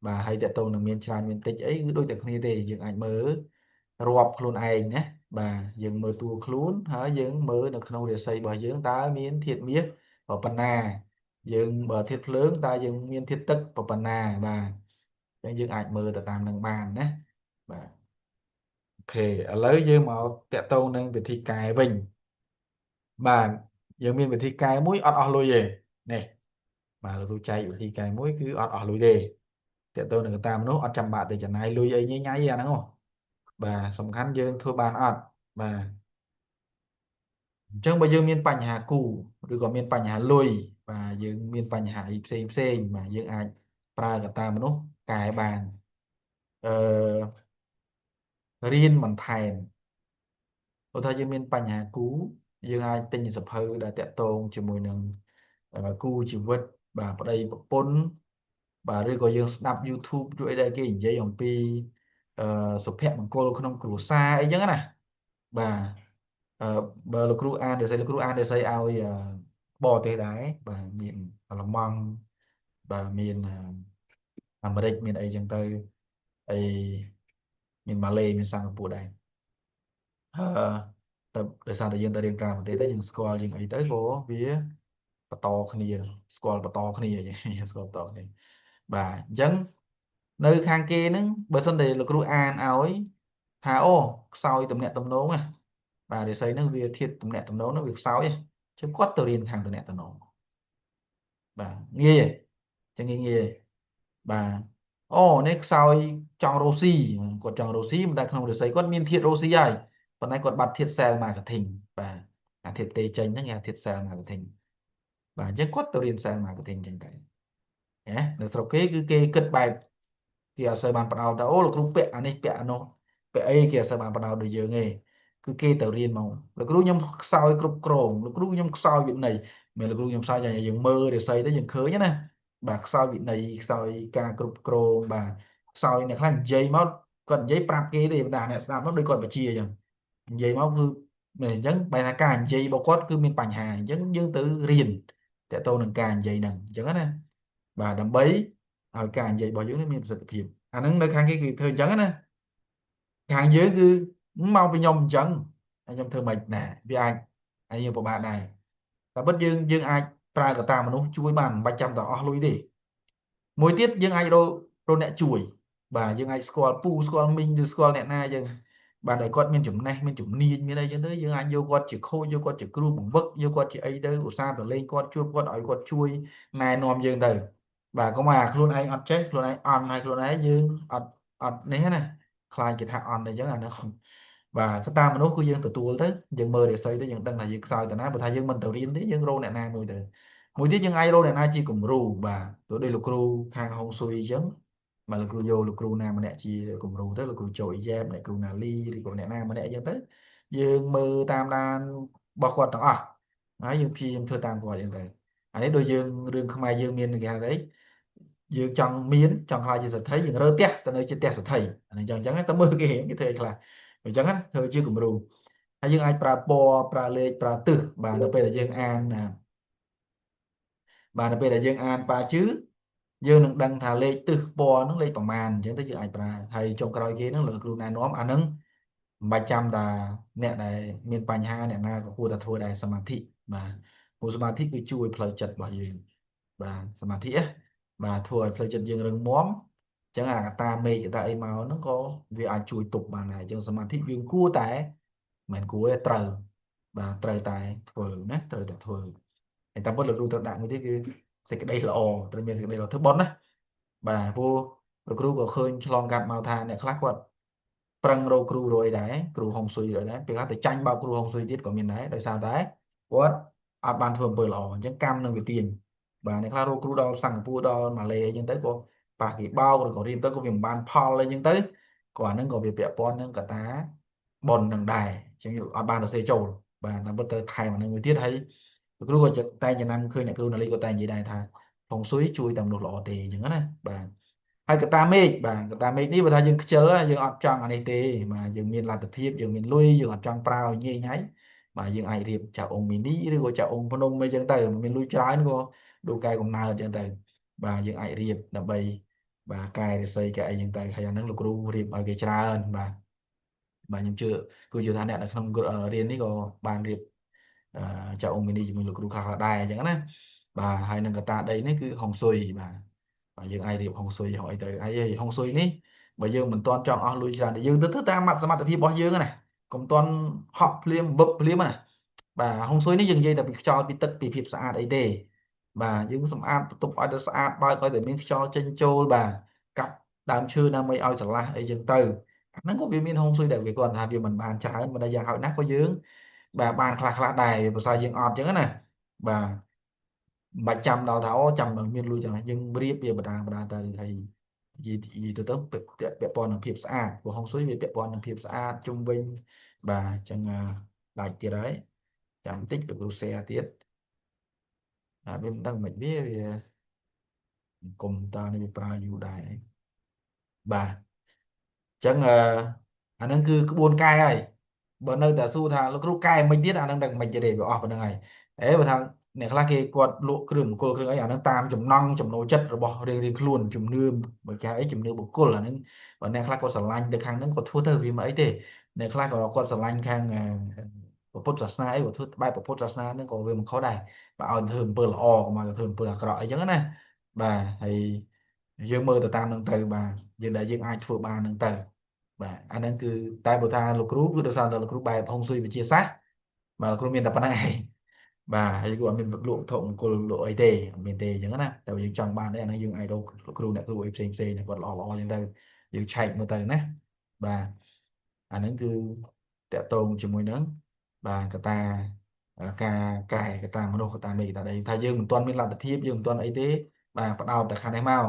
បាទហើយតើតើនឹងមានច្រើនមានតិចអីគឺដូចតែគ្នាទេយើងអាចមើលរាប់ខ្លួនឯងណាបាទយើងមើលតួខ្លួនហើយយើងមើលនៅក្នុងរាសីរបស់យើងតើមានធាតុមាសប៉ុណ្ណាយើងបើធាតុភ្លើងតើយើងមានធាតុទឹកប៉ុណ្ណាបាទអញ្ចឹងយើងអាចមើលទៅតាមនឹងបានណាបាទអូខេឥឡូវយើងមកតាក់ទងនឹងវិធីកែវិញបាទយើងមានវិធីកែមួយអត់អស់លុយទេនេះបាទលោកគ្រូចែកវិធីកែមួយគឺអត់អស់លុយទេតើតើនឹងកត្តាមនុស្សអត់ចាំបាច់ទៅចំណាយលុយអីញ៉ៃញ៉ៃអាហ្នឹងហ៎បាទសំខាន់យើងធ្វើបានអត់បាទអញ្ចឹងបើយើងមានបញ្ហាគូឬក៏មានបញ្ហាលុយបាទយើងមានបញ្ហាអីផ្សេងបាទយើងអាចប្រើកត្តាមនុស្សកែបានអឺរៀនបន្ថែមឧទាហរណ៍យើងមានបញ្ហាគូយើងអាចទិញសៀវភៅដែលតាក់ទងជាមួយនឹងគូជីវិតបាទប្តីប្រពន្ធបាទឬក៏យើងស្ដាប់ YouTube ជួយអីដែលគេនិយាយអំពីអឺសុភមង្គលក្នុងគ្រួសារអីចឹងណាបាទអឺបើលោកគ្រូអានលោកគ្រូអានឲ្យបរទេសដែរបាទមានអាល្លឺម៉ង់បាទមានអាមេរិកមានអីចឹងទៅអីមានម៉ាឡេមានសិង្ហបុរីដែរអឺតែដោយសារតែយើងទៅរៀនក្រៅប្រទេសទៅយើងស្គាល់យើងអីទៅក៏វាបន្តគ្នាស្គាល់បន្តគ្នាស្គាល់បន្តគ្នាបាទអញ្ចឹងនៅខាងគេហ្នឹងបើសិនតែលោកគ្រូអានឲ្យថាអូខ្សោយទំនាក់ទំនងណាបាទរិស័យហ្នឹងវាធាតុទំនាក់ទំនងហ្នឹងវាខ្សោយចឹងគាត់ទៅរៀនខាងទំនាក់ទំនងបាទងាយចឹងងាយបាទអូនេះខ្សោយចង់រកស៊ីគាត់ចង់រកស៊ីតែក្នុងរិស័យគាត់មានធាតុរកស៊ីហើយប៉ុន្តែគាត់បាត់ធាតុ sale marketing បាទអាធាតុទេចេញហ្នឹងគេធាតុ sale marketing បាទអញ្ចឹងគាត់ទៅរៀន sale marketing អញ្ចឹងទៅណានៅស្រុកគេគឺគេគិតបែបគេអត់សូវបានផ្ដោតថាអូលោកគ្រូពាក់អានេះពាក់អានោះពាក់អីគេអត់សូវបានផ្ដោតដូចយើងទេគឺគេទៅរៀនមកលោកគ្រូខ្ញុំខ្សោយគ្រប់គ្រងលោកគ្រូខ្ញុំខ្សោយវិន័យមិនលោកគ្រូខ្ញុំខ្សោយយ៉ាងយើងមើលរិស័យទៅយើងឃើញណាបាទខ្សោយវិន័យខ្សោយការគ្រប់គ្រងបាទខ្សោយអ្នកខ្លះនិយាយមកគាត់និយាយប្រាប់គេទេបណ្ដាអ្នកស្ដាប់នោះដូចគាត់បជាអញ្ចឹងនិយាយមកគឺមិនអញ្ចឹងបែរថាការនិយាយរបស់គាត់គឺមានបញ្ហាអញ្ចឹងយើងទៅរៀនតើតើនឹងការនិយាយហ្នឹងអញ្ចឹងណាបាទដើម្បីឲ្យការនិយាយរបស់យើងនេះមានប្រសិទ្ធភាពអាហ្នឹងនៅខាងគេគឺធ្វើអញ្ចឹងណាខាងយើងគឺ mau với nhom chẳng anh nhom thơ mạch nè với anh yêu của bạn này ta bất dương ai pra của ta mà nó chui bàn 300 tờ lui đi mối tiết dương ai đô nẹ chuỗi và dương ai squall pu squall minh như squall nẹ na dương bà đại con miền chủng này miền chủng niên như đây chứ tới dương ai vô con chỉ khôi vô con chỉ cừu bằng vấc vô con chỉ ấy đây của sa rồi lên con chua con ỏi con chui này nòm dương từ bà có mà luôn anh ăn chết luôn anh ăn hay luôn ấy dương ăn ăn né này khai kịch hạ ăn này chẳng hạn nó không và cái ta mà nó khu dân từ tua tới dân mơ để xây tới dân đăng là dân sao từ nãy bữa thay dân mình tự riêng thế dân rô này na người từ mỗi tiết dân ai rô này na chỉ cùng rù và tôi đây là rù khang hông xuôi chấn mà là rù vô là rù nam mà nè chỉ cùng rù tới là rù trội giam này rù nà ly thì rù nè nam mà nè dân tới dân mơ tam đan bao quát tao à nói dân phim thưa tam gọi dân tới anh ấy đôi dương rừng không ai dương miền cái đấy dương trong miến trong hai chỉ sẽ thấy dương rơ tét tao nói chỉ tét sẽ thấy anh chẳng chẳng tao mơ cái hiện cái thời là vậy chẳng á thời chưa cùng rù hay dương ai pra po pra lệ pra tử bà nó bây là dương an nè bà nó bây là dương an pa chứ dươngនឹងដឹងថាលេខទឹះពណ៌ហ្នឹងលេខប្រមាណអញ្ចឹងទៅយើងអាចប្រើហើយចុងក្រោយគេហ្នឹងលោកគ្រូណែនាំអាហ្នឹងមិនបាច់ចាំតាអ្នកដែលមានបញ្ហាអ្នកណាក៏គួរតែធ្វើដែរសមាធិបាទព្រោះសមាធិគឺជួយផ្លូវចិត្តរបស់យើងបាទសមាធិណាបាទធ្វើឲ្យផ្លូវចិត្តយើងរឹងមាំអញ្ចឹងអាកតាមេឃកតាអីមកហ្នឹងក៏វាអាចជួយទប់បានដែរអញ្ចឹងសមាធិយើងគួរតែមិនគួរតែត្រូវបាទត្រូវតែធ្វើណាត្រូវតែធ្វើហើយតាមពិតលោកគ្រូត្រូវដាក់មួយទៀតគឺសេចក្តីល្អត្រូវមានសេចក្តីល្អធ្វើបុណ្យណាបាទព្រោះលោកគ្រូក៏ឃើញឆ្លងកាត់មកថាអ្នកខ្លះគាត់ប្រឹងរកគ្រូរយដែរគ្រូហុងស៊ុយរយដែរពេលខ្លះទៅចាញ់បោកគ្រូហុងស៊ុយទៀតក៏មានដែរដោយសារតែគាត់អត់បានធ្វើអំពើល្អអញ្ចឹងកម្មនឹងវាទាញបាទអ្នកខ្លះរកគ្រូដល់សិង្ហបុរីដល់ម៉ាឡេអញ្ចឹងទៅក៏ប៉ះគេបោកឬក៏រៀនទៅក៏វាមិនបានផលអីចឹងទៅក៏អាហ្នឹងក៏វាពាក់ព័ន្ធនឹងកត្តាបុណ្យនឹងដែរអញ្ចឹងអត់បានទៅសេចូលបាទតាមពិតទៅថែមអាហ្នឹងមួយទៀតហើយលោកគ្រូក៏តែងចំណាំឃើញអ្នកគ្រូណាលីក៏តែងនិយាយដែរថាហុងស៊ុយជួយតែមនុស្សល្អទេអញ្ចឹងណាបាទហើយកតាមេឃបាទកតាមេឃនេះបើថាយើងខ្ជិលយើងអត់ចង់អានេះទេបាទយើងមានលទ្ធភាពយើងមានលុយយើងអត់ចង់ប្រើឲ្យញ៉េញ៉ៃបាទយើងអាចរៀបចៅអង្គមីនីឬក៏ចៅអង្គភ្នំអីចឹងទៅមានលុយច្រើនក៏ដូចកែកំណើតចឹងទៅបាទយើងអាចរៀបដើម្បីបាទកែរិស័យកែអីចឹងទៅហើយអាហ្នឹងលោកគ្រូរៀបឲ្យគេច្រើនបាទខ្ញុំជឿគូជឿថាអ្នកនៅក្នុងរៀននេះក៏បានរៀបអឺចៅអង្គមីនីជាមួយលោកគ្រូខ្លះៗដែរអញ្ចឹងណាបាទហើយនឹងកតាដីនេះគឺហុងស៊ុយបាទយើងអាចរៀបហុងស៊ុយហុងអីទៅហើយហុងស៊ុយនេះបើយើងមិនទាន់ចង់អស់លុយច្រើនទេយើងទៅធ្វើតាមសមត្ថភាពរបស់យើងណាកុំទាន់ហក់ភ្លាមវឹបភ្លាមណាបាទហុងស៊ុយនេះយើងនិយាយតែពីខ្យល់ពីទឹកពីភាពស្អាតអីទេបាទយើងសម្អាតបន្ទប់ឲ្យតែស្អាតបើកឲ្យតែមានខ្យល់ចេញចូលបាទកាប់ដើមឈើដើម្បីឲ្យស្រឡះអីចឹងទៅអាហ្នឹងក៏វាមានហុងស៊ុយដែរវាគាត់ថាវាមិនបានច្រើនមិនដែរយ៉ាងហោចណាស់ក៏យើងបាទបានខ្លះដែរបើសិនយើងអត់ចឹងណាបាទមិនបាច់ចាំដល់ថាអូចាំដល់មានលុយចឹងណាយើងរៀបវាបដាទៅហើយនិយាយទៅពាក់ព័ន្ធនឹងភាពស្អាតព្រោះហុងស៊ុយវាពាក់ព័ន្ធនឹងភាពស្អាតជុំវិញបាទអញ្ចឹងដាច់ទៀតហើយចាំបន្តិចលោកគ្រូ share ទៀតវាមិនដឹងមិនវាកុំព្យូទ័រនេះវាប្រើយូរដែរបាទអញ្ចឹងអាហ្នឹងគឺក្បួនកែហើយបើនៅតែសួរថាលោកគ្រូកែមិនទៀតអាហ្នឹងដឹងមិនទៀតទេវាអស់ប៉ុណ្្នឹងហើយបើថាអ្នកខ្លះគេគាត់លក់គ្រឿងមង្គលគ្រឿងអីអាហ្នឹងតាមចំណង់ចំណូលចិត្តរបស់រៀងខ្លួនជំនឿបើគេហៅអីជំនឿបុគ្គលអាហ្នឹងបើអ្នកខ្លះគាត់ស្រឡាញ់ទៅខាងហ្នឹងគាត់ធ្វើទៅវាមិនអីទេអ្នកខ្លះក៏គាត់ស្រឡាញ់ខាងពុទ្ធសាសនាអីគាត់ធ្វើបែបពុទ្ធសាសនាហ្នឹងក៏វាមិនខុសដែរបើឲ្យធ្វើអំពើល្អកុំឲ្យធ្វើអំពើអាក្រក់អីចឹងណាបាទហើយយើងមើលទៅតាមហ្នឹងទៅបាទយើងដែលយើងអាចធ្វើបានហ្នឹងទៅបាទអាហ្នឹងគឺតែបើថាលោកគ្រូគឺដោយសារតែលោកគ្រូបែបហុងស៊ុយវិទ្យាសាស្ត្របាទលោកគ្រូមានតែប៉ុណ្្នឹងឯងបាទហើយគាត់អត់មានលក់វត្ថុមង្គលលក់អីទេអត់មានទេអញ្ចឹងណាតែបើយើងចង់បានទេអាហ្នឹងយើងអាចរកលោកគ្រូអ្នកគ្រូអីផ្សេងគាត់ល្អអញ្ចឹងទៅយើងឆែកមើលទៅណាបាទអាហ្នឹងគឺតកតងជាមួយនឹងបាទកតាការកែកតាមនុស្សកតាមេកតាដីថាយើងមិនទាន់មានលទ្ធភាពយើងមិនទាន់អីទេបាទបដោតតែខាងនេះមក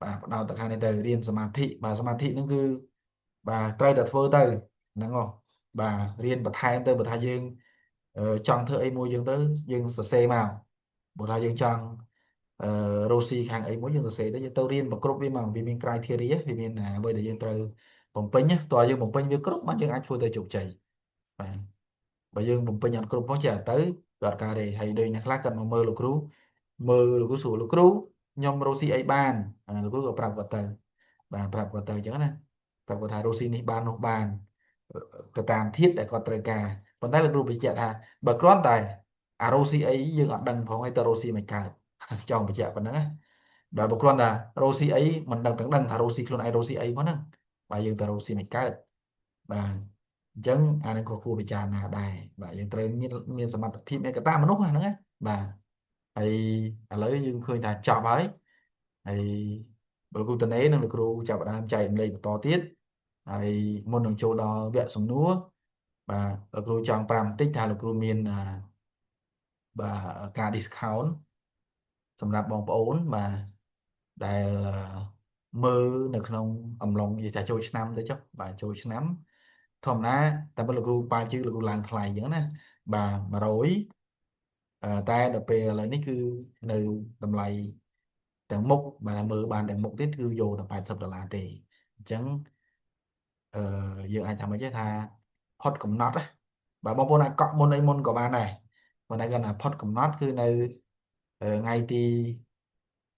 បាទបដោតតែខាងនេះទៅរៀនសមាធិបាទសមាធិហ្នឹងគឺបាទត្រូវតែធ្វើទៅហ្នឹងហ៎បាទរៀនបន្ថែមទៅបើថាយើងចង់ធ្វើអីមួយយើងទៅយើងសរសេរមកបើថាយើងចង់រកស៊ីខាងអីមួយយើងសរសេរទៅយើងទៅរៀនប្រគ្រប់វាមកវាមាន criteria វាមានអ្វីដែលយើងត្រូវបំពេញណាតើយើងបំពេញវាគ្រប់បានយើងអាចធ្វើទៅជោគជ័យបាទបើយើងបំពេញអត់គ្រប់ផងចេះទៅក៏អត់ការទេហើយដូចអ្នកខ្លះគាត់មកមើលលោកគ្រូសួរលោកគ្រូខ្ញុំរកស៊ីអីបានលោកគ្រូក៏ប្រាប់គាត់ទៅបាទប្រាប់គាត់ទៅអញ្ចឹងណាប្រាប់គាត់ថារកស៊ីនេះបាននោះបាន ទៅតាមធាតុដែលគាត់ត្រូវការប៉ុន្តែលោកគ្រូបញ្ជាក់ថាបើគ្រាន់តែអារ៉ូស៊ីអីយើងអត់ដឹងផងឲ្យទៅរ៉ូស៊ីមិនកើតចង់បញ្ជាក់ប៉ុណ្ណឹងណាបើគ្រាន់តែរ៉ូស៊ីអីមិនដឹងទាំងដឹងថារ៉ូស៊ីខ្លួនឯងរ៉ូស៊ីអីផងហ្នឹងបាទយើងទៅរ៉ូស៊ីមិនកើតបាទអញ្ចឹងអានឹងក៏គួរពិចារណាដែរបាទយើងត្រូវមានសមត្ថភាពមានកត្តាមនុស្សហ្នឹងណាបាទហើយឥឡូវយើងឃើញថាចប់ហើយហើយលោកគ្រូតនេនិងលោកគ្រូចាប់ផ្ដើមចែករំលែកបន្តទៀតហើយមុននឹងចូលដល់វគ្គសំណួរបាទលោកគ្រូចង់ប្រាប់បន្តិចថាលោកគ្រូមានបាទការ discount សម្រាប់បងប្អូនបាទដែលមើលនៅក្នុងអំឡុងនិយាយថាចូលឆ្នាំទៅចុះបាទចូលឆ្នាំធម្មតាតែបើលោកគ្រូប៉ាជឿលោកគ្រូឡើងថ្លៃអញ្ចឹងណាបាទ100តែដល់ពេលឥឡូវនេះគឺនៅតម្លៃទាំងមុខបាទមើលបានទាំងមុខទៀតគឺយកតែ$80ទេអញ្ចឹងអឺយើងអាចថាម៉េចទេថាផុតកំណត់ណាបាទបងប្អូនអាចកក់មុនអីមុនក៏បានដែរប៉ុន្តែគាត់ថាផុតកំណត់គឺនៅថ្ងៃទី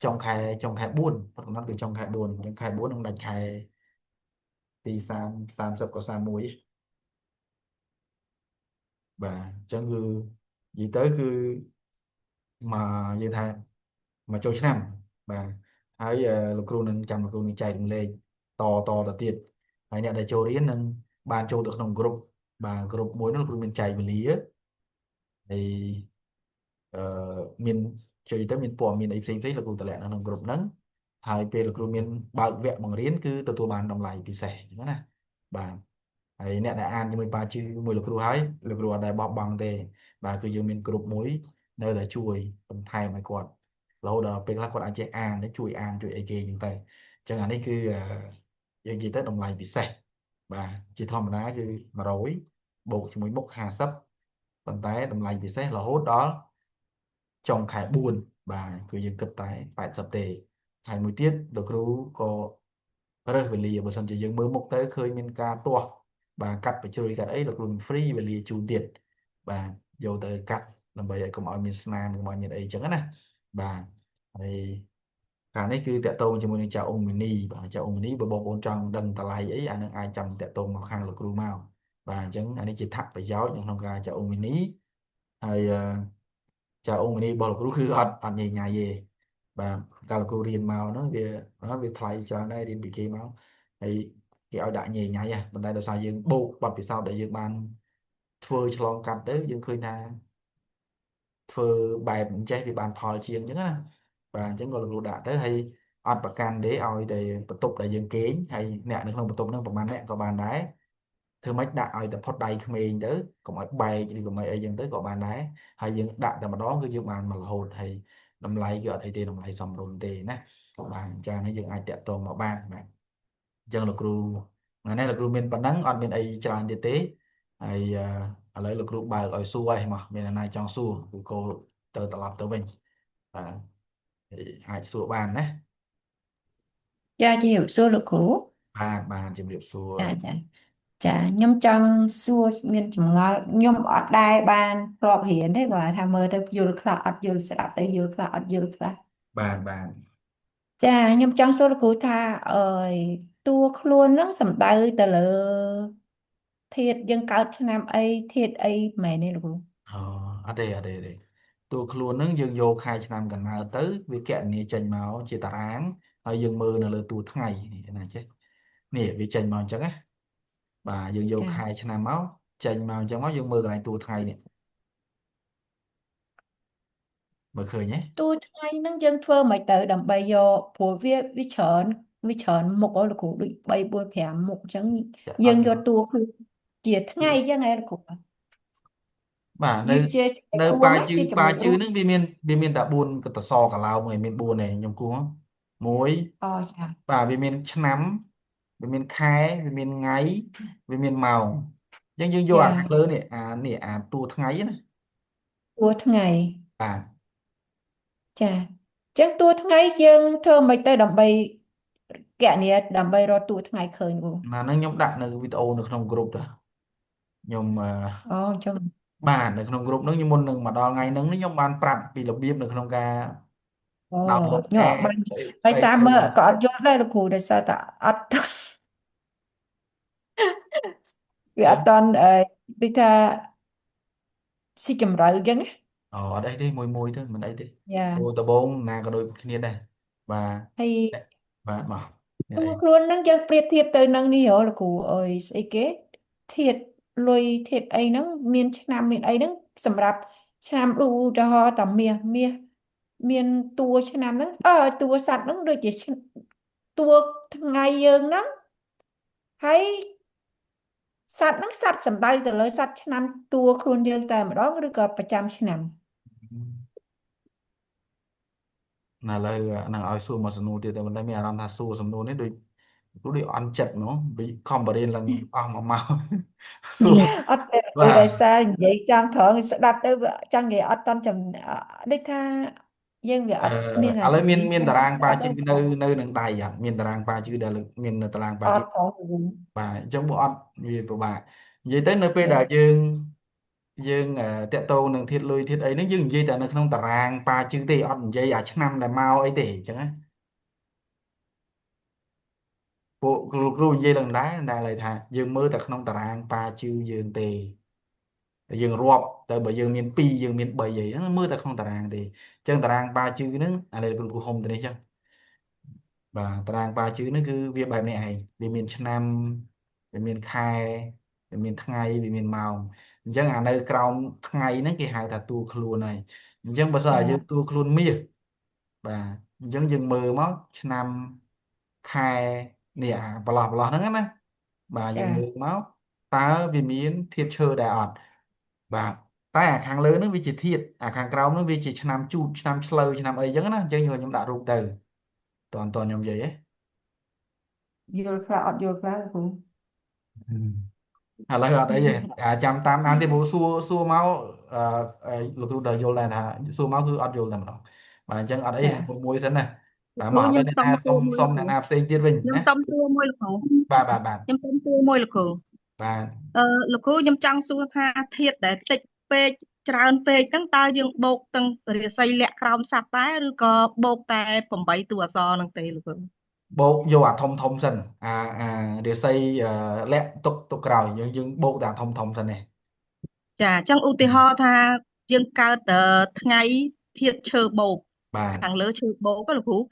ចុងខែ4ផុតកំណត់គឺចុងខែ4អញ្ចឹងខែ4នឹងដាច់ខែទី30ក៏31បាទអញ្ចឹងគឺនិយាយទៅគឺមកយើងថាមកចូលឆ្នាំបាទហើយលោកគ្រូនឹងចាំលោកគ្រូនឹងចែករំលែកតទៅទៀតហើយអ្នកដែលចូលរៀននឹងបានចូលទៅក្នុងក្រុមបាទក្រុមមួយនោះលោកគ្រូមានចែកវេលាហើយអឺមានជួយទៅមានព័ត៌មានអីផ្សេងលោកគ្រូតម្លាក់នៅក្នុងក្រុមហ្នឹងហើយពេលលោកគ្រូមានបើកវគ្គបង្រៀនគឺទទួលបានតម្លៃពិសេសអញ្ចឹងណាបាទហើយអ្នកដែលអានជាមួយប៉ាជឿមួយលោកគ្រូហើយលោកគ្រូអត់ដែលបោះបង់ទេបាទគឺយើងមានក្រុមមួយនៅតែជួយបន្ថែមឲ្យគាត់រហូតដល់ពេលខ្លះគាត់អាចចេះអានជួយអានជួយអីគេអញ្ចឹងទៅអញ្ចឹងអានេះគឺយើងនិយាយទៅតម្លៃពិសេសបាទជាធម្មតាគឺ100បូកជាមួយមុខ50ប៉ុន្តែតម្លៃពិសេសរហូតដល់ចុងខែ4បាទគឺយើងគិតតែ80ទេហើយមួយទៀតលោកគ្រូក៏រើសវេលាបើសិនជាយើងមើលមុខទៅឃើញមានការទាស់បាទកាត់បញ្ជ្រុយកាត់អីលោកគ្រូ free វេលាជូនទៀតបាទយកទៅកាត់ដើម្បីឲ្យកុំឲ្យមានស្នាមកុំឲ្យមានអីចឹងណាបាទហើយខាងនេះគឺតកតងជាមួយនឹងចៅអង្គមីនីបាទចៅអង្គមីនីបើបងប្អូនចង់ដឹងតម្លៃអីអានឹងអាចចាំតកតងមកខាងលោកគ្រូមកបាទអញ្ចឹងអានេះជាថប្រយោជន៍ក្នុងការចៅអង្គមីនីហើយចៅអង្គមីនីរបស់លោកគ្រូគឺអត់ញ៉ៃញ៉ៃទេបាទកាលលោកគ្រូរៀនមកហ្នឹងវាថ្លៃច្រើនដែររៀនពីគេមកហើយគេឲ្យដាក់ញ៉ៃញ៉ៃប៉ុន្តែដោយសារយើងបូកបទពិសោធន៍ដែលយើងបានធ្វើឆ្លងកាត់ទៅយើងឃើញថាធ្វើបែបអញ្ចេះវាបានផលជាងអញ្ចឹងណាបាទអញ្ចឹងក៏លោកគ្រូដាក់ទៅហើយអត់ប្រកាន់ទេឲ្យតែបន្ទប់ដែលយើងគេងហើយអ្នកនៅក្នុងបន្ទប់ហ្នឹងប្រហែលអ្នកក៏បានដែរធ្វើម៉េចដាក់ឲ្យតែផុតដៃក្មេងទៅកុំឲ្យបែកឬក៏មិនអីចឹងទៅក៏បានដែរហើយយើងដាក់តែម្ដងគឺយើងបានមករហូតហើយតម្លៃគឺអត់អីទេតម្លៃសមរម្យទេណាបាទអញ្ចឹងនេះយើងអាចតាក់ទងមកបានបាទអញ្ចឹងលោកគ្រូថ្ងៃនេះលោកគ្រូមានប៉ុណ្ណឹងអត់មានអីច្រើនទៀតទេហើយឥឡូវលោកគ្រូបើកឲ្យសួរឯងមកមានអ្នកណាចង់សួរគ្រូកូលទៅត្រឡប់ទៅវិញបាទហើយអាចសួរបានណាចាជំរាបសួរលោកគ្រូបាទជំរាបសួរចាចាខ្ញុំចង់សួរមានចម្ងល់ខ្ញុំអត់ដែរបានធ្លាប់រៀនទេគាត់ថាមើលទៅយល់ខ្លះអត់យល់ស្ដាប់ទៅយល់ខ្លះអត់យល់ខ្លះបាទចាខ្ញុំចង់សួរលោកគ្រូថាអើយតួខ្លួននឹងសំដៅទៅលើធាតុយើងកើតឆ្នាំអីធាតុអីមែនទេលោកគ្រូអូអត់ទេតួខ្លួនហ្នឹងយើងយកខែឆ្នាំកំណើតទៅវាគណនាចេញមកជាតារាងហើយយើងមើលនៅលើតួថ្ងៃនេះណាចេះនេះវាចេញមកអញ្ចឹងណាបាទយើងយកខែចាឆ្នាំមកចេញមកអញ្ចឹងមកយើងមើលកន្លែងតួថ្ងៃនេះមើលឃើញទេតួថ្ងៃហ្នឹងយើងធ្វើមិនទៅដើម្បីយកព្រោះវាច្រើនមុខលោកគ្រូដូច3 4 5មុខអញ្ចឹងចាអត់យើងយកតួខ្លួនជាថ្ងៃអញ្ចឹងឯងលោកគ្រូបាទនៅវាជាចំនៅនួនណាប៉ាជឺជាចំនួនរូបហ្នឹងវាមានតែ4កតសកន្លោមឯងមាន4ឯងខ្ញុំគួរមួយអូចាបាទវាមានឆ្នាំវាមានខែវាមានថ្ងៃវាមានម៉ោងអញ្ចឹងយើងយកអាខាងលើចានេះតួថ្ងៃណាតួថ្ងៃបាទចាអញ្ចឹងតួថ្ងៃយើងធ្វើមិនទៅដើម្បីកណនាដើម្បីរកតួថ្ងៃឃើញគ្រូណាហ្នឹងខ្ញុំដាក់នៅវីដេអូនៅក្នុងក្រុមទៅខ្ញុំអូអញ្ចឹងបាទនៅក្នុងក្រុមហ្នឹងខ្ញុំមុននឹងមកដល់ថ្ងៃហ្នឹងខ្ញុំបានប្រាប់ពីរបៀបនៅក្នុងការ អូ download ខ្ញុំអ app ត់បានស្អីដោយសារស្អីមើលក៏អត់យល់ដែរលោកគ្រូដោយសារតែអត់ វាអត់តន់ដូចថាស៊ីជម្រៅអញ្ចឹងណាអត់អីទេមួយទេមិនអីទេយ៉ាគោដំបងណាក៏ដូចគ្នាដែរបាទហើយអ្នកបាទមកអ្នកតួអីខ្លួនហ្នឹងយើងប្រៀបធៀបទៅនឹងនេះហ៎លោកគ្រូអើយស្អីគេធាតុលុយធាតុអីហ្នឹងមានឆ្នាំមានអីហ្នឹងសម្រាប់ឆ្នាំឧទាហរណ៍តាមាសមានតួឆ្នាំហ្នឹងតួសัตว์ហ្នឹងដូចជាតួថ្ងៃយើងហ្នឹងហើយសัตว์ហ្នឹងសัตว์សំដៅទៅលើសัตว์ឆ្នាំតួខ្លួនយើងតែម្ដងឬក៏ប្រចាំឆ្នាំណាឥឡូវនឹងឲ្យសួរមកសំណួរទៀតតែមិនដឹងមានអារម្មណ៍ថាសួរសំណួរនេះដូចដូចអន់ចិត្តហ្មងពីខំបរៀនឡើងអស់មកសួរអត់ទេបាដោយទសារនិយាយចំត្រង់ស្ដាប់ទៅវាចង់និយាយអត់តន់ដូចថាយើងវាអត់មានអាឥឡូវជំនាញមានតាខាងនេះស្ដាប់រាងប៉ាជីទៅនៅនឹងដៃអត់មានតារាងប៉ាជីដែលមាននៅតារាងប៉ាជីអត់ផងបាទអញ្ចឹងបើអត់វាពិបាកនិយាយទៅនៅពេលដែលចាយើងតាក់ទងនឹងធាតុលុយធាតុអីហ្នឹងយើងនិយាយតែនៅក្នុងតារាងប៉ាជីទេអត់និយាយអាឆ្នាំដែលមកអីទេអញ្ចឹងណាពួកគ្រូនិយាយឡើងដែរឡើយថាយើងមើលតែក្នុងតារាងប៉ាជីយើងទេតែយើងរាប់តែបើយើងមាន2យើងមាន3អីហ្នឹងមើលតែក្នុងតារាងទេអញ្ចឹងតារាងប៉ាជីហ្នឹងអានេះគ្រូហុំទៅនេះអញ្ចឹង បាទតារាងប៉ាជឿនេះគឺវាបែបនេះឯងវាមានឆ្នាំវាមានខែវាមានថ្ងៃវាមានម៉ោងអញ្ចឹងអានៅក្រោមថ្ងៃហ្នឹងគេហៅថាតួខ្លួនហើយអញ្ចឹងបើសិនឲ្យយើងតួចាខ្លួនមាសបាទអញ្ចឹងយើងមើលមកឆ្នាំខែនេះអាប្រឡោះហ្នឹងណាបាទយើងមើលចាមកតើវាមានធាតុឈើដែរអត់បាទតែអាខាងលើហ្នឹងវាជាធាតុអាខាងក្រោមហ្នឹងវាជាឆ្នាំជូតឆ្នាំឆ្លូវឆ្នាំអីចឹងណាអញ្ចឹងខ្ញុំដាក់រូបទៅតើខ្ញុំនិយាយហ៎ យល់ខ្លះអត់យល់ខ្លះគ្រូឥឡូវអត់អីទេចាំតាមអានទេព្រោះសួរមកអឺលោកគ្រូដល់យល់ដែរថាសួរមកគឺអត់យល់តែម្ដងបាទអញ្ចឹងអត់អីមួយសិនណាបាទមកឥឡូវលោកគ្រូខ្ញុំអ្នកណាសុំសួរមួយសុំលោកគ្រូអ្នកណាផ្សេងទៀតវិញខ្ញុំណាសុំសួរមួយលោកគ្រូបាទខ្ញុំសុំសួរមួយលោកគ្រូបាទលោកគ្រូខ្ញុំចង់សួរថាធាតុដែលតិចពេកច្រើនពេកហ្នឹងតើយើងបូកទាំងរាសីលក្ខណ៍ក្រោមសត្វដែរឬក៏បូកតែ8តួអក្សរហ្នឹងទេលោកគ្រូបូកយកអាធំសិនអារាសីលាក់ទុកក្រោយយើងបូកតែអាធំសិននេះចាអញ្ចឹងឧទាហរណ៍ថាយើងកើតថ្ងៃធាតុឈើបូកបាទខាងលើឈើបូកណាលោកគ្រូបាទ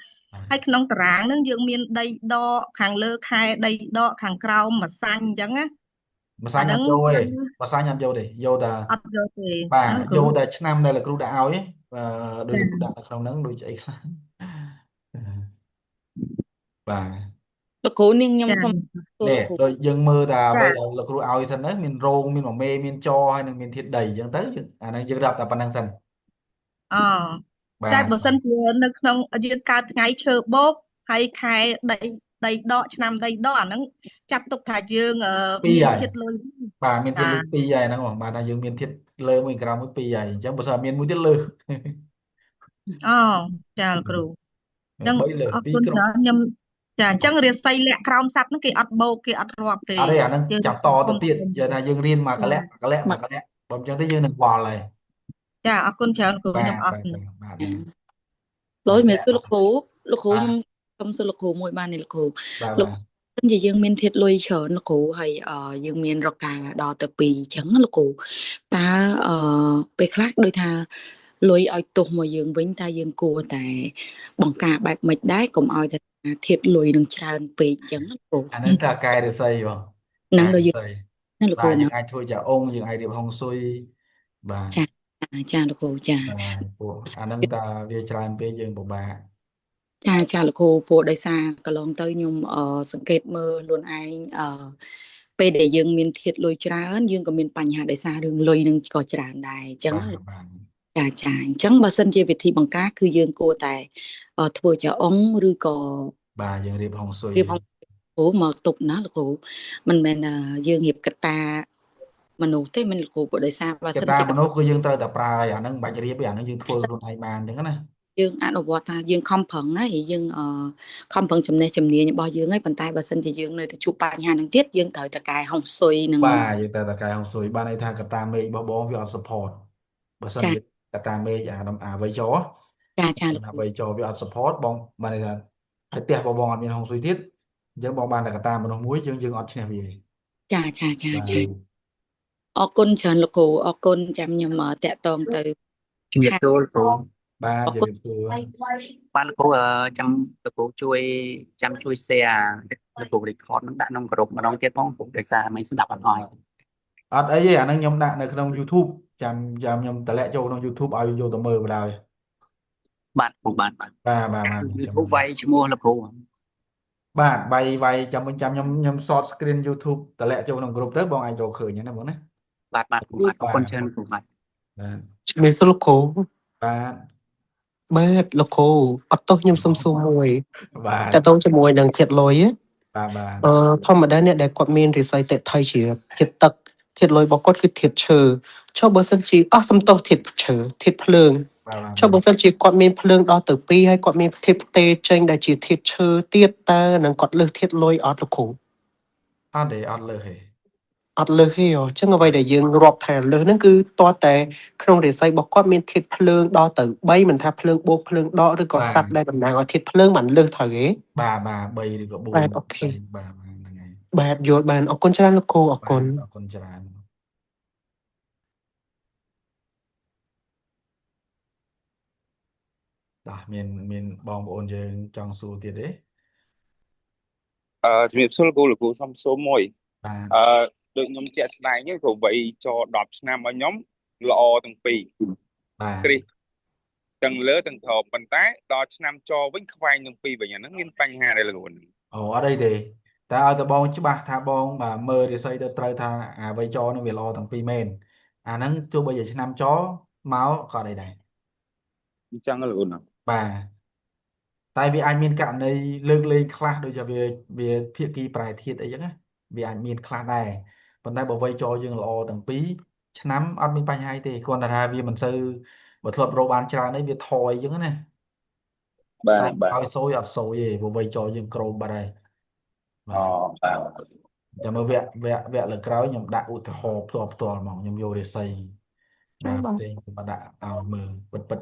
ហើយក្នុងតារាងហ្នឹងយើងមានដីដកខាងលើខែដីដកខាងក្រោមម្សាញ់អញ្ចឹងណាម្សាញ់អអាហ្នឹងត់យកទេយើងម្សាញ់អត់យកទេយកតែអត់យកទេបាទណាលោកគ្រូយកតែឆ្នាំដែលលោកគ្រូដាក់ឲ្យដោយលោកគ្រូចាដាក់នៅក្នុងហ្នឹងដូចស្អីខ្លះបាទលោកគ្រូនាងខ្ញុំសូមចាសួរនេះលោកគ្រូដូចយើងមើលតែអ្វីដែលចាលោកគ្រូឲ្យសិនទៅមានរោងមានម៉មេមានចហើយនឹងមានធាតុដីអញ្ចឹងទៅអាហ្នឹងយើងរាប់តែប៉ុណ្្នឹងសិនអតែបាទបើសិនជានៅក្នុងយើងកើតថ្ងៃឈើបូកហើយខែដីដីដកឆ្នាំដីដកអាហ្នឹងចាត់ទុកថាយើងពីរហើយមានធាតុលុយបាទមានធាតុចាលើសពីរហើយហ្នឹងហ៎បាទថាយើងមានធាតុលើមួយក្រោមមួយពីរហើយអញ្ចឹងបើសិនមានមួយទៀតលើស អូចាលោកគ្រូអញ្ចឹង3លើសអរគុណ2ក្រុមច្រើនខ្ញុំចាអញ្ចឹងរាសីលក្ខណ៍ក្រោមសត្វហ្នឹងគេអត់បូកគេអត់រាប់ទេអត់ទេអាហ្នឹងយើងចាប់តតែទៅទៀតធំធំយកថាយើងរៀនមកកលៈចាកលៈមកមកកលៈបើមិនអញ្ចឹងទៅយើងនឹងវល់ហើយចាអរគុណច្រើនគ្រូបាទខ្ញុំអរបាទគុណបាទហ្នឹងលោកមានបាទតែសួរលោកគ្រូលោកគ្រូបាទខ្ញុំសូមសួរលោកគ្រូមួយបានទេលោកគ្រូបាទលោកគ្រូសិនជាយើងមានធាតុលុយច្រើនលោកគ្រូហើយយើងមានរកាដល់ទៅ2អញ្ចឹងណាលោកគ្រូតើពេលខ្លះដូចថាលុយឲ្យទុះមកយើងវិញតើយើងគួរតែបង្ការបែបម៉េចដែរកុំឲ្យតែធាតុលុយនឹងច្រើនពេកអញ្ចឹងណាលោកគ្រូអាហ្នឹងថាកាយរិស័យបងកានឹងដល់យើងយរិស័យណាលោកបាទយើងគ្រូណាអាចធ្វើជាអង្គយើងអាចរៀបហុងស៊ុយបាទចាចាលោកគ្រូចាបាទពួកអាហ្នឹងតាវាច្រើនពេកយើងពិបាកចាលោកគ្រូព្រោះដោយសារកន្លងទៅខ្ញុំសង្កេតមើលខ្លួនឯងពេលដែលយើងមានធាតុលុយច្រើនយើងក៏មានបញ្ហាដោយសាររឿងលុយនឹងក៏ច្រើនដែរអញ្ចឹងបាទចាអញ្ចឹងបើសិនជាវិធីបង្ការគឺយើងគួរតែធ្វើជាអង្គឬក៏បាទយើងរៀបហុងស៊ុយរៀបហងគ្រូមកទប់ណាលោកគ្រូមិនមែនយើងរៀបកតាមនុស្សទេមិនលោកគ្រូព្រោះដោយសារបើកត្តាសិនជាមនុស្សគឺយើងត្រូវតែប្រើហើយអាហ្នឹងមិនបាច់រៀបទេអាហ្នឹងយើងធ្វើខ្លួនឯងបានអញ្ចឹងណាយើងអនុវត្តថាយើងខំប្រឹងហើយយើងខំប្រឹងចំណេះជំនាញរបស់យើងហើយប៉ុន្តែបើសិនជាយើងនៅតែជួបបញ្ហាហ្នឹងទៀតយើងត្រូវតែកែហុងស៊ុយនឹងបាទយើងត្រូវតែកែហុងស៊ុយបានន័យថាកត្តាមេឃរបស់បងវាអត់ support បើសិនចាជាកត្តាមេឃអាវ័យចចាលោកអាគ្រូវ័យចវាអត់ support បងបានន័យថាហើយផ្ទះរបស់បងអត់មានហុងស៊ុយទៀតអញ្ចឹងបងបានតែកត្តាមនុស្សមួយយើងអត់ឈ្នះវា ចាចាចា បាទ ចាអរគុណច្រើនលោកគ្រូអរគុណចាំខ្ញុំតាក់ទងទៅ ជំរាបសួរលោកគ្រូ បាទ អរ ជំ គុណ រាបសួរ បាទលោកគ្រូចាំលោកគ្រូជួយ share លោកគ្រូ record នឹងដាក់ក្នុងក្រុមម្ដងទៀតផងព្រោះដោយសារមិនស្ដាប់អត់ហើយ អត់អីទេអាហ្នឹងខ្ញុំដាក់នៅក្នុង YouTube ចាំខ្ញុំតម្លាក់ចូលក្នុង YouTube ឲ្យយកទៅមើលបណ្ដោយ បាទគ្រូបាទ បាទចាំ YouTube វាយឈ្មោះលោកគ្រូ បាទវាយចាំខ្ញុំ short screen YouTube តម្លាក់ចូលក្នុង group ទៅបងអាចរកឃើញហ្នឹងណាបងណា បាទគ្រូបាទអរគុណច្រើនគ្រូបាទ បាទ ជំរាបសួរលោកគ្រូ បាទ បាទលោកគ្រូអត់ទោសខ្ញុំសុំសួរមួយ បាទ តើតោងជាមួយនឹងធាតុលុយ បាទ ធម្មតាអ្នកដែលគាត់មានរិស័យតិថៃជាធាតុទឹកធាតុលុយរបស់គាត់គឺធាតុឈើចុះបើសិនជាអស់សំទោសធាតុឈើធាតុភ្លើង បាទ ចុះបើសិនជាគាត់មានភ្លើងដល់ទៅ2ហើយគាត់មានធាតុផ្ទេចេញដែលជាធាតុឈើទៀតតើនឹងគាត់លើសធាតុលុយអត់លោកគ្រូ អត់ទេអត់លើសទេ អត់លើសទេអញ្ចឹងអ្វីដែលយើងរាប់ថាលើសហ្នឹងគឺតើតែក្នុងរិស័យរបស់គាត់មានធាតុភ្លើងដល់ទៅ3មិនថាភ្លើងបូកភ្លើងដកឬក៏សัตว์ដែលតំណាងឲ្យធាតុភ្លើងបានលើសត្រូវទេ បាទ3ឬក៏4 បាទអូខេ បាទហ្នឹងហើយ បាទយល់បានអរគុណច្រើនលោកគ្រូអរគុណ អរគុណច្រើនបាទមានបងប្អូនយើងចង់សួរទៀតទេ ជំរាបសួរលោកគ្រូសុំសួរមួយ បាទ ដូចខ្ញុំជាក់ស្ដែងទេព្រោះវ័យចូល10ឆ្នាំឲ្យខ្ញុំល្អទាំងពីរ បាទ គ្រីសទាំងលើទាំងក្រោមប៉ុន្តែដល់ឆ្នាំចវិញខ្វែងទាំងពីរវិញអាហ្នឹងមានបញ្ហាដែរលោកគ្រូ អូអត់អីទេតែឲ្យតែបងច្បាស់ថាបងបាទមើលរិស័យទៅត្រូវថាអាវ័យចនឹងវាល្អទាំងពីរមែនអាហ្នឹងទោះបីជាឆ្នាំចមកក៏អត់អីដែរ អញ្ចឹងលោកគ្រូណា បាទតែវាអាចមានករណីលើកលែងខ្លះដូចជាវាភាគីប្រែធាតុអីចឹងណាវាអាចមានខ្លះដែរប៉ុន្តែបើវ័យចយើងល្អទាំងពីរឆ្នាំអត់មានបញ្ហាអីទេគ្រាន់តែថាវាមិនសូវបើធ្លាប់រកបានច្រើនអីវាថយចឹងណា បាទ តែ បាទ ឲ្យសូយអត់សូយទេព្រោះវ័យចយើងក្រោមបាត់ហើយបា អូ ទ បាទ ចាំមើលវគ្គលើក្រោយខ្ញុំដាក់ឧទាហរណ៍ផ្ទាល់ហ្មងខ្ញុំយករាសីបាទផ្សេងទៅដាក់ឲ្យមើលពិត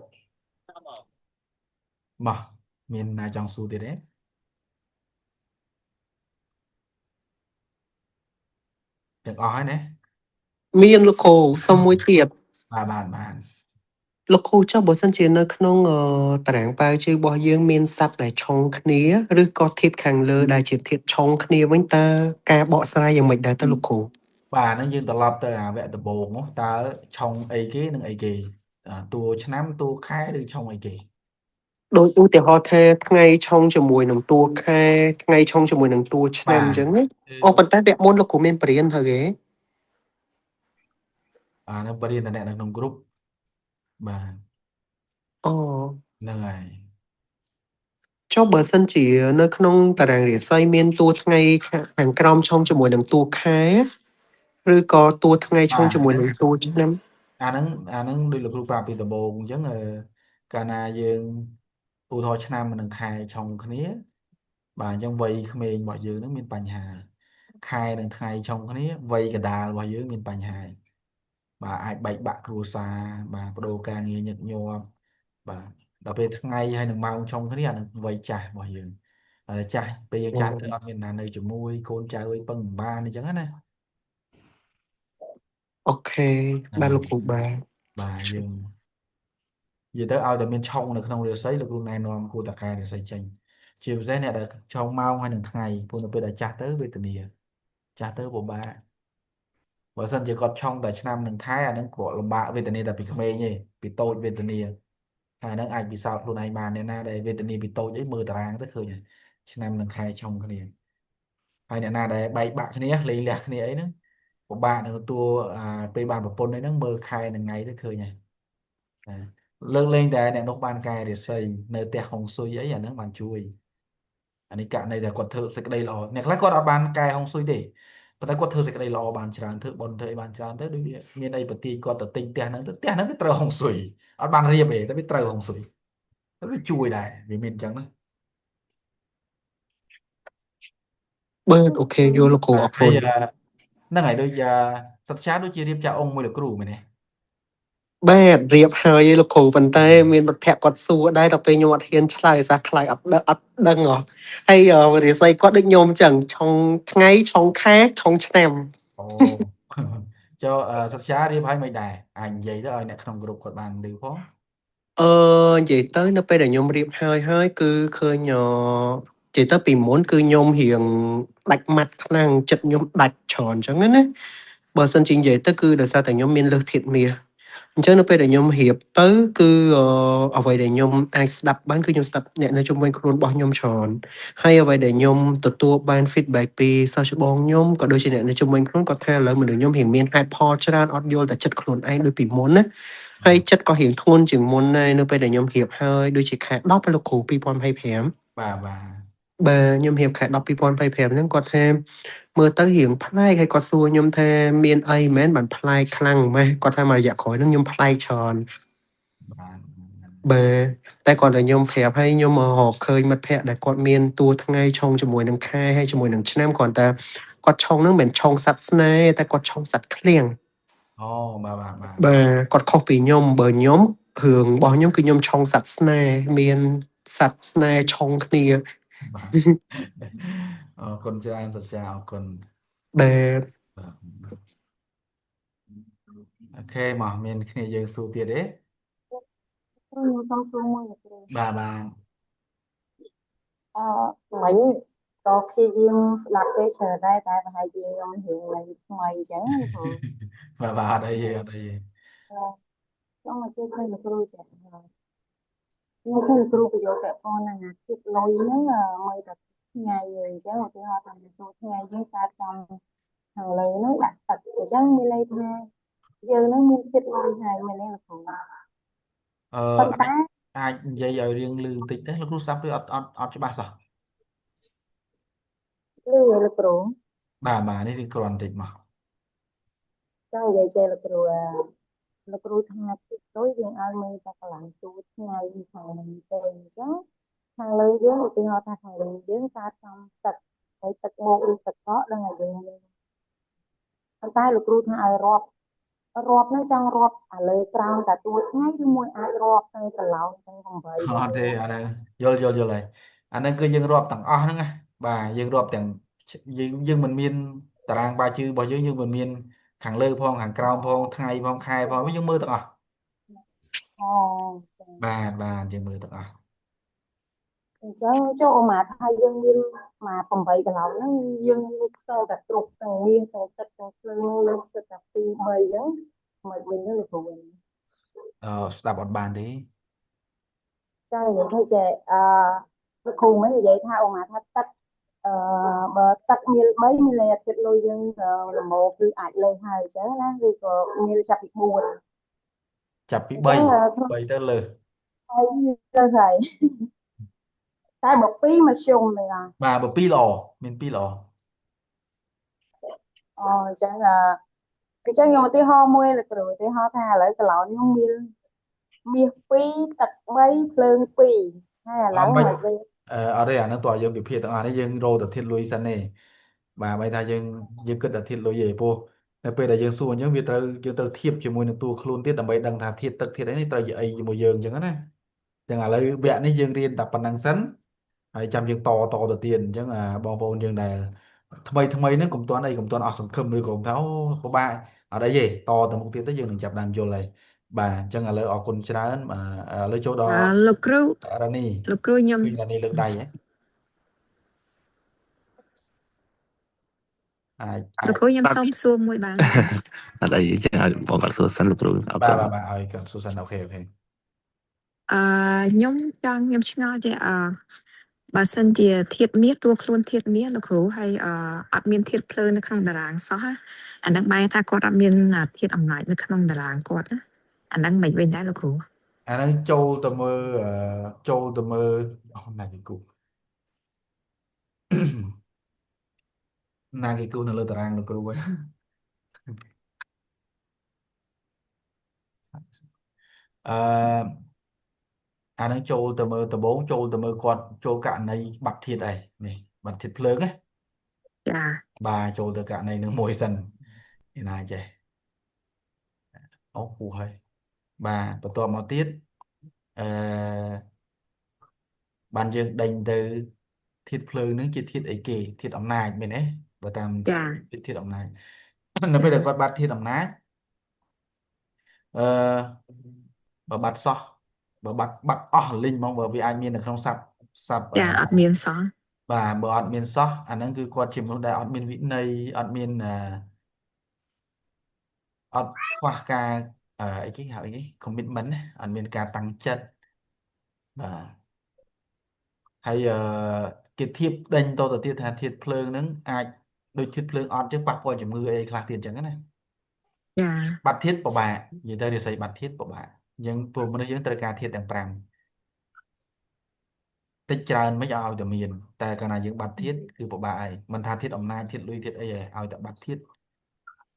មកមានណាចង់សួរទៀតទេទាំងអស់ហើយណា មានលោកគ្រូសុំមួយទៀត បាទ លោកគ្រូចុះបើសិនជានៅក្នុងតារាងប៉ាវជឿរបស់យើងមានសัตว์ដែលឆុងគ្នាឬក៏ធាតុខាងលើដែលជាធាតុឆុងគ្នាវិញតើការបកស្រាយយ៉ាងម៉េចដែរទៅលោកគ្រូ បាទហ្នឹងយើងត្រឡប់ទៅអាវគ្គដំបូងនោះតើឆុងអីគេនិងអីគេតួឆ្នាំតួខែឬឆុងអីគេ ដោយឧទាហរណ៍ថាថ្ងៃឆុងជាមួយនឹងតួខែថ្ងៃឆុងជាមួយនឹងតួឆ្នាំអញ្ចឹងណា គឺ អូប៉ុន្តែវគ្គមុនលោកគ្រូមានបរៀនហើយទេ នៅបរិញ្ញាបត្រនៅក្នុង group បាទ អូ ហ្នឹងហើយ ចុះបើសិនជានៅក្នុងតារាងរាសីមានតួថ្ងៃខាងក្រោមឆុងជាមួយនឹងតួខែឬក៏តួថ្ងៃឆុងជាមួយនឹងតួឆ្នាំ អាហ្នឹងដូចលោកគ្រូប្រាប់ពីដំបូងអញ្ចឹងកាលណាយើងឧទាហរណ៍ឆ្នាំនិងខែឆុងគ្នាបាទអញ្ចឹងវ័យក្មេងរបស់យើងហ្នឹងមានបញ្ហាខែនិងថ្ងៃឆុងគ្នាវ័យកណ្ដាលរបស់យើងមានបញ្ហាបាទអាចបែកបាក់គ្រួសារបាទបដូរការងារញឹកញាប់បាទដល់ពេលថ្ងៃហើយនឹងម៉ោងឆុងគ្នាអានឹងវ័យចាស់របស់យើងតែចាស់ពេលយើងចាស់ទៅអត់មានណានៅជាមួយកូនចៅអីពឹងមិនបានអញ្ចឹងណា អូខេបាទលោកគ្រូបាទ បាទយើងនិយាយទៅឲ្យតែមានឆុងនៅក្នុងរាសីលោកគ្រូណែនាំគួរតែកែរាសីចេញជាពិសេសអ្នកដែលឆុងម៉ោងហើយនឹងថ្ងៃព្រោះនៅពេលដែលចាស់ទៅវេទនាចាស់ទៅពិបាកបើសិនជាគាត់ឆុងតែឆ្នាំនិងខែអានឹងគាត់លំបាកវេទនាតែពីក្មេងទេពីតូចវេទនាហើយហ្នឹងអាចពិសោធន៍ខ្លួនឯងបានអ្នកណាដែលវេទនាពីតូចអីមើលតារាងទៅឃើញហើយឆ្នាំនិងខែឆុងគ្នាហើយអ្នកណាដែលបែកបាក់គ្នាលេងលះគ្នាអីហ្នឹងពិបាកនៅតួពេលបានប្រពន្ធអីហ្នឹងមើលខែនិងថ្ងៃទៅឃើញហើយ លើកលែងតែអ្នកនោះបានកែរាសីនៅផ្ទះហុងស៊ុយអីអាហ្នឹងបានជួយអានេះករណីដែលគាត់ធ្វើសេចក្តីល្អអ្នកខ្លះគាត់អត់បានកែហុងស៊ុយទេប៉ុន្តែគាត់ធ្វើសេចក្តីល្អបានច្រើនធ្វើបុណ្យធ្វើអីបានច្រើនទៅដូចមានអីប្រទីគាត់ទៅទិញផ្ទះហ្នឹងទៅផ្ទះហ្នឹងវាត្រូវហុងស៊ុយអត់បានរៀបទេតែវាត្រូវហុងស៊ុយតែវាជួយដែរវាមានអញ្ចឹងណា បាទអូខេយល់លោកគ្រូអរគុ ហើយ ណ ហ្នឹងហើយដូចសត្វចាដូចជារៀបចាអង្គមួយលោកគ្រូមែនទេ បាទរៀបហើយឯលោកគ្រូប៉ុន្តែមានមិត្តភក្តិគាត់សួរដែរដល់ពេលខ្ញុំអត់ហ៊ានឆ្លើយសារខ្លាចអត់ដឹងហ៎ហើយរាសីគាត់ដូចខ្ញុំចឹងឆុងថ្ងៃឆុងខែឆុងឆ្នាំ អូ ចូលសិក្សារៀបឲ្យមិនដែរអាចនិយាយទៅឲ្យអ្នកក្នុងក្រុមគាត់បានឮផង និយាយទៅនៅពេលដែលខ្ញុំរៀបហើយគឺឃើញនិយាយទៅពីមុនគឺខ្ញុំរៀងដាច់ម៉ាត់ខ្លាំងចិត្តខ្ញុំដាច់ច្រើនអញ្ចឹងណាបើសិនជានិយាយទៅគឺដោយសារតែខ្ញុំមានលើសធាតុមាសអញ្ចឹងនៅពេលដែលខ្ញុំរៀបទៅគឺអ្វីដែលខ្ញុំអាចស្ដាប់បានគឺខ្ញុំស្ដាប់អ្នកនៅជុំវិញខ្លួនរបស់ខ្ញុំច្រើនហើយអ្វីដែលខ្ញុំទទួលបាន feedback ពីសិស្សច្បងខ្ញុំក៏ដូចជាអ្នកនៅជុំវិញខ្លួនគាត់ថាឥឡូវមនុស្សខ្ញុំរៀងមានហេតុផលច្រើនអត់យល់តែចិត្តខ្លួនឯងដូចពីមុនណាហើយចិត្តក៏រៀងធ្ងន់ជាងមុនដែរនៅពេលដែលខ្ញុំរៀបហើយដូចជាខែ10ពេលលោកគ្រូ2025បាទខ្ញុំរៀបខែ10 2025ហ្នឹងគាត់ថាមើលទៅរៀងប្លែកហើយគាត់សួរខ្ញុំថាមានអីមែនបានប្លែកខ្លាំងម៉េះគាត់ថាមករយៈក្រោយហ្នឹងខ្ញុំប្លែកច្រើន បាទ តែគាត់តែខ្ញុំប្រាប់ឲ្យខ្ញុំមករកឃើញមិត្តភក្តិដែលគាត់មានតួថ្ងៃឆុងជាមួយនឹងខែហើយជាមួយនឹងឆ្នាំគ្រាន់តែគាត់ឆុងហ្នឹងមិនមែនឆុងសัตว์ស្នេហ៍តែគាត់ឆុងសัตว์ឃ្លៀង អូបាទ គាត់ខុសពីខ្ញុំបើខ្ញុំរឿងរបស់ខ្ញុំគឺខ្ញុំឆុងសัตว์ស្នេហ៍មានសัตว์ស្នេហ៍ឆុងគ្នា បាទអរគុណច្រើនសិក្សាអរគុណ បាទ បាទអូខេមកមានគ្នាយើងសួរទៀតទេ ខ្ញុំចង់សួរមួយលោកគ្រូ បាទ មិញក៏ព្យាយាមស្ដាប់ទេច្រើនដែរតែប្រហែលជាខ្ញុំរៀងនៅថ្មីអញ្ចឹងណាលោកគ្រូ បាទអត់អីទេខ្ញុំមកជួយឃើញលោកគ្រូចាខ្ញុំឃើញលោកគ្រូបញ្យល់ពាក់ព័ន្ធនឹងអាជាតិលុយហ្នឹងមើលតែថ្ងៃអញ្ចឹងឧទាហរណ៍ថាចូលថ្ងៃយើងកើតចំខាងលើហ្នឹងដាក់ទឹកអញ្ចឹងមានន័យថាយើងហ្នឹងមានជាតិលុយហើយមានទេលោកគ្រូប៉ុន្តែ អាចនិយាយឲ្យរៀងលឺបន្តិចទេលោកគ្រូស្ដាប់ឬអត់ច្បាស់សោះ លឺលោកគ្រូ បាទនេះគឺគ្រាន់បន្តិចមក ចង់និយាយចេះលោកគ្រូលោកគ្រូថាជាតិលុយយើងឲ្យមើលតែកន្លងទូថ្ងៃខាងលើទៅអញ្ចឹងខាងលើយើងឧទាហរណ៍ថាខាងលើយើងកើតចំទឹកហើយទឹកមកឬទឹកកកដឹងតែយើងមានប៉ុន្តែលោកគ្រូថាឲ្យរាប់ហ្នឹងចង់រាប់អាលើក្រោមតែតួថ្ងៃឬមួយអាចរាប់ទៅកន្លងទាំង8 អត់ទេអាហ្នឹងយល់ហើយអាហ្នឹងគឺយើងរាប់ទាំងអស់ហ្នឹងណាបាទយើងរាប់ទាំងយើងមិនមានតារាងបាយជឺរបស់យើងមិនមានខាងលើផងខាងក្រោមផងថ្ងៃផងខែផងយើងមើលទាំងអស់ អូបាទយើងមើលទាំងអស់ អញ្ចឹងចូលអូម៉ាថាយើងមានមក8កន្លងហ្នឹងយើងលើកខ្សោតែគ្រប់ទាំងមានទាំងទឹកទាំងភ្លើងលើកទឹកតែ2 3អញ្ចឹងមិនវិញទេលោកគ្រូ ស្ដាប់អត់បានទេ ចានិយាយថាចេះលោកគ្រូមិននិយាយថាអូម៉ាថាទឹកបើទឹកមាន3មានន័យថាជាតិលុយយើងល្មមគឺអាចលើសហើយអញ្ចឹងណាឬក៏មានចាប់ពី4 ចាប់ពី3ទៅលើស ហើយលើសហើយតែបើ2មកជុំទេបាទបើ2ល្អមាន2ល្អ អញ្ចឹងខ្ញុំឧទាហរណ៍មួយលោកគ្រូឧទាហរណ៍ថាឥឡូវកន្លងខ្ញុំមានមាស2ទឹក3ភ្លើង2ហើយឥឡូវមិនវិញ អត់ទេអាហ្នឹងតើយើងវិភាគទាំងអស់នេះយើងរោតែធាតុលុយសិនទេបាទបើថាយើងគិតតែធាតុលុយទេព្រោះនៅពេលដែលយើងសួរអញ្ចឹងវាត្រូវយើងត្រូវធៀបជាមួយនឹងតួខ្លួនទៀតដើម្បីដឹងថាធាតុទឹកធាតុអីនេះត្រូវជាអីជាមួយយើងអញ្ចឹងណាចឹងឥឡូវវគ្គនេះយើងរៀនតែប៉ុណ្្នឹងសិនហើយចាំយើងតទៅទៀតអញ្ចឹងបងប្អូនយើងដែលថ្មីហ្នឹងកុំទាន់អស់សង្ឃឹមឬក៏ថាអូពិបាកអត់អីទេតទៅមុខទៀតទៅយើងនឹងចាប់ដើមយល់ហើយបាទអញ្ចឹងឥឡូវអរគុណច្រើនឥឡូវចូលដល់ លោកគ្រូ រ៉ានី លោកគ្រូខ្ញុំ ឃើញរ៉ានីលើកដៃហ៎លោកគ្រូខ្ញុំសូមសួរមួយបាន អត់អីចឹងឲ្យបងគាត់សួរសិនលោកគ្រូអរគុណ បាទឲ្យគាត់សួរសិនអូខេ ខ្ញុំឆ្ងល់ចេះបើសិនជាធាតុមាសតួខ្លួនធាតុមាសលោកគ្រូហើយអត់មានធាតុភ្លើងនៅក្នុងតារាងសោះអាហ្នឹងបែរថាគាត់អត់មានធាតុអំណាចនៅក្នុងតារាងគាត់ណាអាហ្នឹងមិនវិញដែរលោកគ្រូ អាហ្នឹងចូលទៅមើលណាគេគូណាគេគូនៅលើតារាងលោកគ្រូវិញអាហ្នឹងចូលទៅមើលដំបូងចូលទៅមើលគាត់ចូលករណីបាត់ធាតុអីនេះបាត់ធាតុភ្លើងណា ចា បាទចូលទៅករណីនឹងមួយសិនឯណាចេះអូគូហើយ bà tôi một tiết ban dương đành từ thiết phương nước chỉ thiết ấy kì thiết ẩm nai mình ấy và tam ចា thiết ẩm nai nó ចា bây giờ còn bắt thiết ẩm nai và bắt so và bắt linh mong bởi vì ai miên ở trong sập sập ចាអត់មានសោះ và bờ ọt miên so anh ấy cứ qua chìm lúc đây ọt miên vĩ này ọt miên ọt khoa ca ấy cái hỏi cái commitment ấy, ọt miên ca tăng chất và hay cái thiệp đành tôi đầu tiên là thiệp phơi nướng ai đôi thiệp phơi ọt chứ bắt qua chìm mưa ấy là tiền chẳng cái này ចា บัตรทิศปบะยินดีที่ใส่บัตรทิศปบะยังพวกมันยังตระการเทียต่างปรางติดจานไม่เอาแต่เมียนแต่ขณะยังบัตรทิศคือปบะไอ้มันทาทิศอำนาจทิศลุยทิศไอ้เอาแต่บัตรทิศ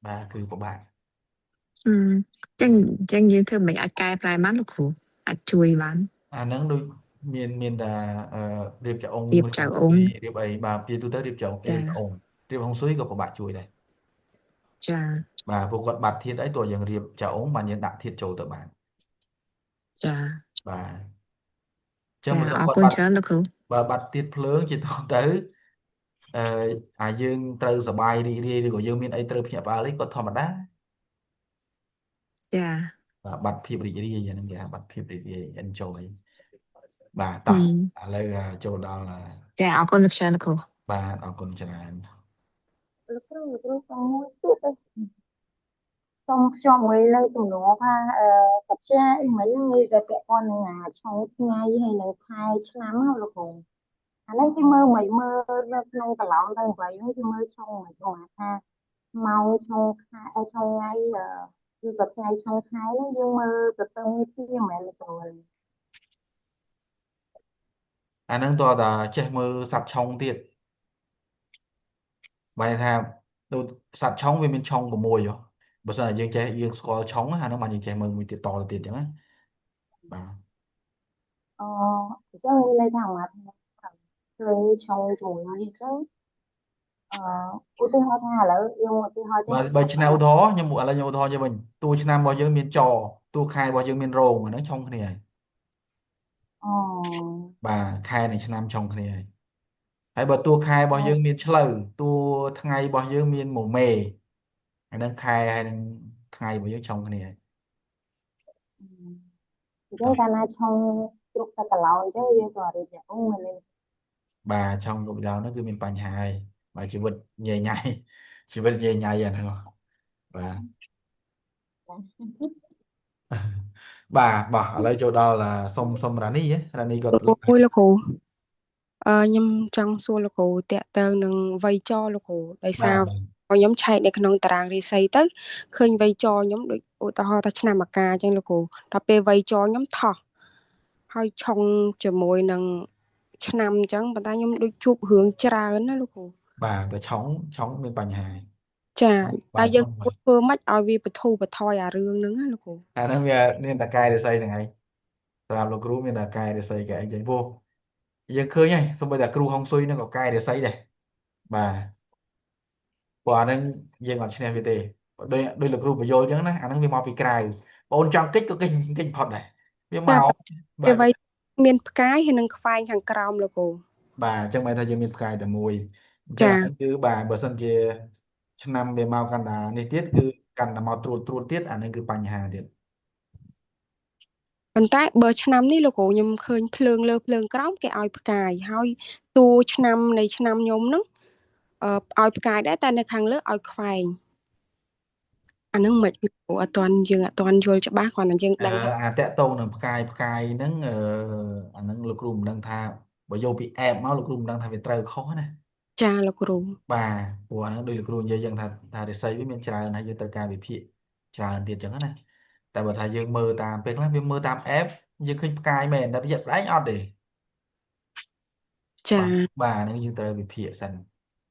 บาคือปบะ ចឹងយើងធ្វើមិនអាចកែប្រែបានលោកគ្រូអាចជួយបាន อันนั้นโดยเมียนแต่เรียบจากองค์ រៀប เรีย ចៅ บ អ៊ំ เรียบไอ้บาปีตุเตอร์เรียบจาก ចា เรียบจากองค์เรียบของซุยกับปบะช่วยได้ ចា บาพวกกดบัตรทิศไอ้ตัวยังเรียบจากองค์มันยังดักทิศโจตัวบ้าน ចា บาจัง ចា มัน អរ กด គុណ บัตร ច្រើនលោកគ្រូ บัตรทิศเพลิงจะต้องtới យើងត្រូវសบายរីករាយឬក៏យើងមានអីត្រូវភ្ញាក់ផ្អើលអីក៏ធម្មតា ចា បាទបាត់ភាពរីករាយអាហ្នឹងគេហៅបាត់ភាពរីករាយ enjoy បាទតោះឥឡូវចូលដល់ ចាអរគុណលោកច្រើនលោកគ្រូ បាទអរគុណច្រើន លោកគ្រូសុំមួយទៀតទេសូមខ្ញុំមួយលើសំណួរថាបច្ចាអីមិនងាយតែពាក់ព័ន្ធនឹងឆុងថ្ងៃហើយនឹងខែឆ្នាំណាលោកគ្រូអានេះគេមើលមិនមើលនៅក្នុងកន្លងទៅ8នេះគេមើលឆុងមិនគាត់ថាម៉ោងឆុងខែឆុងថ្ងៃគឺតែថ្ងៃឆុងខែហ្នឹងយើងមើលទៅទៅគ្នាមែនលោកគ្រូ អាហ្នឹងតើតាចេះមើលសត្វឆុងទៀតបែរថាដូចសត្វឆុងវាមានឆុង6ហ៎បើសិនតែយើងចេះយើងស្គាល់ឆុងអាហ្នឹងបានយើងចេះមើលមួយទៀតតទៅទៀតអញ្ចឹងណាបាទ អញ្ចឹងមានន័យថាអាម៉ាត់ឃើញឆុងជាមួយនេះអញ្ចឹងឧទាហរណ៍ថាឥឡូវយើងឧទាហរណ៍ចឹង បើឆ្នាំឧទាហរណ៍ខ្ញុំឥឡូវខ្ញុំឧទាហរណ៍យើងវិញតួឆ្នាំរបស់យើងមានចតួខែរបស់យើងមានរោងអាហ្នឹងឆុងគ្នាហើយ អូ បាទខែនៃឆ្នាំឆុងគ្នាហើយហើយបើតួខែរបស់យើងមានឆ្លូវតួថ្ងៃរបស់យើងមានមមេអាហ្នឹងខែហើយនឹងថ្ងៃរបស់យើងឆុងគ្នាហើយ អញ្ចឹងកាលណាឆុងគ្រប់តែកន្លងអញ្ចឹងយើងក៏រៀបជាអូមែនទេ បាទឆុងគ្រប់ដល់ហ្នឹងគឺមានបញ្ហាហើយបាទជីវិតញ៉ៃញ៉ៃជីវិតញ៉ៃញ៉ៃអាហ្នឹងបាទបាទឥឡូវចូលដល់សុំរ៉ានីរ៉ានីក៏លើក មួយលោកគ្រូខ្ញុំចង់សួរលោកគ្រូតាក់ទងនឹងវ័យចរលោកគ្រូដោយ បា សារ ទ ខ្ញុំឆែកនៅក្នុងតារាងរាសីទៅឃើញវ័យចរខ្ញុំដូចឧទាហរណ៍ថាឆ្នាំមកការអញ្ចឹងលោកគ្រូដល់ពេលវ័យចរខ្ញុំថោះហើយឆុងជាមួយនឹងឆ្នាំអញ្ចឹងប៉ុន្តែខ្ញុំដូចជួបរឿងច្រើនណាលោកគ្រូ បាទតែឆុងមានបញ្ហាហើយ ចា បា តែ ទ យើង ឆុង គួរធ្វើម៉េចឲ្យវាបន្ធូរបន្ថយអារឿងហ្នឹងណាលោកគ្រូ អាហ្នឹងវាមានតែកាយរិស័យហ្នឹងឯងសម្រាប់លោកគ្រូមានតែកាយរិស័យគេឯងចឹងពោះយើងឃើញហើយសូម្បីតែគ្រូហុងស៊ុយហ្នឹងក៏កាយរិស័យដែរបាទព្រោះអាហ្នឹងយើងអត់ឈ្នះវាទេដោយលោកគ្រូបញ្យល់ចឹងណាអាហ្នឹងវាមកពីក្រៅបងអូនចង់កិច្ចក៏កិច្ចផុតដែរវាមក ពេលវ័យមានផ្កាយហើយនឹងខ្វែងខាងក្រោមលោកគ្រូ បាទអញ្ចឹងបានថាយើងមានផ្កាយតែមួយអញ្ចឹង ចា អាហ្នឹងគឺបាទបើសិនជាឆ្នាំវាមកកាន់តានេះទៀតគឺកាន់តែមកត្រួតទៀតអាហ្នឹងគឺបញ្ហាទៀត ប៉ុន្តែបើឆ្នាំនេះលោកគ្រូខ្ញុំឃើញភ្លើងលើភ្លើងក្រោមគេឲ្យផ្កាយហើយតួឆ្នាំនៃឆ្នាំខ្ញុំហ្នឹងឲ្យផ្កាយដែរតែនៅខាងលើឲ្យខ្វែងអាហ្នឹងមិនយើងអត់ទាន់យល់ច្បាស់គ្រាន់តែយើងដឹងថា អាតកតងនឹងផ្កាយហ្នឹងអាហ្នឹងលោកគ្រូមិនដឹងថាបើយកពីអែបមកលោកគ្រូមិនដឹងថាវាត្រូវខុសណា ចាលោកគ្រូ បាទព្រោះអាហ្នឹងដោយលោកគ្រូនិយាយយ៉ាងថារិស័យវាមានច្រើនហើយយើងត្រូវការវិភាគច្រើនទៀតអញ្ចឹងណាតែបើថាយើងមើលតាមពេលខ្លះវាមើលតាមអែបយើងឃើញផ្កាយមែនតែរយៈស្ដែងអត់ទេ ចា បាទហ្នឹងយើងត្រូវវិភាគសិន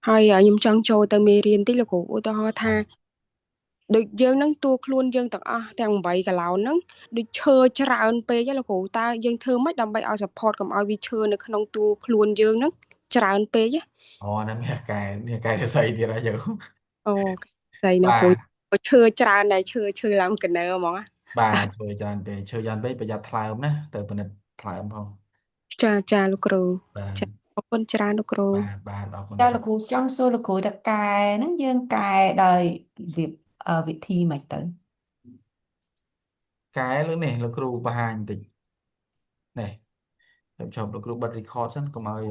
ហើយខ្ញុំចង់ចូលទៅមេរៀនតិចលោកគ្រូឧទាហរណ៍ថាដូចយើងនឹងតួខ្លួនយើងទាំងអស់ទាំង8កន្លងហ្នឹងដូចឈើច្រើនពេកហ្នឹងលោកគ្រូតើយើងធ្វើម៉េចដើម្បីឲ្យ support កុំឲ្យវាឈើនៅក្នុងតួខ្លួនយើងហ្នឹងច្រើនពេក អូអាហ្នឹងមានកាយរិស័យទៀតហើយយើង អូស្អីណា បាទ ព្រោះឈើច្រើនដែរឈើឡើងកណើហ្មង បាទធ្វើច្រើនពេកឈើច្រើនពេកប្រយ័ត្នថ្លើមណាទៅពិនិត្យថ្លើមផង ចាលោកគ្រូ បាទ ចាអរគុណច្រើនលោកគ្រូ បាទអរគុណ ចា ចា លោកគ្រូចង់សួរលោកគ្រូតើកែហ្នឹងយើងកែដោយវិធីមិនទៅ កែលើនេះលោកគ្រូបង្ហាញបន្តិចនេះខ្ញុំចប់លោកគ្រូបិទ record សិនកុំឲ្យ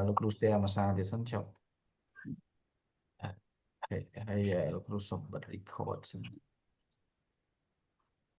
លោកគ្រូ share មួយសារទៀតសិនចប់អូខេហើយលោកគ្រូសុំបិទ record សិន